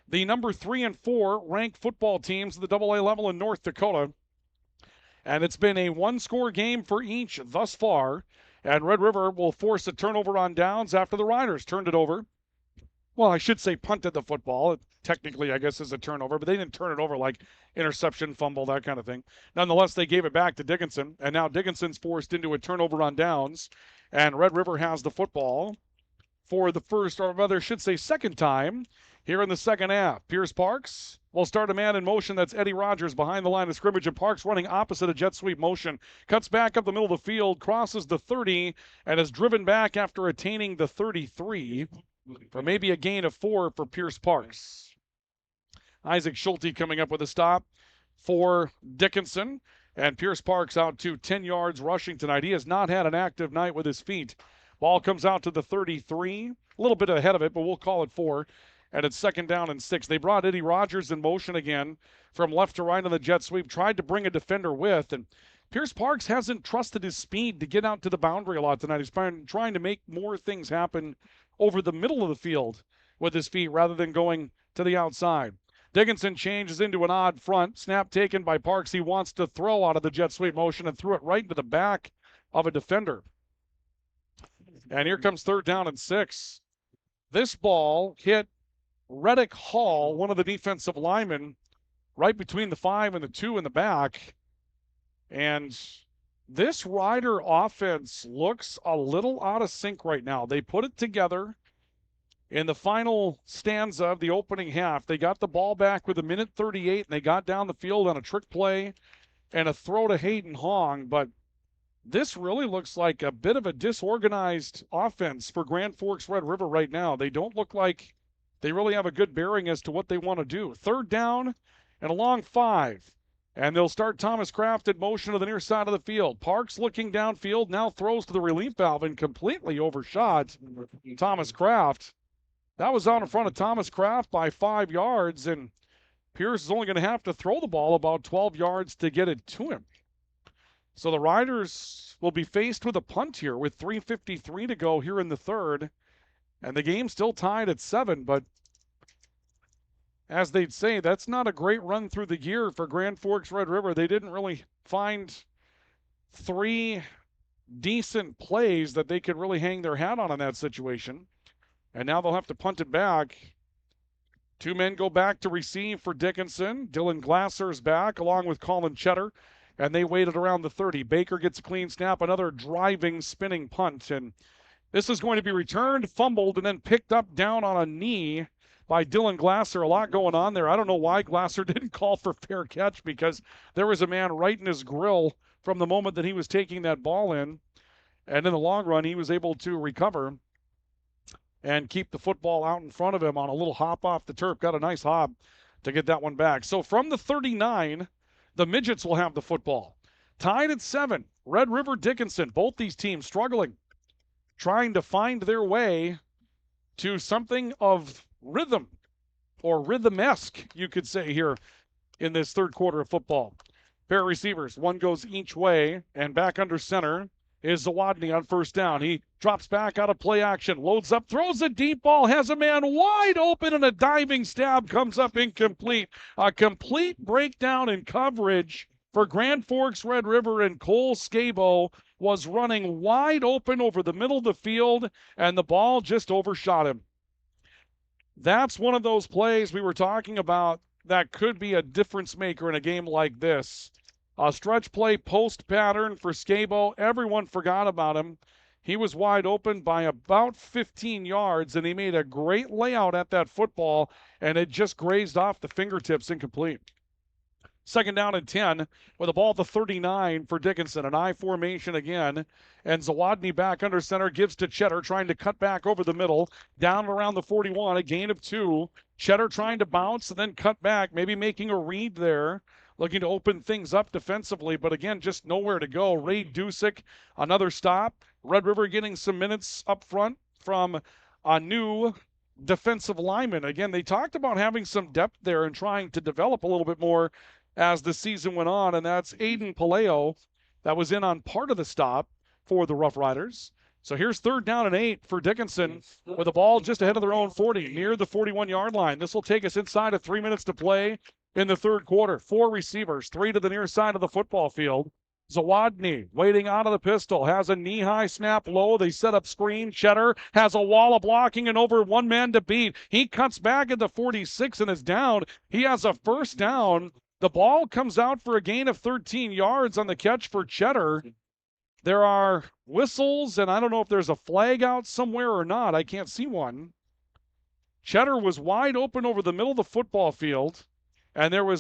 The number 3 and 4 ranked football teams at the AA level in North Dakota. And it's been a one-score game for each thus far. And Red River will force a turnover on downs after the Riders turned it over. Well, I should say punted the football. It technically, I guess, is a turnover, but they didn't turn it over like interception, fumble, that kind of thing. Nonetheless, they gave it back to Dickinson, and now Dickinson's forced into a turnover on downs, and Red River has the football for the first, or rather, I should say second time here in the second half. Pierce Parks will start a man in motion. That's Eddie Rogers behind the line of scrimmage, and Parks running opposite a jet sweep motion. Cuts back up the middle of the field, crosses the 30, and is driven back after attaining the 33 for maybe a gain of 4 for Pierce Parks. Isaac Schulte coming up with a stop for Dickinson, and Pierce Parks out to 10 yards rushing tonight. He has not had an active night with his feet. Ball comes out to the 33, a little bit ahead of it, but we'll call it 4. And it's second down and 6. They brought Eddie Rogers in motion again from left to right on the jet sweep, tried to bring a defender with, and Pierce Parks hasn't trusted his speed to get out to the boundary a lot tonight. He's trying to make more things happen over the middle of the field with his feet rather than going to the outside. Dickinson changes into an odd front. Snap taken by Parks. He wants to throw out of the jet sweep motion and threw it right into the back of a defender. And here comes third down and 6. This ball hit Reddick Hall, one of the defensive linemen, right between the 5 and the 2 in the back. And this Rider offense looks a little out of sync right now. They put it together in the final stanza of the opening half. They got the ball back with 1:38, and they got down the field on a trick play and a throw to Hayden Hong. But this really looks like a bit of a disorganized offense for Grand Forks Red River right now. They don't look like they really have a good bearing as to what they want to do. Third down and a long 5. And they'll start Thomas Kraft in motion to the near side of the field. Parks looking downfield, now throws to the relief valve and completely overshot Thomas Kraft. That was out in front of Thomas Kraft by 5 yards, and Pierce is only going to have to throw the ball about 12 yards to get it to him. So the Riders will be faced with a punt here with 3:53 to go here in the third. And the game's still tied at 7, but as they'd say, that's not a great run through the year for Grand Forks Red River. They didn't really find 3 decent plays that they could really hang their hat on in that situation. And now they'll have to punt it back Two men go back to receive for Dickinson. Dylan Glasser's back along with Colin Cheddar, and they waited around the 30. Baker gets a clean snap, another driving, spinning punt, and this is going to be returned, fumbled, and then picked up down on a knee by Dylan Glasser. A lot going on there. I don't know why Glasser didn't call for fair catch, because there was a man right in his grill from the moment that he was taking that ball in, and in the long run, he was able to recover and keep the football out in front of him on a little hop off the turf. Got a nice hop to get that one back. So from the 39, the Midgets will have the football. Tied at 7, Red River Dickinson. Both these teams struggling, trying to find their way to something of rhythm, or rhythm-esque, you could say, here in this third quarter of football. Pair of receivers, one goes each way, and back under center is Zawadny on first down. He drops back out of play action, loads up, throws a deep ball, has a man wide open, and a diving stab comes up incomplete. A complete breakdown in coverage for Grand Forks Red River, and Cole Scabo was running wide open over the middle of the field, and the ball just overshot him. That's one of those plays we were talking about that could be a difference maker in a game like this. A stretch play post pattern for Scabo. Everyone forgot about him. He was wide open by about 15 yards, and he made a great layout at that football, and it just grazed off the fingertips, incomplete. Second down and 10 with a ball at the 39 for Dickinson. An I formation again. And Zawadny back under center, gives to Cheddar, trying to cut back over the middle. Down around the 41, a gain of 2. Cheddar trying to bounce and then cut back, maybe making a read there. Looking to open things up defensively, but again, just nowhere to go. Ray Dusick, another stop. Red River getting some minutes up front from a new defensive lineman. Again, they talked about having some depth there and trying to develop a little bit more as the season went on, and that's Aiden Paleo that was in on part of the stop for the Rough Riders. So here's third down and 8 for Dickinson with the ball just ahead of their own 40, near the 41-yard line. This will take us inside of 3 minutes to play in the third quarter. 4 receivers, 3 to the near side of the football field. Zawadny waiting out of the pistol, has a knee-high snap low. They set up screen. Cheddar has a wall of blocking and over one man to beat. He cuts back at the 46 and is down. He has a first down. The ball comes out for a gain of 13 yards on the catch for Cheddar. There are whistles, and I don't know if there's a flag out somewhere or not. I can't see one. Cheddar was wide open over the middle of the football field, and there were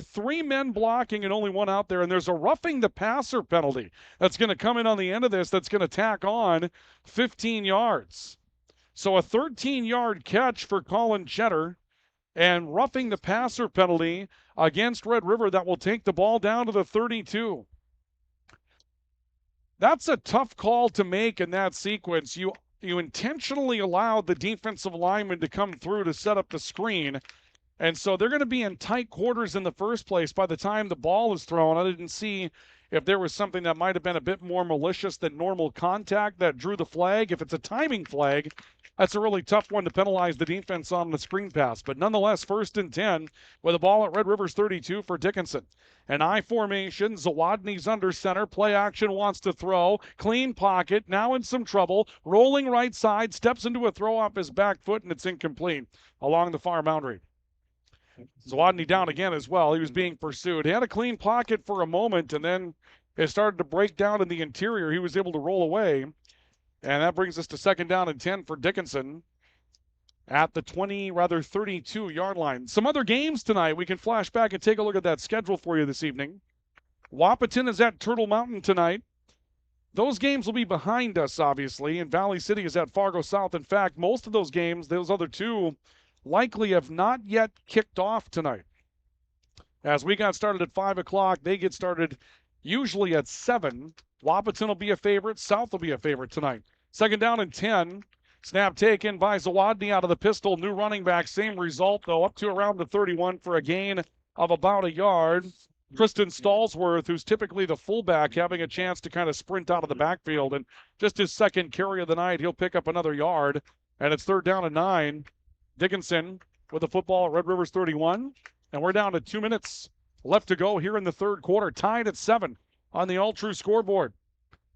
3 men blocking and only one out there, and there's a roughing the passer penalty that's going to come in on the end of this that's going to tack on 15 yards. So a 13-yard catch for Colin Cheddar, and roughing the passer penalty against Red River that will take the ball down to the 32. That's a tough call to make in that sequence. You intentionally allowed the defensive lineman to come through to set up the screen, and so they're going to be in tight quarters in the first place by the time the ball is thrown. I didn't see if there was something that might have been a bit more malicious than normal contact that drew the flag. If it's a timing flag, that's a really tough one to penalize the defense on the screen pass. But nonetheless, 1st and 10 with a ball at Red River's 32 for Dickinson. An I formation, Zawadny's under center, play action, wants to throw, clean pocket, now in some trouble, rolling right side, steps into a throw off his back foot, and it's incomplete along the far boundary. Zawadny down again as well. He was being pursued. He had a clean pocket for a moment, and then it started to break down in the interior. He was able to roll away. And that brings us to 2nd down and 10 for Dickinson at the 32-yard line. Some other games tonight. We can flash back and take a look at that schedule for you this evening. Wahpeton is at Turtle Mountain tonight. Those games will be behind us, obviously, and Valley City is at Fargo South. In fact, most of those games, those other two, likely have not yet kicked off tonight. As we got started at 5 o'clock, they get started usually at 7. Wahpeton will be a favorite. South will be a favorite tonight. 2nd down and 10. Snap taken by Zawadny out of the pistol. New running back. Same result, though, up to around the 31 for a gain of about a yard. Tristan Stallsworth, who's typically the fullback, having a chance to kind of sprint out of the backfield. And just his 2nd carry of the night, he'll pick up another yard. And it's 3rd down and 9. Dickinson with the football at Red River's 31. And we're down to 2 minutes left to go here in the third quarter. Tied at 7 on the all-true scoreboard.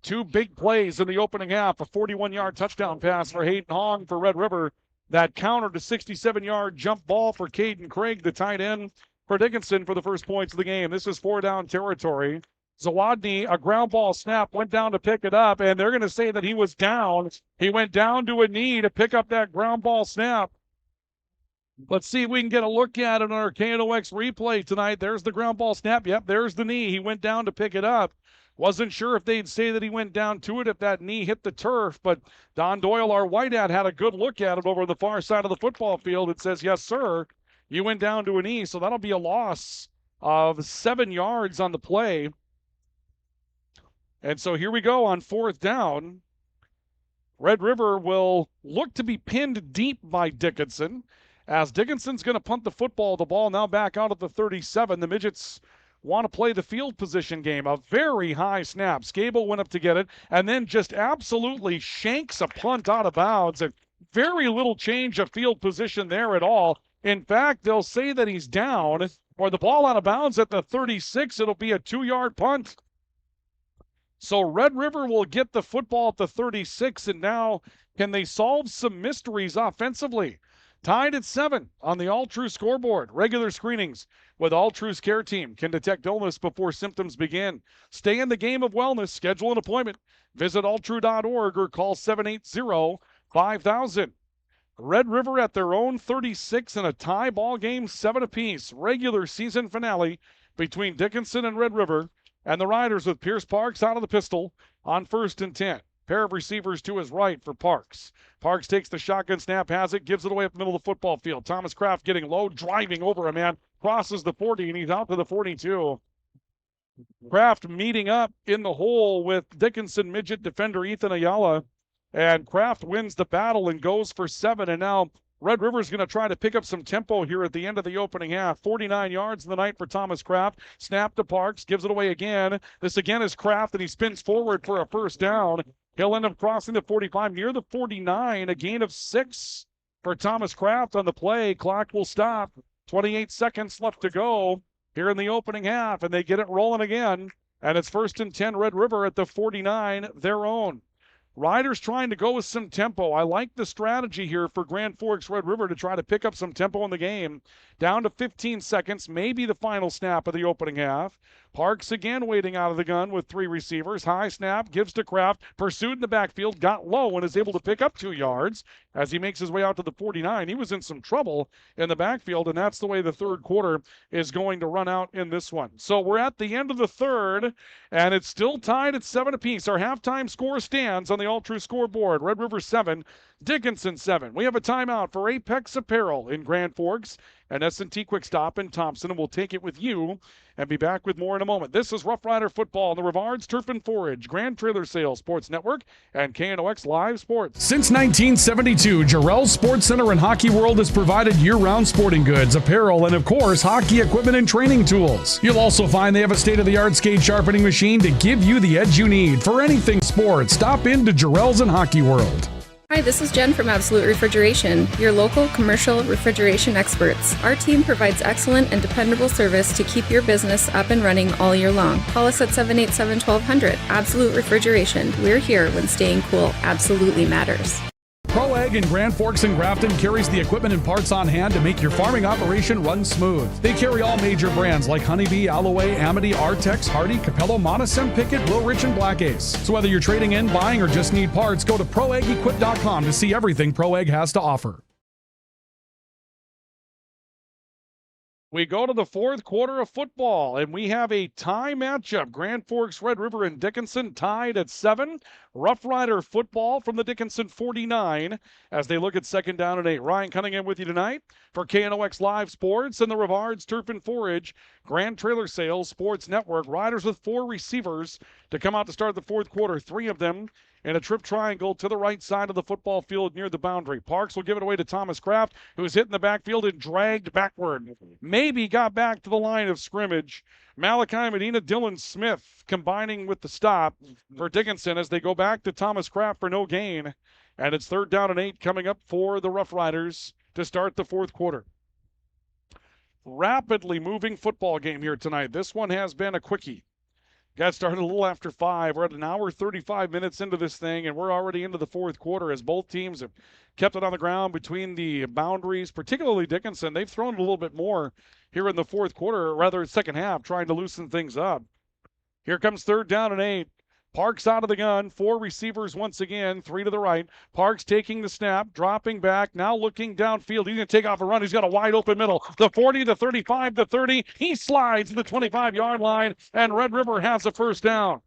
2 big plays in the opening half. A 41-yard touchdown pass for Hayden Hong for Red River. that counter to 67-yard jump ball for Caden Craig, the tight end for Dickinson, for the first points of the game. This is 4-down territory. Zawadny, a ground ball snap, went down to pick it up, and they're going to say that he was down. He went down to a knee to pick up that ground ball snap. Let's see if we can get a look at it on our KNOX replay tonight. There's the ground ball snap. Yep, there's the knee. He went down to pick it up. Wasn't sure if they'd say that he went down to it if that knee hit the turf, but Don Doyle, our white hat, had a good look at it over the far side of the football field. It says, yes, sir, you went down to a knee, so that'll be a loss of 7 yards on the play. And so here we go on 4th down. Red River will look to be pinned deep by Dickinson, as Dickinson's going to punt the football. The ball now back out at the 37. The Midgets want to play the field position game. A very high snap. Scable went up to get it and then just absolutely shanks a punt out of bounds. And very little change of field position there at all. In fact, they'll say that he's down, or the ball out of bounds at the 36. It'll be a 2-yard punt. So Red River will get the football at the 36, and now can they solve some mysteries offensively? Tied at 7 on the All True scoreboard. Regular screenings with All True's care team can detect illness before symptoms begin. Stay in the game of wellness. Schedule an appointment. Visit alltrue.org or call 780-5000. Red River at their own 36 in a tie ball game, 7 apiece. Regular season finale between Dickinson and Red River, and the Riders with Pierce Parks out of the pistol on 1st and 10. Pair of receivers to his right for Parks. Parks takes the shotgun snap, has it, gives it away up the middle of the football field. Thomas Kraft getting low, driving over a man, crosses the 40, and he's out to the 42. Kraft meeting up in the hole with Dickinson midget defender Ethan Ayala, and Kraft wins the battle and goes for 7. And now Red River's going to try to pick up some tempo here at the end of the opening half. 49 yards in the night for Thomas Kraft. Snap to Parks, gives it away again. This again is Kraft, and he spins forward for a first down. He'll end up crossing the 45 near the 49, a gain of 6 for Thomas Kraft on the play. Clock will stop. 28 seconds left to go here in the opening half, and they get it rolling again. And it's 1st and 10, Red River at the 49, their own. Riders trying to go with some tempo. I like the strategy here for Grand Forks Red River to try to pick up some tempo in the game. Down to 15 seconds, maybe the final snap of the opening half. Parks again waiting out of the gun with 3 receivers. High snap, gives to Kraft. Pursued in the backfield, got low and is able to pick up 2 yards as he makes his way out to the 49. He was in some trouble in the backfield, and that's the way the third quarter is going to run out in this one. So we're at the end of the third, and it's still tied at 7 apiece. Our halftime score stands on the All True scoreboard. Red River 7, Dickinson 7. We have a timeout for Apex Apparel in Grand Forks and S&T Quick Stop in Thompson, and we'll take it with you and be back with more in a moment. This is Rough Rider Football on the Rivards Turf and Forage, Grand Trailer Sales Sports Network, and KNOX Live Sports. Since 1972, Jarrell's Sports Center and Hockey World has provided year-round sporting goods, apparel, and of course, hockey equipment and training tools. You'll also find they have a state-of-the-art skate sharpening machine to give you the edge you need for anything sports. Stop in to Jarrell's and Hockey World. Hi, this is Jen from Absolute Refrigeration, your local commercial refrigeration experts. Our team provides excellent and dependable service to keep your business up and running all year long. Call us at 787-1200. Absolute Refrigeration. We're here when staying cool absolutely matters. Pro Ag in Grand Forks and Grafton carries the equipment and parts on hand to make your farming operation run smooth. They carry all major brands like Honeybee, Alloway, Amity, Artex, Hardy, Capello, Monosem, Pickett, Wilrich, and Black Ace. So whether you're trading in, buying, or just need parts, go to ProAgEquip.com to see everything Pro Ag has to offer. We go to the fourth quarter of football, and we have a tie matchup. Grand Forks, Red River, and Dickinson tied at 7. Rough Rider football from the Dickinson 49 as they look at 2nd down and 8. Ryan Cunningham with you tonight for KNOX Live Sports and the Rivards Turf and Forage Grand Trailer Sales Sports Network. Riders with 4 receivers to come out to start the fourth quarter. 3 of them in a trip triangle to the right side of the football field near the boundary. Parks will give it away to Thomas Kraft, who's hit in the backfield and dragged backward. Maybe got back to the line of scrimmage. Malachi Medina, Dylan Smith combining with the stop for Dickinson as they go back to Thomas Kraft for no gain. And it's 3rd down and 8 coming up for the Rough Riders to start the fourth quarter. Rapidly moving football game here tonight. This one has been a quickie. Got started a little after 5. We're at an hour 35 minutes into this thing, and we're already into the fourth quarter as both teams have kept it on the ground between the boundaries, particularly Dickinson. They've thrown it a little bit more here in the fourth quarter, or rather second half, trying to loosen things up. Here comes 3rd down and 8. Parks out of the gun, 4 receivers once again, 3 to the right. Parks taking the snap, dropping back, now looking downfield. He's going to take off a run. He's got a wide open middle. The 40, the 35, the 30. He slides to the 25-yard line, and Red River has a first down.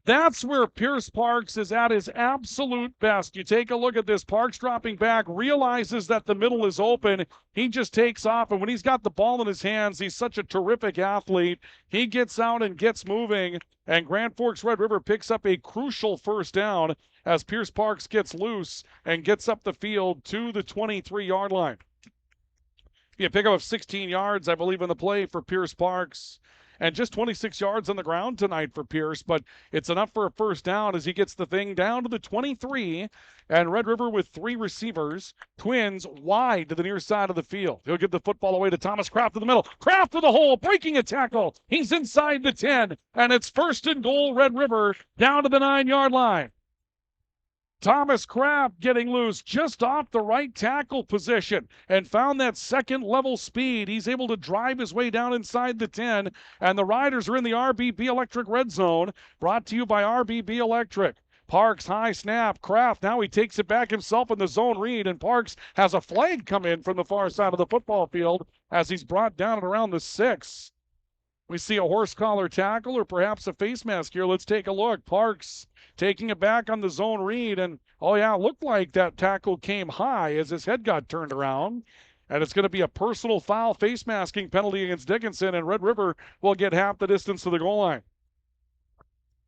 That's where Pierce Parks is at his absolute best. You take a look at this. Parks dropping back, realizes that the middle is open. He just takes off, and when he's got the ball in his hands, he's such a terrific athlete. He gets out and gets moving, and Grand Forks Red River picks up a crucial first down as Pierce Parks gets loose and gets up the field to the 23-yard line. Be a pickup of 16 yards, I believe, in the play for Pierce Parks. And just 26 yards on the ground tonight for Pierce, but it's enough for a first down as he gets the thing down to the 23. And Red River with 3 receivers, Twins wide to the near side of the field. He'll give the football away to Thomas Kraft in the middle. Kraft to the hole, breaking a tackle. He's inside the 10, and it's 1st and goal, Red River, down to the 9-yard line. Thomas Kraft getting loose just off the right tackle position and found that second level speed. He's able to drive his way down inside the 10, and the Riders are in the RBB Electric red zone, brought to you by RBB Electric. Parks, high snap. Kraft, now he takes it back himself in the zone read, and Parks has a flag come in from the far side of the football field as he's brought down at around the 6. We see a horse collar tackle or perhaps a face mask here. Let's take a look. Parks taking it back on the zone read, and oh yeah, it looked like that tackle came high as his head got turned around. And it's going to be a personal foul face masking penalty against Dickinson, and Red River will get half the distance to the goal line.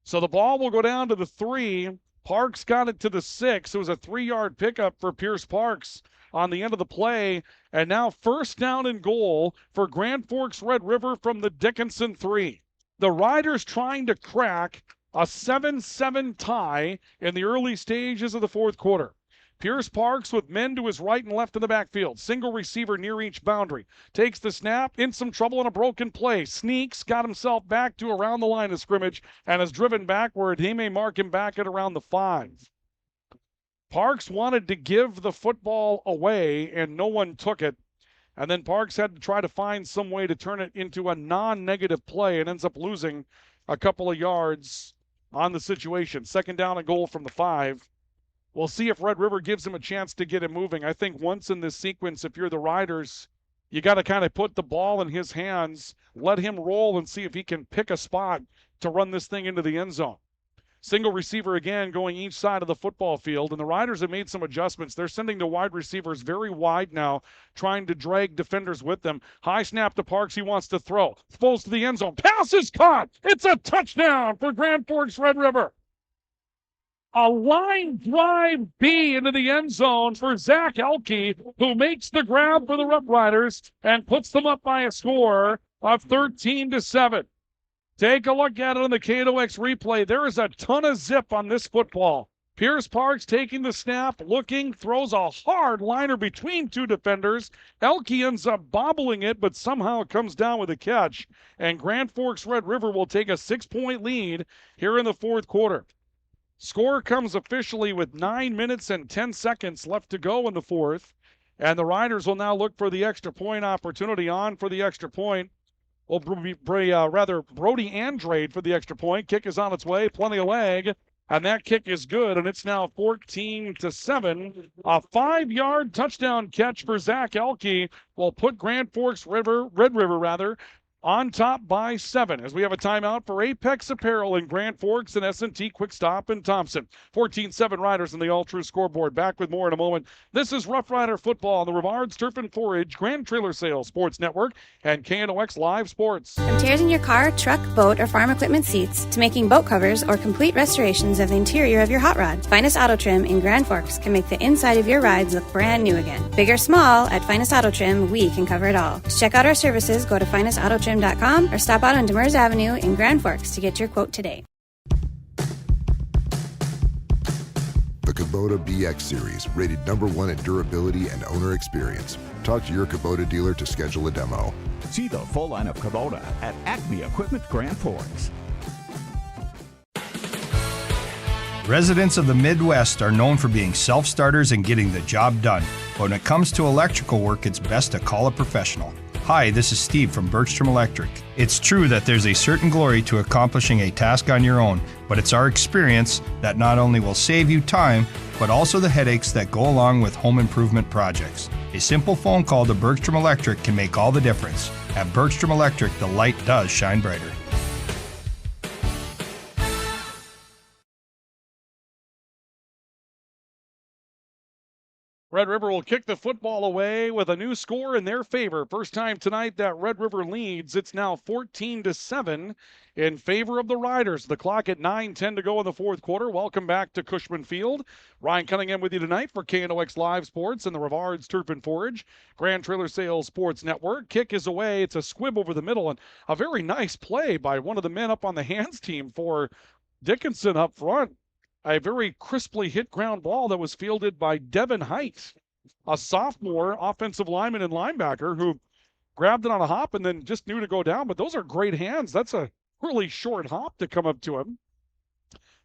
So the ball will go down to the 3. Parks got it to the 6. It was a 3-yard pickup for Pierce Parks on the end of the play. And now first down and goal for Grand Forks Red River from the Dickinson 3. The Riders trying to crack a 7-7 tie in the early stages of the fourth quarter. Pierce Parks with men to his right and left in the backfield. Single receiver near each boundary. Takes the snap, in some trouble in a broken play. Sneaks, got himself back to around the line of scrimmage, and is driven backward. He may mark him back at around the 5. Parks wanted to give the football away, and no one took it. And then Parks had to try to find some way to turn it into a non-negative play and ends up losing a couple of yards on the situation. 2nd down and goal from the 5. We'll see if Red River gives him a chance to get him moving. I think once in this sequence, if you're the Riders, you got to kind of put the ball in his hands, let him roll and see if he can pick a spot to run this thing into the end zone. Single receiver again going each side of the football field, and the Riders have made some adjustments. They're sending the wide receivers very wide now, trying to drag defenders with them. High snap to Parks. He wants to throw. Throws to the end zone. Pass is caught. It's a touchdown for Grand Forks Red River. A line drive B into the end zone for Zach Elke, who makes the grab for the Rough Riders and puts them up by a score of 13-7. Take a look at it on the KNOX replay. There is a ton of zip on this football. Pierce Parks taking the snap, looking, throws a hard liner between 2 defenders. Elke ends up bobbling it, but somehow it comes down with a catch. And Grand Forks Red River will take a 6-point lead here in the fourth quarter. Score comes officially with 9 minutes and 10 seconds left to go in the fourth. And the Riders will now look for the extra point opportunity. On for the extra point. Well, Brody Andrade for the extra point. Kick is on its way. Plenty of leg. And that kick is good. And it's now 14-7. A 5-yard touchdown catch for Zach Elke will put Grand Forks Red River on top by 7 as we have a timeout for Apex Apparel in Grand Forks and S&T Quick Stop in Thompson. 14-7 Riders in the All-True scoreboard. Back with more in a moment. This is Rough Rider Football on the Rivards Turf and Forage Grand Trailer Sales Sports Network and KNOX Live Sports. From tears in your car, truck, boat, or farm equipment seats to making boat covers or complete restorations of the interior of your hot rod, Finest Auto Trim in Grand Forks can make the inside of your rides look brand new again. Big or small, at Finest Auto Trim, we can cover it all. To check out our services, go to finestautotrim.com or stop out on Demers Avenue in Grand Forks to get your quote today. The Kubota BX Series, rated #1 in durability and owner experience. Talk to your Kubota dealer to schedule a demo. See the full line of Kubota at Acme Equipment Grand Forks. Residents of the Midwest are known for being self-starters and getting the job done. But when it comes to electrical work, it's best to call a professional. Hi, this is Steve from Bergstrom Electric. It's true that there's a certain glory to accomplishing a task on your own, but it's our experience that not only will save you time, but also the headaches that go along with home improvement projects. A simple phone call to Bergstrom Electric can make all the difference. At Bergstrom Electric, the light does shine brighter. Red River will kick the football away with a new score in their favor. First time tonight that Red River leads. It's now 14-7 in favor of the Riders. The clock at 9:10 to go in the fourth quarter. Welcome back to Cushman Field. Ryan Cunningham with you tonight for KNOX Live Sports and the Rivards Turf and Forage Grand Trailer Sales Sports Network. Kick is away. It's a squib over the middle and a very nice play by one of the men up on the hands team for Dickinson up front. A very crisply hit ground ball that was fielded by Devin Height, a sophomore offensive lineman and linebacker who grabbed it on a hop and then just knew to go down. But those are great hands. That's a really short hop to come up to him.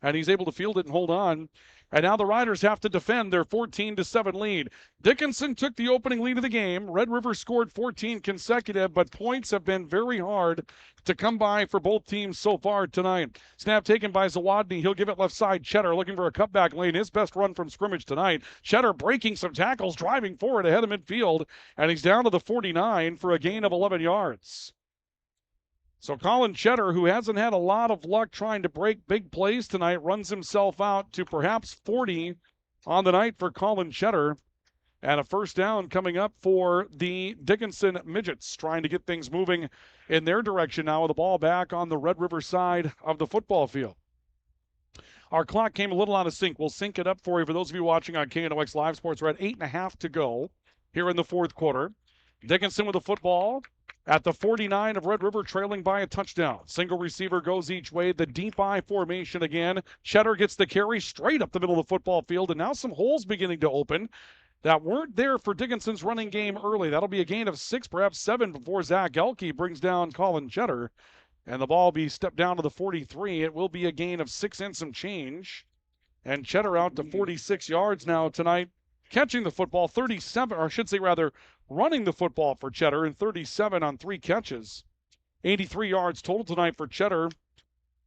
And he's able to field it and hold on. And now the Riders have to defend their 14-7 lead. Dickinson took the opening lead of the game. Red River scored 14 consecutive, but points have been very hard to come by for both teams so far tonight. Snap taken by Zawadny. He'll give it left side. Cheddar looking for a cutback lane. His best run from scrimmage tonight. Cheddar breaking some tackles, driving forward ahead of midfield, and he's down to the 49 for a gain of 11 yards. So Colin Cheddar, who hasn't had a lot of luck trying to break big plays tonight, runs himself out to perhaps 40 on the night for Colin Cheddar. And a first down coming up for the Dickinson Midgets, trying to get things moving in their direction now with the ball back on the Red River side of the football field. Our clock came a little out of sync. We'll sync it up for you for those of you watching on KNOX Live Sports. We're at 8.5 to go here in the fourth quarter. Dickinson with the football at the 49 of Red River, trailing by a touchdown. Single receiver goes each way. The deep I formation again. Cheddar gets the carry straight up the middle of the football field, and now some holes beginning to open that weren't there for Dickinson's running game early. That'll be a gain of 6, perhaps 7 before Zach Elke brings down Colin Cheddar. And the ball will be stepped down to the 43. It will be a gain of 6 and some change. And Cheddar out to 46 yards now tonight, catching the football, 37, or I should say rather, running the football for Cheddar, and 37 on 3 catches. 83 yards total tonight for Cheddar,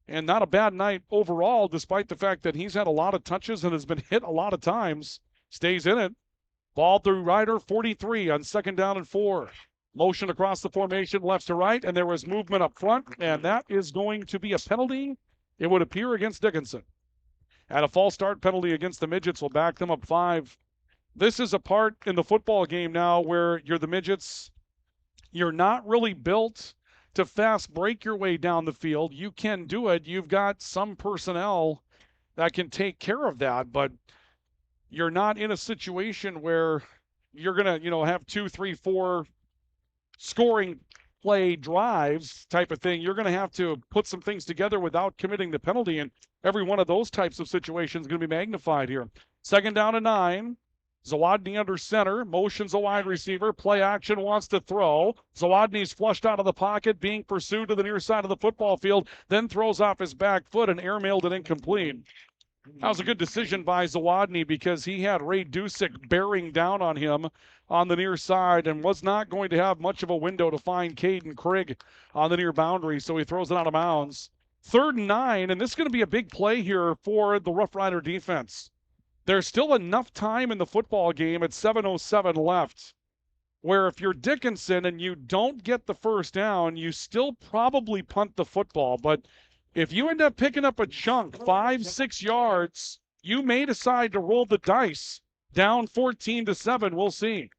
and not a bad night overall, despite the fact that he's had a lot of touches and has been hit a lot of times. Stays in it. Ball through Ryder, 43 on 2nd down and 4. Motion across the formation, left to right, and there was movement up front, and that is going to be a penalty, it would appear, against Dickinson. And a false start penalty against the Midgets will back them up 5. This is a part in the football game now where you're the Midgets. You're not really built to fast break your way down the field. You can do it. You've got some personnel that can take care of that, but you're not in a situation where you're going to, have 2, 3, 4 scoring play drives type of thing. You're going to have to put some things together without committing the penalty, and every one of those types of situations is going to be magnified here. 2nd down and 9. Zawadny under center, motions a wide receiver, play action, wants to throw. Zawadny's flushed out of the pocket, being pursued to the near side of the football field, then throws off his back foot and airmailed it incomplete. That was a good decision by Zawadny because he had Ray Dusick bearing down on him on the near side and was not going to have much of a window to find Caden Craig on the near boundary, so he throws it out of bounds. 3rd and 9, and this is going to be a big play here for the Rough Rider defense. There's still enough time in the football game at 7:07 left where if you're Dickinson and you don't get the first down, you still probably punt the football. But if you end up picking up a chunk, 5-6 yards, you may decide to roll the dice. Down 14-7, we'll see.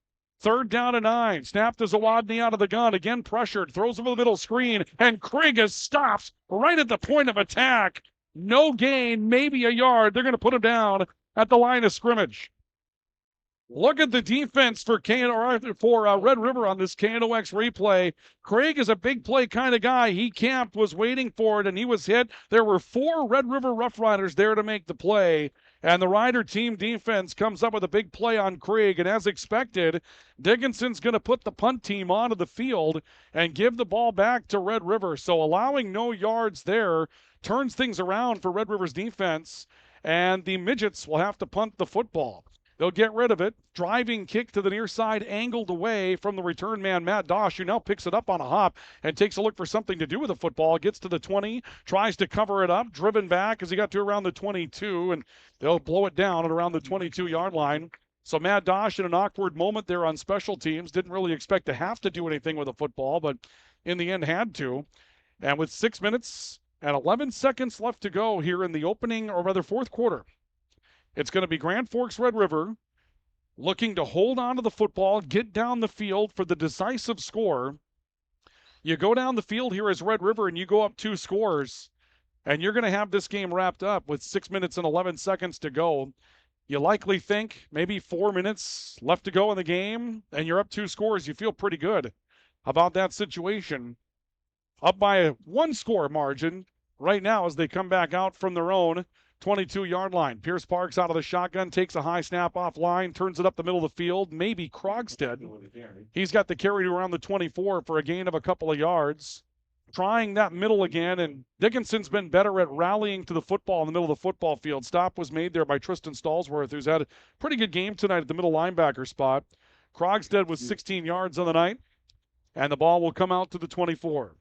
3rd down and 9. Snap to Zawadny out of the gun. Again pressured. Throws over the middle screen. And Krieg is stopped right at the point of attack. No gain, maybe a yard. They're going to put him down at the line of scrimmage. Look at the defense for Red River on this KNOX replay. Craig is a big play kind of guy. He camped, was waiting for it, and he was hit. There were 4 Red River Rough Riders there to make the play, and the Rider team defense comes up with a big play on Craig, and as expected, Dickinson's going to put the punt team onto the field and give the ball back to Red River. So allowing no yards there turns things around for Red River's defense. and the Midgets will have to punt the football. They'll get rid of it. Driving kick to the near side, angled away from the return man, Matt Dosh, who now picks it up on a hop and takes a look for something to do with the football. Gets to the 20, tries to cover it up, driven back as he got to around the 22, and they'll blow it down at around the 22-yard line. So Matt Dosh in an awkward moment there on special teams. Didn't really expect to have to do anything with the football, but in the end had to. And with 6 minutes and 11 seconds left to go here in the opening, or rather fourth quarter, it's going to be Grand Forks Red River looking to hold on to the football, get down the field for the decisive score. You go down the field here as Red River and you go up 2 scores, and you're going to have this game wrapped up with 6 minutes and 11 seconds to go. You likely think maybe 4 minutes left to go in the game, and you're up 2 scores. You feel pretty good about that situation. Up by a 1-score margin right now as they come back out from their own 22-yard line. Pierce Parks out of the shotgun, takes a high snap off line, turns it up the middle of the field. Maybe Krogstad. He's got the carry to around the 24 for a gain of a couple of yards. Trying that middle again, and Dickinson's been better at rallying to the football in the middle of the football field. Stop was made there by Tristan Stallsworth, who's had a pretty good game tonight at the middle linebacker spot. Krogstad was 16 yards on the night, and the ball will come out to the 24.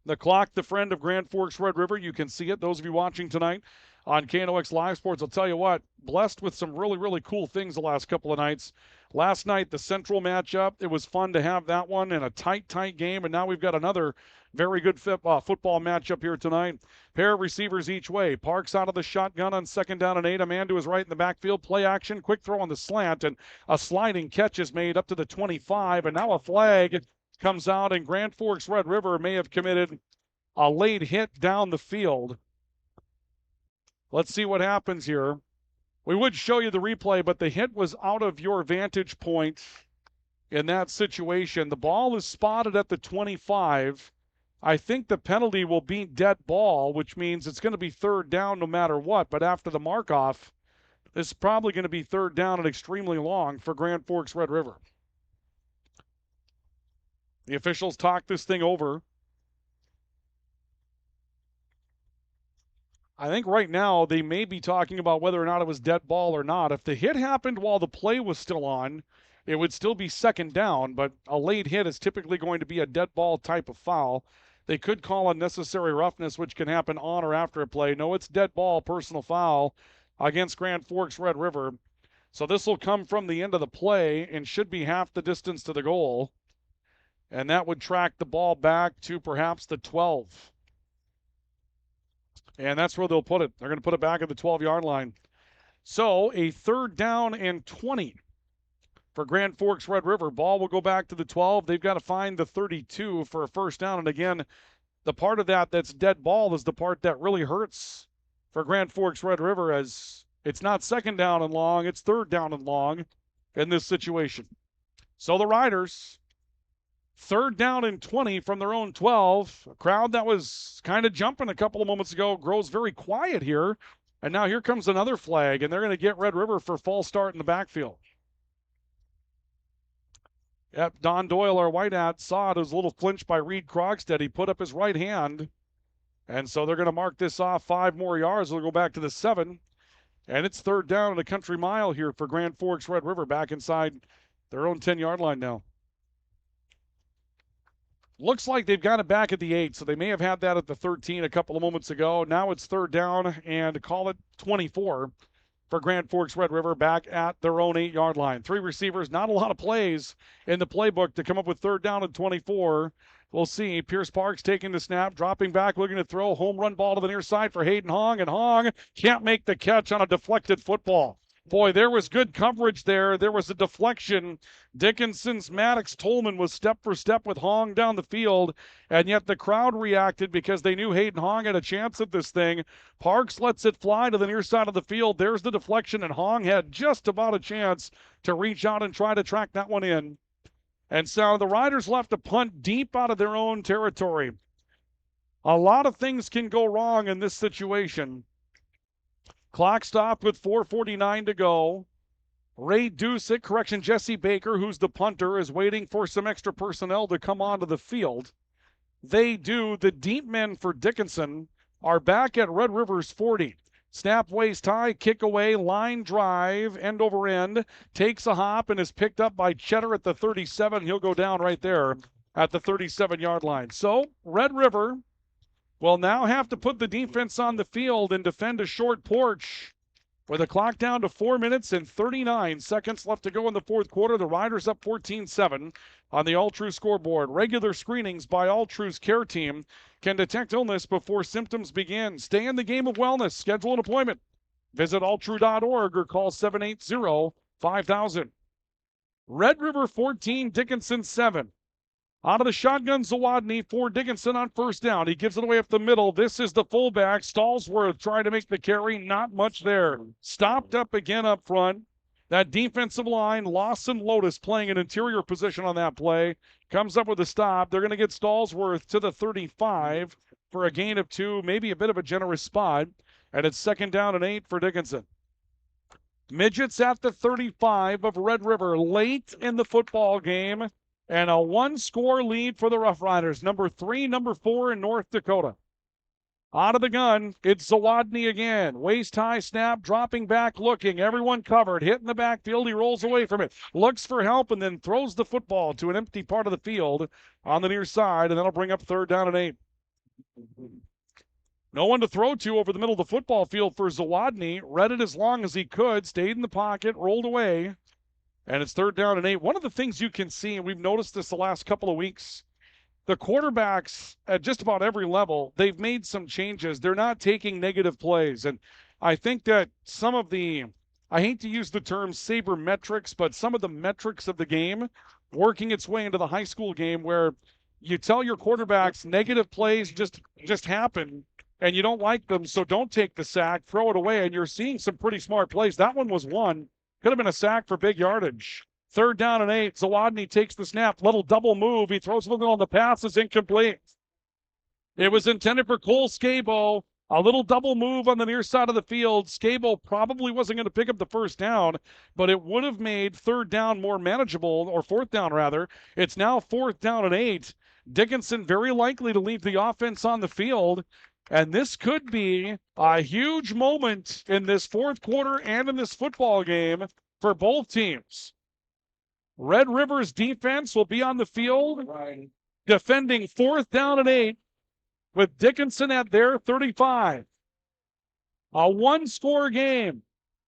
The clock, the friend of Grand Forks Red River. You can see it, those of you watching tonight on KNOX Live Sports. I'll tell you what, blessed with some really, really cool things the last couple of nights. Last night, the Central matchup, it was fun to have that one in a tight game, and now we've got another very good football matchup here tonight. Pair of receivers each way. Parks out of the shotgun on 2nd down and 8. A man to his right in the backfield. Play action, quick throw on the slant, and a sliding catch is made up to the 25, and now a flag comes out, and Grand Forks Red River may have committed a late hit down the field. Let's see what happens here. We would show you the replay, but the hit was out of your vantage point in that situation. The ball is spotted at the 25. I think the penalty will be dead ball, which means it's going to be 3rd down no matter what. But after the mark-off, it's probably going to be 3rd down and extremely long for Grand Forks Red River. The officials talk this thing over. I think right now they may be talking about whether or not it was dead ball or not. If the hit happened while the play was still on, it would still be 2nd down, but a late hit is typically going to be a dead ball type of foul. They could call unnecessary roughness, which can happen on or after a play. No, it's dead ball, personal foul against Grand Forks Red River. So this will come from the end of the play and should be half the distance to the goal. And that would track the ball back to perhaps the 12. And that's where they'll put it. They're going to put it back at the 12-yard line. So a 3rd down and 20 for Grand Forks Red River. Ball will go back to the 12. They've got to find the 32 for a 1st down. And again, the part of that that's dead ball is the part that really hurts for Grand Forks Red River, as it's not 2nd down and long, it's 3rd down and long in this situation. So the Riders, 3rd down and 20 from their own 12. A crowd that was kind of jumping a couple of moments ago grows very quiet here. And now here comes another flag, and they're going to get Red River for false start in the backfield. Yep, Don Doyle, our white hat, saw it. It was a little flinch by Reed Krogstad. He put up his right hand, and so they're going to mark this off 5 more yards. They'll go back to the 7, and it's 3rd down and a country mile here for Grand Forks Red River, back inside their own 10-yard line now. Looks like they've got it back at the 8, so they may have had that at the 13 a couple of moments ago. Now it's 3rd down and call it 24 for Grand Forks Red River, back at their own 8-yard line. 3 receivers, not a lot of plays in the playbook to come up with 3rd down and 24. We'll see. Pierce Parks taking the snap, dropping back, looking to throw. Home run ball to the near side for Hayden Hong, and Hong can't make the catch on a deflected football. Boy, there was good coverage there. There was a deflection. Dickinson's Maddox Tolman was step for step with Hong down the field, and yet the crowd reacted because they knew Hayden Hong had a chance at this thing. Parks lets it fly to the near side of the field. There's the deflection, and Hong had just about a chance to reach out and try to track that one in. And so the Riders left to punt deep out of their own territory. A lot of things can go wrong in this situation. Clock stopped with 4:49 to go. Ray Dusick, Jesse Baker, who's the punter, is waiting for some extra personnel to come onto the field. They do. The deep men for Dickinson are back at Red River's 40. Snap waist high, kick away, line drive, end over end. Takes a hop and is picked up by Cheddar at the 37. He'll go down right there at the 37-yard line. So Red River will now have to put the defense on the field and defend a short porch. With the clock down to 4 minutes and 39 seconds left to go in the fourth quarter, the Riders up 14-7 on the All True scoreboard. Regular screenings by All True's care team can detect illness before symptoms begin. Stay in the game of wellness. Schedule an appointment. Visit alltrue.org or call 780-5000. Red River 14, Dickinson 7. Out of the shotgun, Zawadny for Dickinson on first down. He gives it away up the middle. This is the fullback, Stallsworth, trying to make the carry. Not much there. Stopped up again up front. That defensive line, Lawson Lotus playing an interior position on that play. Comes up with a stop. They're going to get Stallsworth to the 35 for a gain of 2, maybe a bit of a generous spot. And it's 2nd down and 8 for Dickinson. Midgets at the 35 of Red River late in the football game. And a 1-score lead for the Rough Riders. Number 3, number 4 in North Dakota. Out of the gun, it's Zawadny again. Waist-high snap, dropping back, looking. Everyone covered, hitting the backfield. He rolls away from it. Looks for help and then throws the football to an empty part of the field on the near side. And that'll bring up 3rd down and 8. No one to throw to over the middle of the football field for Zawadny. Read it as long as he could. Stayed in the pocket, rolled away. And it's 3rd down and 8. One of the things you can see, and we've noticed this the last couple of weeks, the quarterbacks at just about every level, they've made some changes. They're not taking negative plays. And I think that some of the, I hate to use the term sabermetrics, but some of the metrics of the game working its way into the high school game where you tell your quarterbacks negative plays just happen and you don't like them, so don't take the sack, throw it away, and you're seeing some pretty smart plays. That one was one. Could have been a sack for big yardage. 3rd down and 8. Zawadny takes the snap. Little double move. He throws a little on the pass. Is incomplete. It was intended for Cole Scabo. A little double move on the near side of the field. Scabo probably wasn't going to pick up the first down, but it would have made 3rd down more manageable, or 4th down rather. It's now 4th down and 8. Dickinson very likely to leave the offense on the field. And this could be a huge moment in this fourth quarter and in this football game for both teams. Red River's defense will be on the field defending 4th down and 8 with Dickinson at their 35. A 1-score game.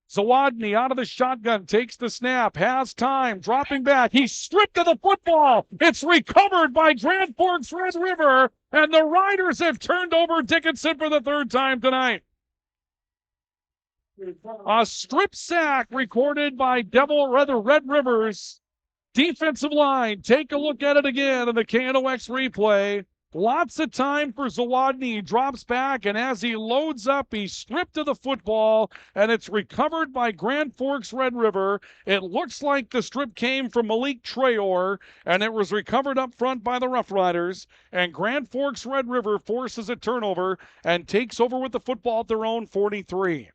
Zawadny out of the shotgun, takes the snap, has time, dropping back. He's stripped of the football. It's recovered by Grand Forks Red River, and the Riders have turned over Dickinson for the 3rd time tonight. A strip sack recorded by Red River's defensive line. Take a look at it again in the KNOX replay. Lots of time for Zawadny. He drops back, and as he loads up, he's stripped of the football, and it's recovered by Grand Forks Red River. It looks like the strip came from Malik Trayor, and it was recovered up front by the Rough Riders, and Grand Forks Red River forces a turnover and takes over with the football at their own 43.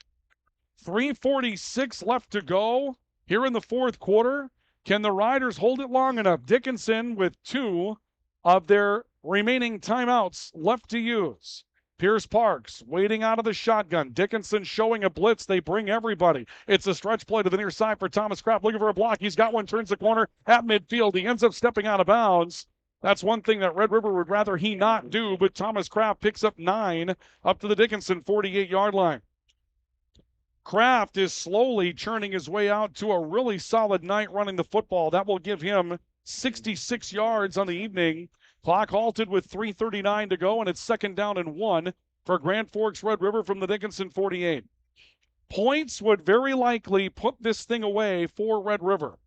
3:46 left to go here in the fourth quarter. Can the Riders hold it long enough? Dickinson with 2 of their remaining timeouts left to use. Pierce Parks waiting out of the shotgun. Dickinson showing a blitz. They bring everybody. It's a stretch play to the near side for Thomas Kraft, looking for a block. He's got one, turns the corner at midfield. He ends up stepping out of bounds. That's one thing that Red River would rather he not do, but Thomas Kraft picks up 9 up to the Dickinson 48-yard line. Kraft is slowly churning his way out to a really solid night running the football. That will give him 66 yards on the evening. Clock halted with 3:39 to go, and it's 2nd down and 1 for Grand Forks Red River from the Dickinson 48. Points would very likely put this thing away for Red River.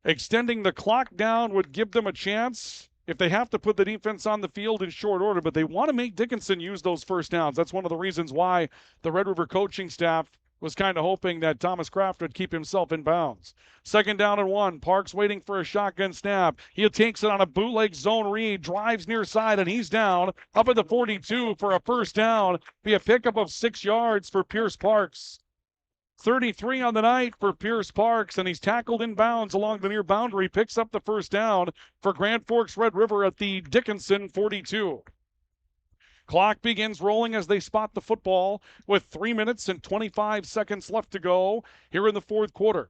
Extending the clock down would give them a chance if they have to put the defense on the field in short order, but they want to make Dickinson use those first downs. That's one of the reasons why the Red River coaching staff was kind of hoping that Thomas Kraft would keep himself in bounds. 2nd down and 1. Parks waiting for a shotgun snap. He takes it on a bootleg zone read, drives near side, and he's down up at the 42 for a first down. Be a pickup of 6 yards for Pierce Parks. 33 on the night for Pierce Parks, and he's tackled in bounds along the near boundary. Picks up the first down for Grand Forks Red River at the Dickinson 42. Clock begins rolling as they spot the football with 3 minutes and 25 seconds left to go here in the fourth quarter.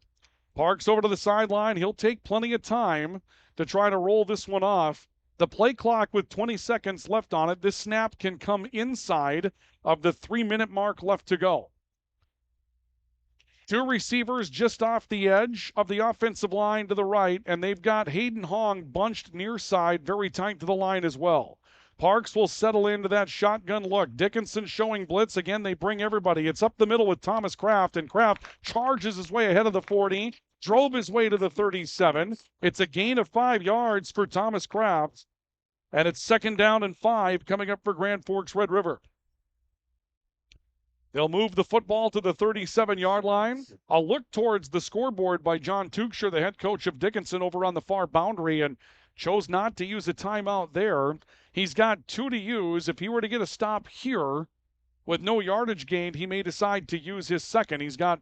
Parks over to the sideline. He'll take plenty of time to try to roll this one off. The play clock with 20 seconds left on it. This snap can come inside of the 3-minute mark left to go. Two receivers just off the edge of the offensive line to the right, and they've got Hayden Hong bunched near side, very tight to the line as well. Parks will settle into that shotgun look. Dickinson showing blitz. Again, they bring everybody. It's up the middle with Thomas Kraft, and Kraft charges his way ahead of the 40, drove his way to the 37. It's a gain of 5 yards for Thomas Kraft, and it's 2nd down and 5 coming up for Grand Forks Red River. They'll move the football to the 37-yard line. A look towards the scoreboard by John Tuchscher, the head coach of Dickinson, over on the far boundary, and chose not to use a timeout there. He's got 2 to use. If he were to get a stop here with no yardage gained, he may decide to use his second. He's got,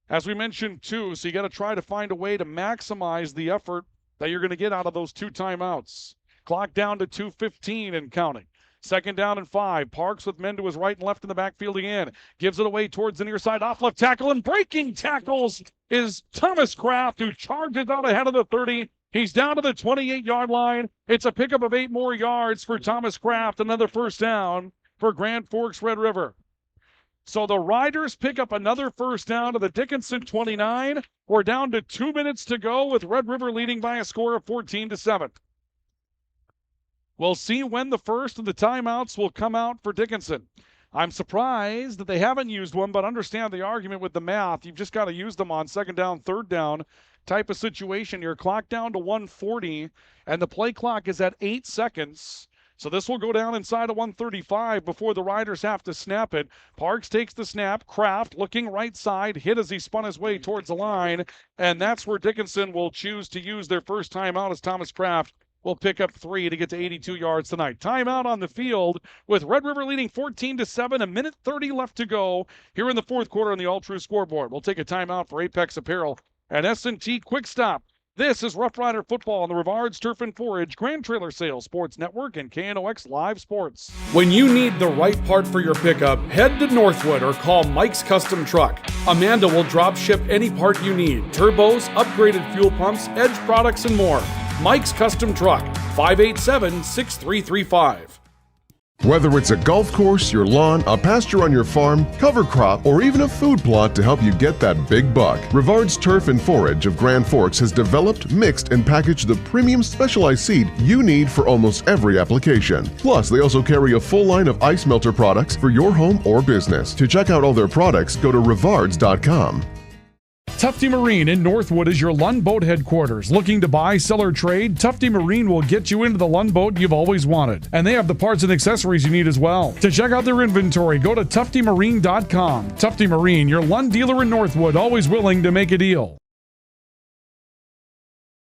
as we mentioned, 2, so you got to try to find a way to maximize the effort that you're going to get out of those 2 timeouts. Clock down to 2:15 and counting. 2nd down and 5. Parks with men to his right and left in the backfield again. Gives it away towards the near side. Off left tackle, and breaking tackles is Thomas Kraft, who charges out ahead of the 30. He's down to the 28-yard line. It's a pickup of 8 more yards for Thomas Kraft. Another 1st down for Grand Forks Red River. So the Riders pick up another 1st down to the Dickinson 29. We're down to 2 minutes to go with Red River leading by a score of 14-7. We'll see when the first of the timeouts will come out for Dickinson. I'm surprised that they haven't used one, but understand the argument with the math. You've just got to use them on 2nd down, 3rd down type of situation here. Clock down to 1:40, and the play clock is at 8 seconds. So this will go down inside of 1:35 before the Riders have to snap it. Parks takes the snap. Kraft looking right side, hit as he spun his way towards the line, and that's where Dickinson will choose to use their first timeout as Thomas Kraft will pick up 3 to get to 82 yards tonight. Timeout on the field with Red River leading 14-7. 1:30 left to go here in the fourth quarter on the All True scoreboard. We'll take a timeout for Apex Apparel and S&T Quick Stop. This is Rough Rider Football on the Rivards Turf and Forage Grand Trailer Sales Sports Network and KNOX Live Sports. When you need the right part for your pickup, head to Northwood or call Mike's Custom Truck. Amanda will drop ship any part you need. Turbos, upgraded fuel pumps, Edge products, and more. Mike's Custom Truck, 587-6335. Whether it's a golf course, your lawn, a pasture on your farm, cover crop, or even a food plot to help you get that big buck, Rivards Turf and Forage of Grand Forks has developed, mixed, and packaged the premium specialized seed you need for almost every application. Plus, they also carry a full line of ice melter products for your home or business. To check out all their products, go to rivards.com. Tufty Marine in Northwood is your Lund Boat headquarters. Looking to buy, sell, or trade? Tufty Marine will get you into the Lund Boat you've always wanted. And they have the parts and accessories you need as well. To check out their inventory, go to tuftymarine.com. Tufty Marine, your Lund dealer in Northwood, always willing to make a deal.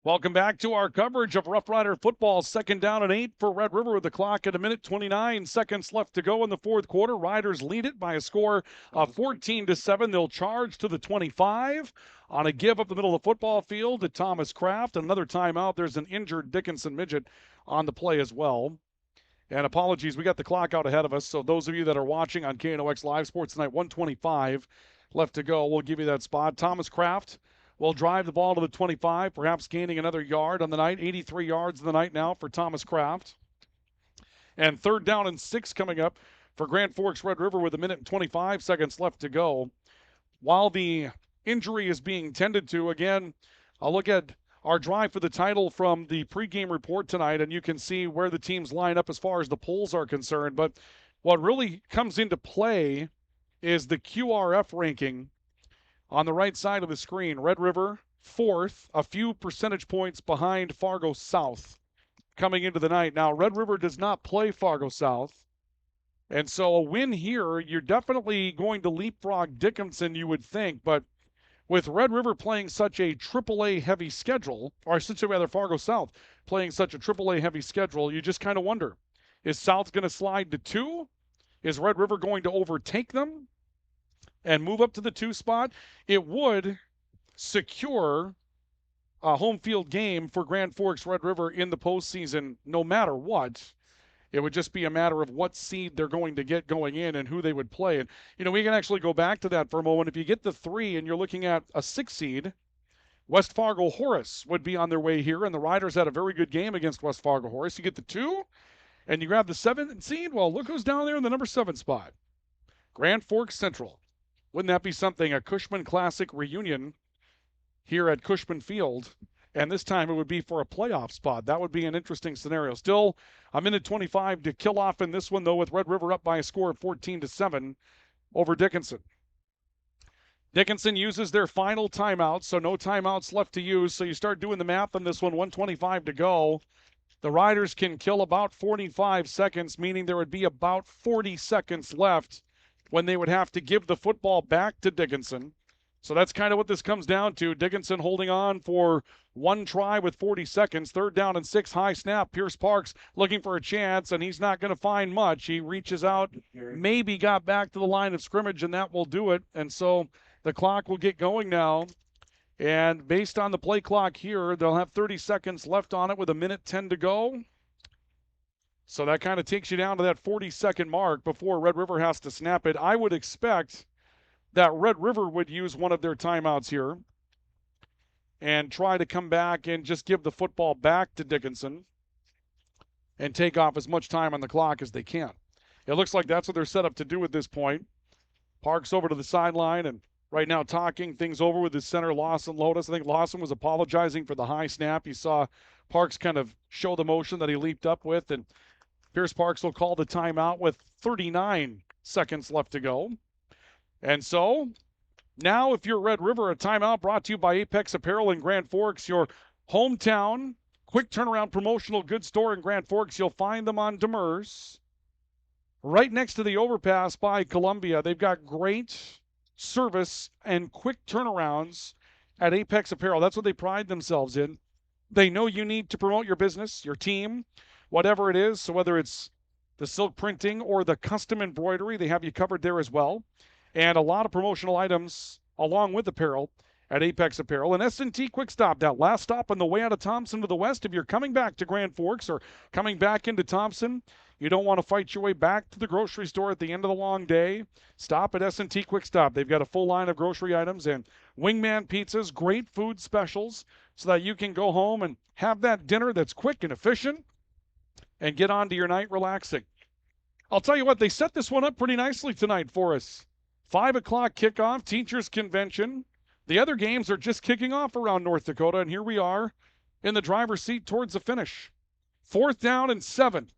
Welcome back to our coverage of Rough Rider football. 2nd down and 8 for Red River with the clock at 1:29 seconds left to go in the fourth quarter. Riders lead it by a score of 14-7. They'll charge to the 25 on a give up the middle of the football field to Thomas Kraft. Another timeout. There's an injured Dickinson midget on the play as well. And apologies, we got the clock out ahead of us. So those of you that are watching on KNOX Live Sports tonight, 1:25 left to go. We'll give you that spot. Thomas Kraft will drive the ball to the 25, perhaps gaining another yard on the night. 83 yards on the night now for Thomas Kraft. And 3rd down and 6 coming up for Grand Forks Red River with 1:25 seconds left to go. While the injury is being tended to, again, I'll look at our drive for the title from the pregame report tonight, and you can see where the teams line up as far as the polls are concerned. But what really comes into play is the QRF ranking. On the right side of the screen, Red River 4th, a few percentage points behind Fargo South coming into the night. Now, Red River does not play Fargo South, and so a win here, you're definitely going to leapfrog Dickinson, you would think, but with Red River playing such a AAA heavy schedule, or I should say rather Fargo South playing such a AAA heavy schedule, you just kind of wonder, is South going to slide to 2? Is Red River going to overtake them and move up to the 2 spot? It would secure a home field game for Grand Forks Red River in the postseason no matter what. It would just be a matter of what seed they're going to get going in and who they would play. And, we can actually go back to that for a moment. If you get the 3 and you're looking at a 6 seed, West Fargo Horace would be on their way here, and the Riders had a very good game against West Fargo Horace. You get the 2, and you grab the 7 seed. Well, look who's down there in the number 7 spot. Grand Forks Central. Wouldn't that be something? A Cushman Classic reunion here at Cushman Field, and this time it would be for a playoff spot. That would be an interesting scenario. Still, a minute 25 to kill off in this one, though, with Red River up by a score of 14-7 over Dickinson. Dickinson uses their final timeout, so no timeouts left to use. So you start doing the math on this one, 1:25 to go. The Riders can kill about 45 seconds, meaning there would be about 40 seconds left when they would have to give the football back to Dickinson. So that's kind of what this comes down to. Dickinson holding on for one try with 40 seconds. 3rd down and 6, high snap. Pierce Parks looking for a chance, and he's not going to find much. He reaches out, maybe got back to the line of scrimmage, and that will do it. And so the clock will get going now. And based on the play clock here, they'll have 30 seconds left on it with a minute 10 to go. So that kind of takes you down to that 40-second mark before Red River has to snap it. I would expect that Red River would use one of their timeouts here and try to come back and just give the football back to Dickinson and take off as much time on the clock as they can. It looks like that's what they're set up to do at this point. Parks over to the sideline and right now talking things over with his center, Lawson Lotus. I think Lawson was apologizing for the high snap. You saw Parks kind of show the motion that he leaped up with, and Pierce Parks will call the timeout with 39 seconds left to go. And so now if you're Red River, a timeout brought to you by Apex Apparel in Grand Forks, your hometown quick turnaround promotional goods store in Grand Forks. You'll find them on Demers, right next to the overpass by Columbia. They've got great service and quick turnarounds at Apex Apparel. That's what they pride themselves in. They know you need to promote your business, your team, whatever it is. So whether it's the silk printing or the custom embroidery, they have you covered there as well. And a lot of promotional items along with apparel at Apex Apparel. And S&T Quick Stop, that last stop on the way out of Thompson to the west. If you're coming back to Grand Forks or coming back into Thompson, you don't want to fight your way back to the grocery store at the end of the long day, stop at S&T Quick Stop. They've got a full line of grocery items and Wingman pizzas, great food specials, so that you can go home and have that dinner that's quick and efficient and get on to your night relaxing. I'll tell you what, they set this one up pretty nicely tonight for us. 5 o'clock kickoff, teachers convention. The other games are just kicking off around North Dakota, and here we are in the driver's seat towards the finish. 4th down and 7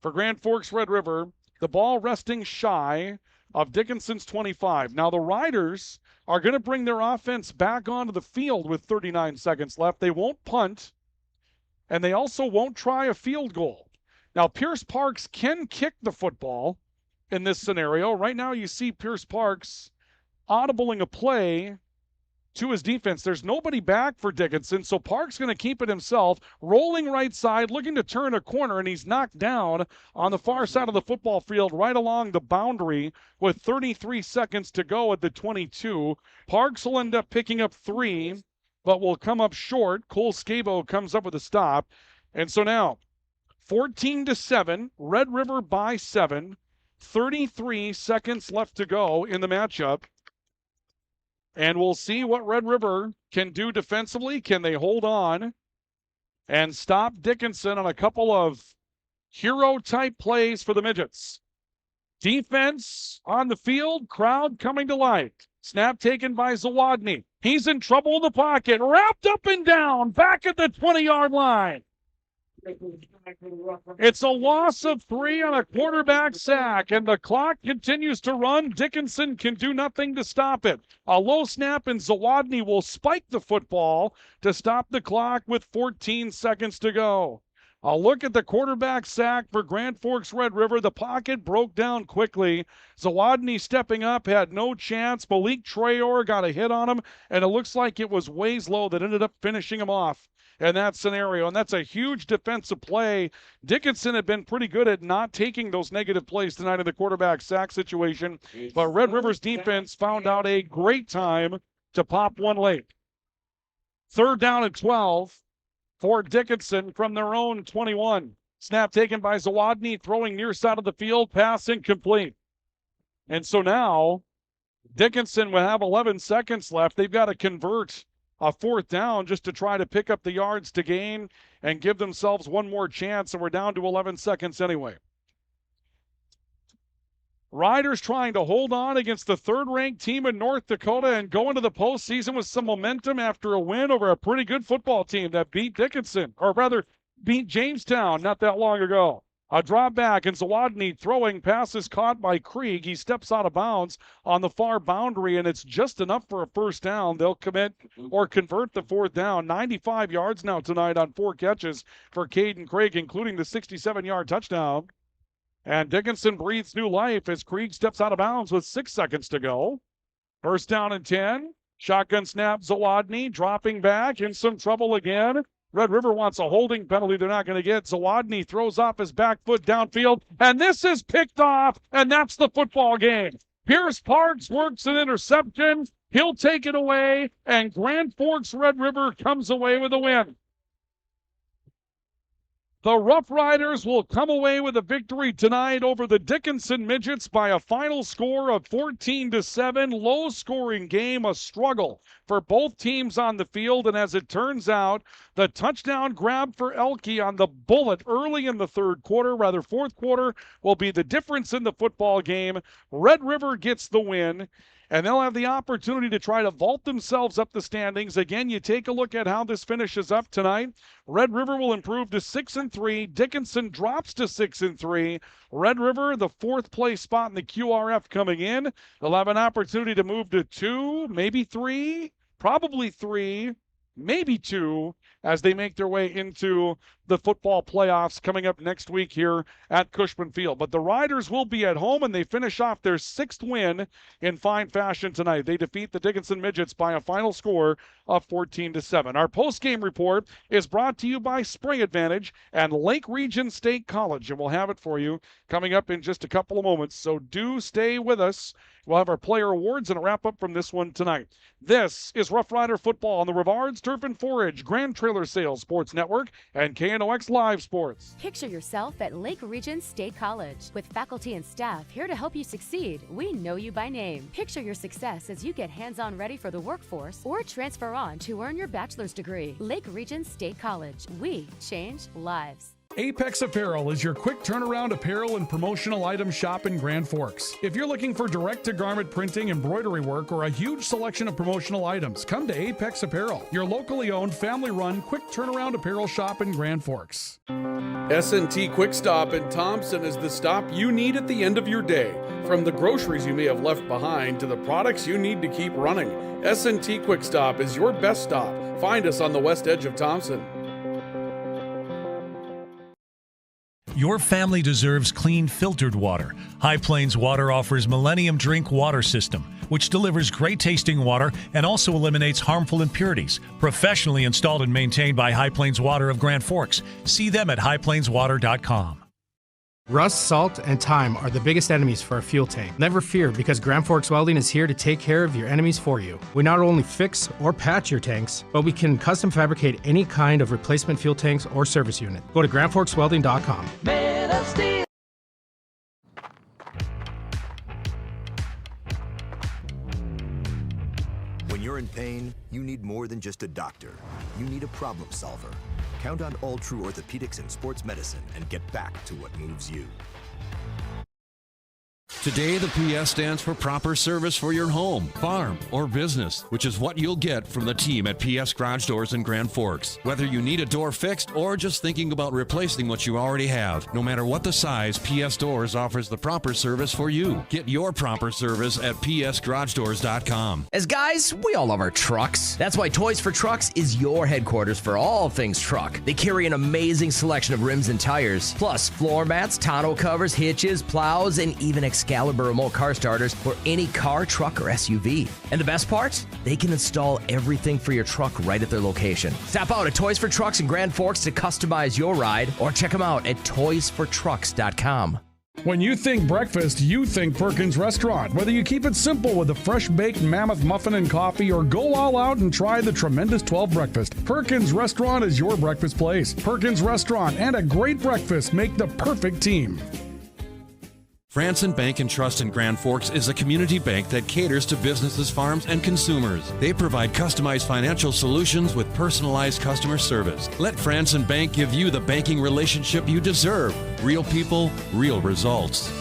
for Grand Forks Red River. The ball resting shy of Dickinson's 25. Now the Riders are going to bring their offense back onto the field with 39 seconds left. They won't punt, and they also won't try a field goal. Now Pierce Parks can kick the football in this scenario. Right now you see Pierce Parks audibling a play to his defense. There's nobody back for Dickinson, so Parks going to keep it himself, rolling right side, looking to turn a corner, and he's knocked down on the far side of the football field right along the boundary with 33 seconds to go at the 22. Parks will end up picking up 3, but will come up short. Cole Scabo comes up with a stop. And so now 14-7, Red River by 7, 33 seconds left to go in the matchup. And we'll see what Red River can do defensively. Can they hold on and stop Dickinson on a couple of hero-type plays for the Midgets? Defense on the field, crowd coming to life. Snap taken by Zawadny. He's in trouble in the pocket, wrapped up and down, back at the 20-yard line. It's a loss of 3 on a quarterback sack, and the clock continues to run. Dickinson can do nothing to stop it. A low snap, and Zawadny will spike the football to stop the clock with 14 seconds to go. A look at the quarterback sack for Grand Forks Red River. The pocket broke down quickly. Zawadny stepping up, had no chance. Malik Trayor got a hit on him, and it looks like it was Wieslow that ended up finishing him off in that scenario, and that's a huge defensive play. Dickinson had been pretty good at not taking those negative plays tonight in the quarterback sack situation, but Red River's defense found out a great time to pop one late. 3rd down and 12 for Dickinson from their own 21. Snap taken by Zawadny, throwing near side of the field, pass incomplete. And so now Dickinson will have 11 seconds left. They've got to convert a 4th down just to try to pick up the yards to gain and give themselves one more chance, and we're down to 11 seconds anyway. Riders trying to hold on against the 3rd-ranked team in North Dakota and go into the postseason with some momentum after a win over a pretty good football team that beat Dickinson, or rather beat Jamestown not that long ago. A drop back, and Zawadny throwing, passes caught by Krieg. He steps out of bounds on the far boundary, and it's just enough for a 1st down. They'll commit or convert the 4th down. 95 yards now tonight on 4 catches for Caden Krieg, including the 67-yard touchdown. And Dickinson breathes new life as Krieg steps out of bounds with 6 seconds to go. 1st down and 10. Shotgun snap, Zawadny dropping back, in some trouble again. Red River wants a holding penalty they're not going to get. Zawadny throws off his back foot downfield, and this is picked off, and that's the football game. Pierce Parks works an interception. He'll take it away, and Grand Forks Red River comes away with a win. The Rough Riders will come away with a victory tonight over the Dickinson Midgets by a final score of 14-7. Low-scoring game, a struggle for both teams on the field, and as it turns out, the touchdown grab for Elke on the bullet early in the 4th quarter, will be the difference in the football game. Red River gets the win, and they'll have the opportunity to try to vault themselves up the standings. Again, you take a look at how this finishes up tonight. Red River will improve to 6-3. Dickinson drops to 6-3. Red River, the 4th place spot in the QRF coming in. They'll have an opportunity to move to 2, maybe 3, probably 3, maybe 2, as they make their way into the football playoffs coming up next week here at Cushman Field. But the Riders will be at home, and they finish off their 6th win in fine fashion tonight. They defeat the Dickinson Midgets by a final score of 14-7. Our post-game report is brought to you by Spray Advantage and Lake Region State College, and we'll have it for you coming up in just a couple of moments. So do stay with us. We'll have our player awards and a wrap-up from this one tonight. This is Rough Rider Football on the Rivards Turf and Forage Grand Trailer Sales Sports Network and KNOX Live Sports. Picture yourself at Lake Region State College. With faculty and staff here to help you succeed, we know you by name. Picture your success as you get hands-on ready for the workforce or transfer on to earn your bachelor's degree. Lake Region State College. We change lives. Apex Apparel is your quick turnaround apparel and promotional item shop in Grand Forks. If you're looking for direct-to-garment printing, embroidery work, or a huge selection of promotional items, come to Apex Apparel, your locally owned, family-run, quick turnaround apparel shop in Grand Forks. S&T Quick Stop in Thompson is the stop you need at the end of your day. From the groceries you may have left behind to the products you need to keep running, S&T Quick Stop is your best stop. Find us on the west edge of Thompson. Your family deserves clean, filtered water. High Plains Water offers Millennium Drink Water System, which delivers great-tasting water and also eliminates harmful impurities. Professionally installed and maintained by High Plains Water of Grand Forks. See them at highplainswater.com. Rust, salt, and time are the biggest enemies for a fuel tank. Never fear, because Grand Forks Welding is here to take care of your enemies for you. We not only fix or patch your tanks, but we can custom fabricate any kind of replacement fuel tanks or service unit. Go to grandforkswelding.com. Man of Steel. When you're in pain, you need more than just a doctor. You need a problem solver. Count on All True Orthopedics and Sports Medicine and get back to what moves you. Today, the PS stands for proper service for your home, farm, or business, which is what you'll get from the team at PS Garage Doors in Grand Forks. Whether you need a door fixed or just thinking about replacing what you already have, no matter what the size, PS Doors offers the proper service for you. Get your proper service at psgaragedoors.com. As guys, we all love our trucks. That's why Toys for Trucks is your headquarters for all things truck. They carry an amazing selection of rims and tires, plus floor mats, tonneau covers, hitches, plows, and even Excalibur remote car starters for any car, truck, or SUV. And the best part? They can install everything for your truck right at their location. Stop out at Toys for Trucks in Grand Forks to customize your ride, or check them out at toysfortrucks.com. When you think breakfast, you think Perkins Restaurant. Whether you keep it simple with a fresh baked mammoth muffin and coffee or go all out and try the tremendous 12 breakfast, Perkins Restaurant is your breakfast place. Perkins Restaurant and a great breakfast make the perfect team. Franson Bank and Trust in Grand Forks is a community bank that caters to businesses, farms, and consumers. They provide customized financial solutions with personalized customer service. Let Franson Bank give you the banking relationship you deserve. Real people, real results.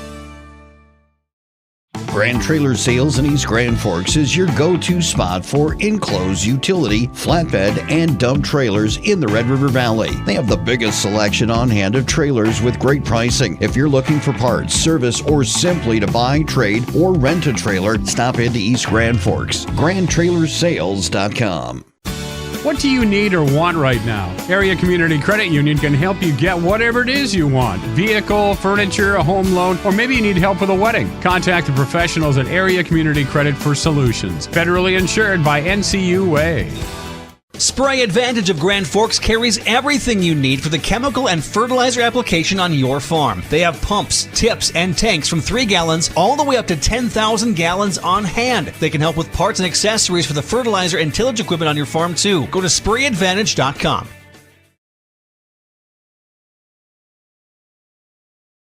Grand Trailer Sales in East Grand Forks is your go-to spot for enclosed utility, flatbed, and dump trailers in the Red River Valley. They have the biggest selection on hand of trailers with great pricing. If you're looking for parts, service, or simply to buy, trade, or rent a trailer, stop into East Grand Forks. GrandTrailersSales.com. What do you need or want right now? Area Community Credit Union can help you get whatever it is you want. Vehicle, furniture, a home loan, or maybe you need help with a wedding. Contact the professionals at Area Community Credit for solutions. Federally insured by NCUA. Spray Advantage of Grand Forks carries everything you need for the chemical and fertilizer application on your farm. They have pumps, tips, and tanks from 3 gallons all the way up to 10,000 gallons on hand. They can help with parts and accessories for the fertilizer and tillage equipment on your farm too. Go to sprayadvantage.com.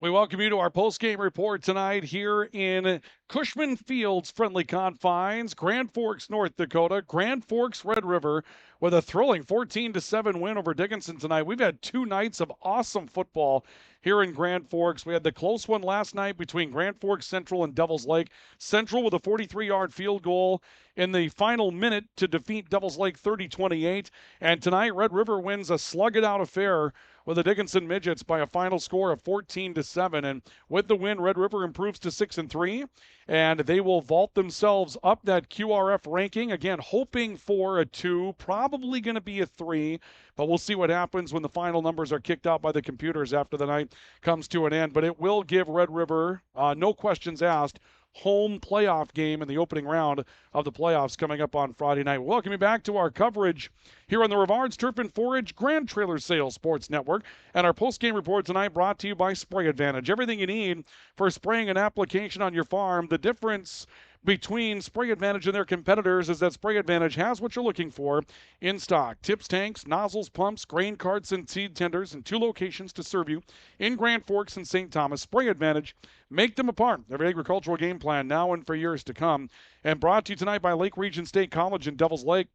We welcome you to our post-game report tonight here in Cushman Field's friendly confines, Grand Forks, North Dakota. Grand Forks, Red River with a thrilling 14-7 win over Dickinson tonight. We've had 2 nights of awesome football here in Grand Forks. We had the close one last night between Grand Forks Central and Devils Lake. Central with a 43-yard field goal in the final minute to defeat Devils Lake 30-28. And tonight, Red River wins a slug-it-out affair with the Dickinson Midgets by a final score of 14-7. And with the win, Red River improves to 6-3, and they will vault themselves up that QRF ranking. Again, hoping for a 2, probably going to be a 3, but we'll see what happens when the final numbers are kicked out by the computers after the night comes to an end. But it will give Red River, no questions asked, home playoff game in the opening round of the playoffs coming up on Friday night. Welcome you back to our coverage here on the Rivards Turf and Forage Grand Trailer Sales Sports Network. And our post-game report tonight brought to you by Spray Advantage. Everything you need for spraying an application on your farm. The difference between Spray Advantage and their competitors is that Spray Advantage has what you're looking for in stock. Tips, tanks, nozzles, pumps, grain carts, and seed tenders in 2 locations to serve you in Grand Forks and St. Thomas. Spray Advantage, make them a part of your agricultural game plan now and for years to come. And brought to you tonight by Lake Region State College in Devils Lake.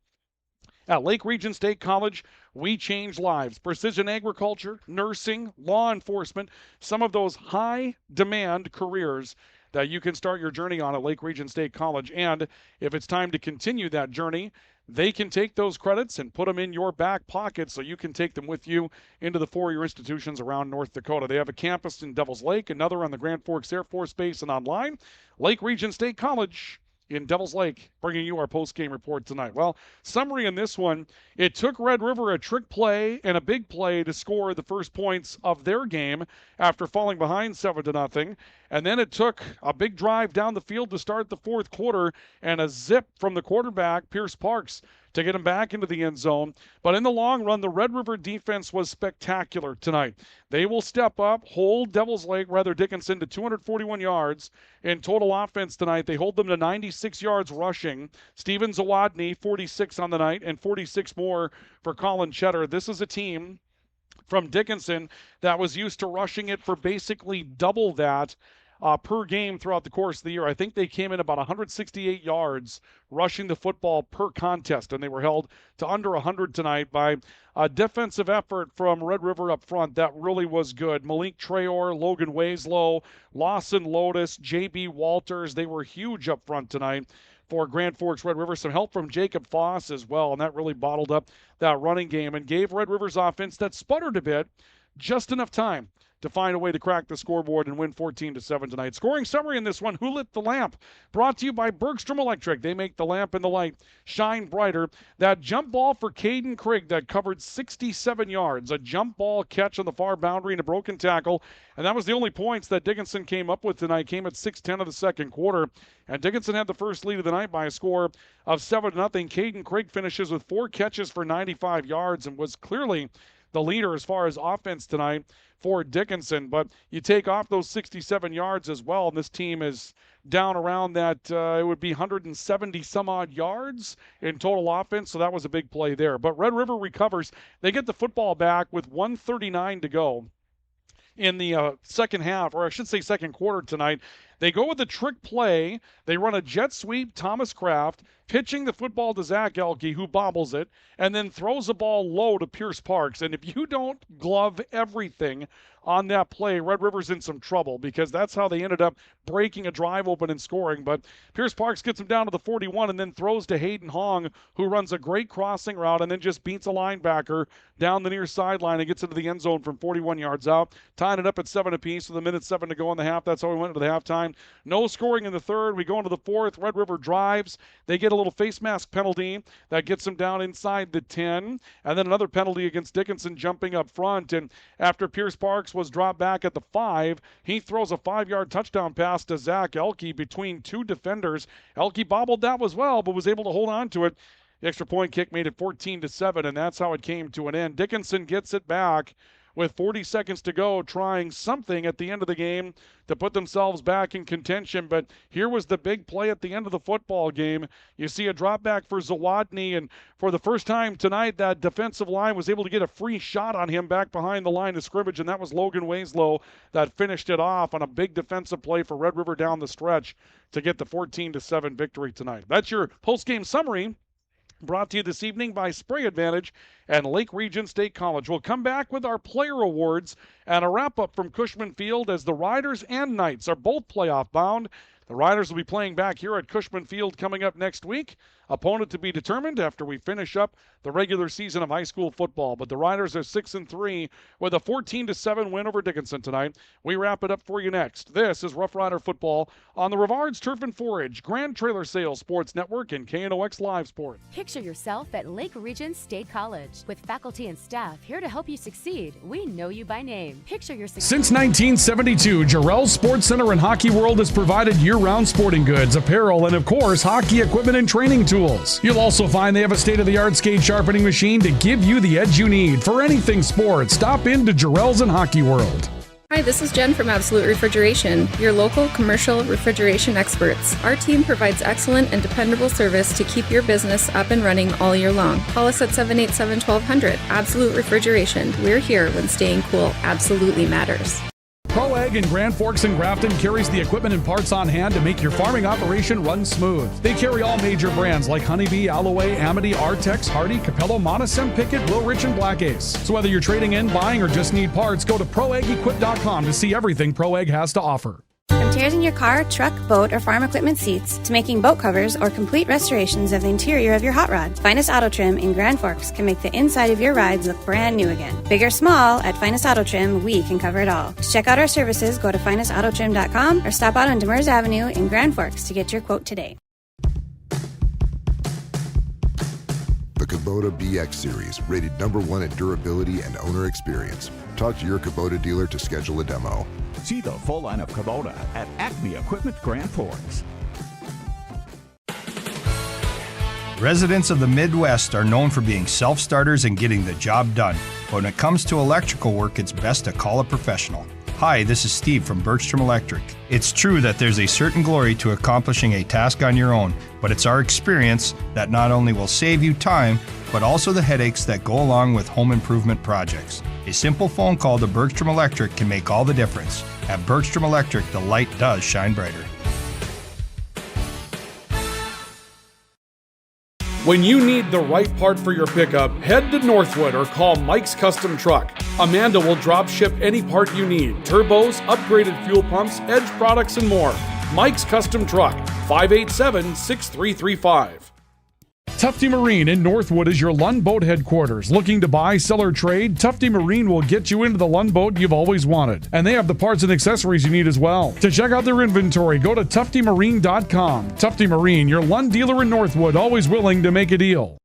At Lake Region State College, we change lives. Precision agriculture, nursing, law enforcement, some of those high-demand careers that you can start your journey on at Lake Region State College. And if it's time to continue that journey, they can take those credits and put them in your back pocket so you can take them with you into the 4-year institutions around North Dakota. They have a campus in Devils Lake, another on the Grand Forks Air Force Base and online. Lake Region State College in Devils Lake, bringing you our post-game report tonight. Well, summary in this one, it took Red River a trick play and a big play to score the first points of their game after falling behind 7-0. And then it took a big drive down the field to start the 4th quarter and a zip from the quarterback, Pierce Parks, to get him back into the end zone. But in the long run, the Red River defense was spectacular tonight. They will step up, hold Dickinson to 241 yards in total offense tonight. They hold them to 96 yards rushing. Steven Zawadny, 46 on the night, and 46 more for Colin Cheddar. This is a team from Dickinson that was used to rushing it for basically double that per game throughout the course of the year. I think they came in about 168 yards rushing the football per contest, and they were held to under 100 tonight by a defensive effort from Red River up front that really was good. Malik Trayor, Logan Wieslow, Lawson Lotus, J.B. Walters, they were huge up front tonight for Grand Forks Red River. Some help from Jacob Foss as well, and that really bottled up that running game and gave Red River's offense that sputtered a bit just enough time to find a way to crack the scoreboard and win 14-7 tonight. Scoring summary in this one, Who Lit the Lamp? Brought to you by Bergstrom Electric. They make the lamp and the light shine brighter. That jump ball for Caden Krigg that covered 67 yards. A jump ball catch on the far boundary and a broken tackle. And that was the only points that Dickinson came up with tonight. Came at 6:10 of the second quarter. And Dickinson had the first lead of the night by a score of 7-0. Caden Krigg finishes with 4 catches for 95 yards and was clearly the leader as far as offense tonight for Dickinson. But you take off those 67 yards as well, and this team is down around that, it would be 170 some odd yards in total offense, so that was a big play there. But Red River recovers. They get the football back with 1:39 to go in the second half, or I should say second quarter tonight. They go with a trick play. They run a jet sweep, Thomas Kraft, pitching the football to Zach Elke, who bobbles it, and then throws the ball low to Pierce Parks. And if you don't glove everything on that play, Red River's in some trouble, because that's how they ended up breaking a drive open and scoring. But Pierce Parks gets him down to the 41 and then throws to Hayden Hong, who runs a great crossing route and then just beats a linebacker down the near sideline and gets into the end zone from 41 yards out, tying it up at 7 apiece with 1:07 to go in the half. That's how we went into the halftime. No scoring in the third. We go into the fourth. Red River drives. They get a little face mask penalty that gets them down inside the 10, and then another penalty against Dickinson jumping up front. And after Pierce Parks was dropped back at the 5, he throws a 5-yard touchdown pass to Zach Elke between two defenders. Elke bobbled that as well, but was able to hold on to it. The extra point kick made it 14-7, and that's how it came to an end. Dickinson gets it back with 40 seconds to go, trying something at the end of the game to put themselves back in contention. But here was the big play at the end of the football game. You see a drop back for Zawadny, and for the first time tonight, that defensive line was able to get a free shot on him back behind the line of scrimmage, and that was Logan Wieslow that finished it off on a big defensive play for Red River down the stretch to get the 14-7 victory tonight. That's your post-game summary, brought to you this evening by Spray Advantage and Lake Region State College. We'll come back with our player awards and a wrap-up from Cushman Field, as the Riders and Knights are both playoff bound. The Riders will be playing back here at Cushman Field coming up next week. Opponent to be determined after we finish up the regular season of high school football. But the Riders are 6-3 with a 14-7 win over Dickinson tonight. We wrap it up for you next. This is Rough Rider Football on the Rivards Turf and Forage Grand Trailer Sales Sports Network and KNOX Live Sports. Picture yourself at Lake Region State College. With faculty and staff here to help you succeed, we know you by name. Picture your success. Since 1972, Jarrell's Sports Center and Hockey World has provided year-round sporting goods, apparel, and of course, hockey equipment and training tools. You'll also find they have a state-of-the-art skate sharpening machine to give you the edge you need for anything sports. Stop into Jarrell's and Hockey World. Hi, this is Jen from Absolute Refrigeration, your local commercial refrigeration experts. Our team provides excellent and dependable service to keep your business up and running all year long. Call us at 787-1200. Absolute Refrigeration. We're here when staying cool absolutely matters. Pro Ag in Grand Forks and Grafton carries the equipment and parts on hand to make your farming operation run smooth. They carry all major brands like Honeybee, Alloway, Amity, Artex, Hardy, Capello, Monosem, Pickett, Wilrich, and Black Ace. So whether you're trading in, buying, or just need parts, go to ProAgEquip.com to see everything Pro Ag has to offer. From tears in your car, truck, boat, or farm equipment seats to making boat covers or complete restorations of the interior of your hot rod, Finest Auto Trim in Grand Forks can make the inside of your rides look brand new again. Big or small, at Finest Auto Trim, we can cover it all. To check out our services, go to finestautotrim.com or stop out on Demers Avenue in Grand Forks to get your quote today. The Kubota BX Series, rated #1 in durability and owner experience. Talk to your Kubota dealer to schedule a demo. See the full line of Kubota at Acme Equipment Grand Forks. Residents of the Midwest are known for being self-starters and getting the job done. But when it comes to electrical work, it's best to call a professional. Hi, this is Steve from Bergstrom Electric. It's true that there's a certain glory to accomplishing a task on your own, but it's our experience that not only will save you time, but also the headaches that go along with home improvement projects. A simple phone call to Bergstrom Electric can make all the difference. At Bergstrom Electric, the light does shine brighter. When you need the right part for your pickup, head to Northwood or call Mike's Custom Truck. Amanda will drop ship any part you need: turbos, upgraded fuel pumps, Edge products, and more. Mike's Custom Truck, 587-6335. Tufty Marine in Northwood is your Lund Boat headquarters. Looking to buy, sell, or trade? Tufty Marine will get you into the Lund boat you've always wanted. And they have the parts and accessories you need as well. To check out their inventory, go to tuftymarine.com. Tufty Marine, your Lund dealer in Northwood, always willing to make a deal.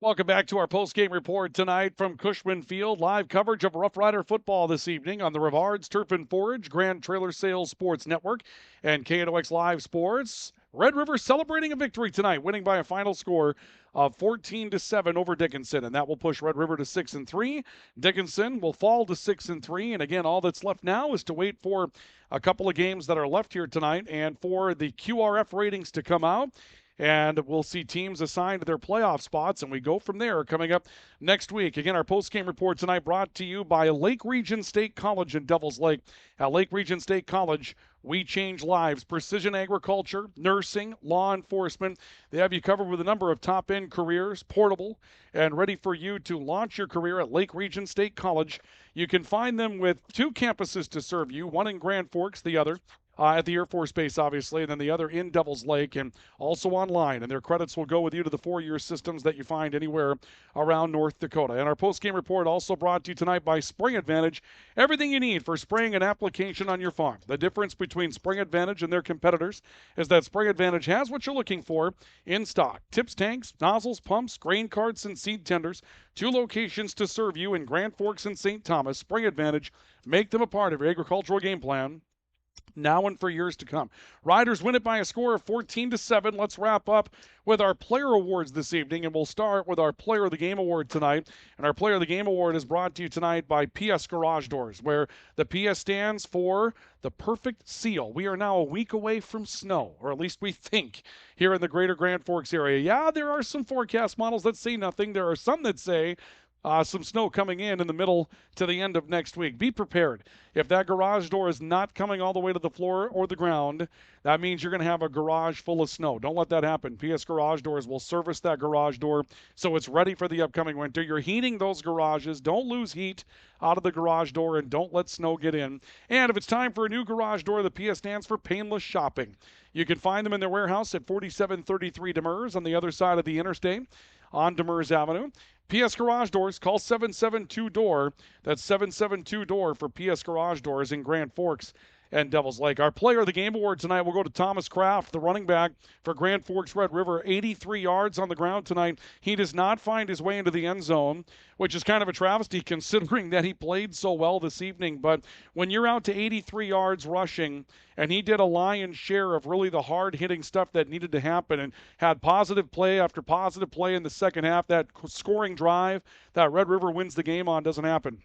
Welcome back to our post-game report tonight from Cushman Field. Live coverage of Rough Rider football this evening on the Rivards Turf and Forage Grand Trailer Sales Sports Network and KNOX Live Sports. Red River celebrating a victory tonight, winning by a final score of 14-7 over Dickinson, and that will push Red River to 6-3. Dickinson will fall to 6-3, and again, all that's left now is to wait for a couple of games that are left here tonight and for the QRF ratings to come out. And we'll see teams assigned to their playoff spots, and we go from there coming up next week. Again, our post-game report tonight brought to you by Lake Region State College in Devils Lake. At Lake Region State College, we change lives. Precision agriculture, nursing, law enforcement. They have you covered with a number of top-end careers, portable, and ready for you to launch your career at Lake Region State College. You can find them with 2 campuses to serve you, one in Grand Forks, the other at the Air Force Base, obviously, and then the other in Devils Lake, and also online. And their credits will go with you to the 4-year systems that you find anywhere around North Dakota. And our post-game report also brought to you tonight by Spring Advantage. Everything you need for spraying an application on your farm. The difference between Spring Advantage and their competitors is that Spring Advantage has what you're looking for in stock. Tips, tanks, nozzles, pumps, grain carts, and seed tenders. 2 locations to serve you in Grand Forks and St. Thomas. Spring Advantage. Make them a part of your agricultural game plan now and for years to come. Riders win it by a score of 14-7. Let's wrap up with our player awards this evening, and we'll start with our Player of the Game award tonight. And our Player of the Game award is brought to you tonight by PS Garage Doors, where the PS stands for the perfect seal. We are now a week away from snow, or at least we think, here in the greater Grand Forks area. Yeah, there are some forecast models that say nothing. There are some that say some snow coming in the middle to the end of next week. Be prepared. If that garage door is not coming all the way to the floor or the ground, that means you're going to have a garage full of snow. Don't let that happen. PS Garage Doors will service that garage door so it's ready for the upcoming winter. You're heating those garages. Don't lose heat out of the garage door, and don't let snow get in. And if it's time for a new garage door, the PS stands for Painless Shopping. You can find them in their warehouse at 4733 Demers on the other side of the interstate on Demers Avenue. PS Garage Doors, call 772-DOOR. That's 772-DOOR for PS Garage Doors in Grand Forks and Devils Lake. Our Player of the Game award tonight will go to Thomas Kraft, the running back for Grand Forks Red River. 83 yards on the ground tonight. He does not find his way into the end zone, which is kind of a travesty considering that he played so well this evening. But when you're out to 83 yards rushing, and he did a lion's share of really the hard-hitting stuff that needed to happen and had positive play after positive play in the second half, that scoring drive that Red River wins the game on doesn't happen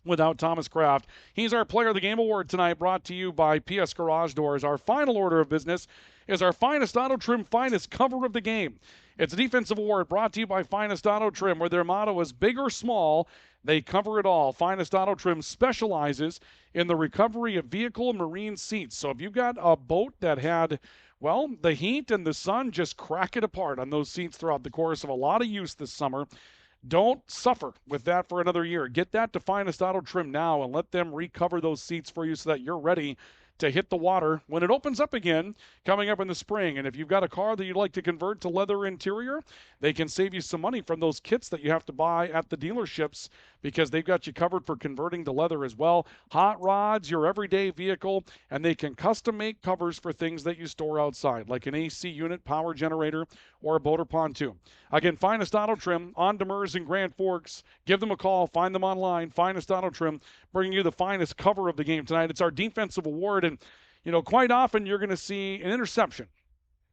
without Thomas Kraft. He's our Player of the Game award tonight, brought to you by PS Garage Doors. Our final order of business is our Finest Auto Trim Finest Cover of the Game. It's a defensive award brought to you by Finest Auto Trim, where their motto is big or small, they cover it all. Finest Auto Trim specializes in the recovery of vehicle and marine seats. So if you've got a boat that had, well, the heat and the sun just crack it apart on those seats throughout the course of a lot of use this summer, don't suffer with that for another year. Get that to Finest Auto Trim now and let them recover those seats for you so that you're ready to hit the water when it opens up again coming up in the spring. And if you've got a car that you'd like to convert to leather interior, they can save you some money from those kits that you have to buy at the dealerships, because they've got you covered for converting to leather as well. Hot rods, your everyday vehicle, and they can custom make covers for things that you store outside, like an AC unit, power generator, or a boat or pontoon. Again, Finest Auto Trim on Demers and Grand Forks. Give them a call. Find them online. Finest Auto Trim, bringing you the finest cover of the game tonight. It's our defensive award, and quite often you're going to see an interception,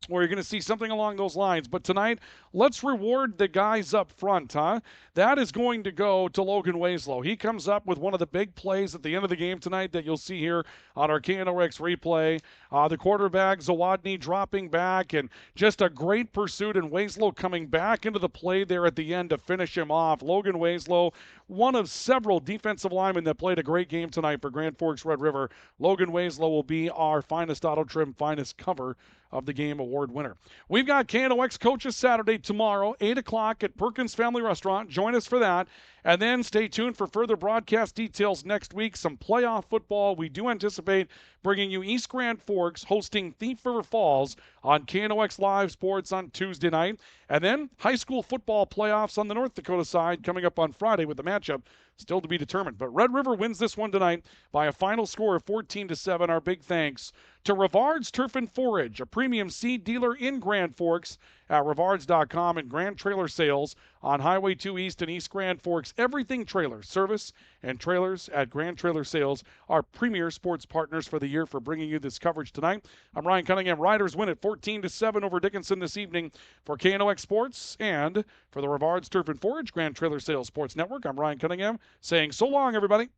or you're going to see something along those lines. But tonight, let's reward the guys up front, huh? That is going to go to Logan Wieslow. He comes up with one of the big plays at the end of the game tonight that you'll see here on our KNOX replay. The quarterback, Zawadny, dropping back, and just a great pursuit, and Wieslow coming back into the play there at the end to finish him off. Logan Wieslow, one of several defensive linemen that played a great game tonight for Grand Forks Red River. Logan Wieslow will be our Finest Auto Trim Finest Cover of the Game award winner. We've got KNOX Coaches Saturday tomorrow, 8 o'clock at Perkins Family Restaurant. Join us for that. And then stay tuned for further broadcast details next week. Some playoff football. We do anticipate bringing you East Grand Forks hosting Thief River Falls on KNOX Live Sports on Tuesday night. And then high school football playoffs on the North Dakota side coming up on Friday with the matchup still to be determined. But Red River wins this one tonight by a final score of 14-7. Our big thanks to Rivard's Turf and Forage, a premium seed dealer in Grand Forks at rivards.com, and Grand Trailer Sales on Highway 2 East and East Grand Forks. Everything trailer service and trailers at Grand Trailer Sales, our premier sports partners for the year, for bringing you this coverage tonight. I'm Ryan Cunningham. Riders win at 14-7 over Dickinson this evening. For KNOX Sports and for the Rivard's Turf and Forage Grand Trailer Sales Sports Network, I'm Ryan Cunningham saying so long, everybody.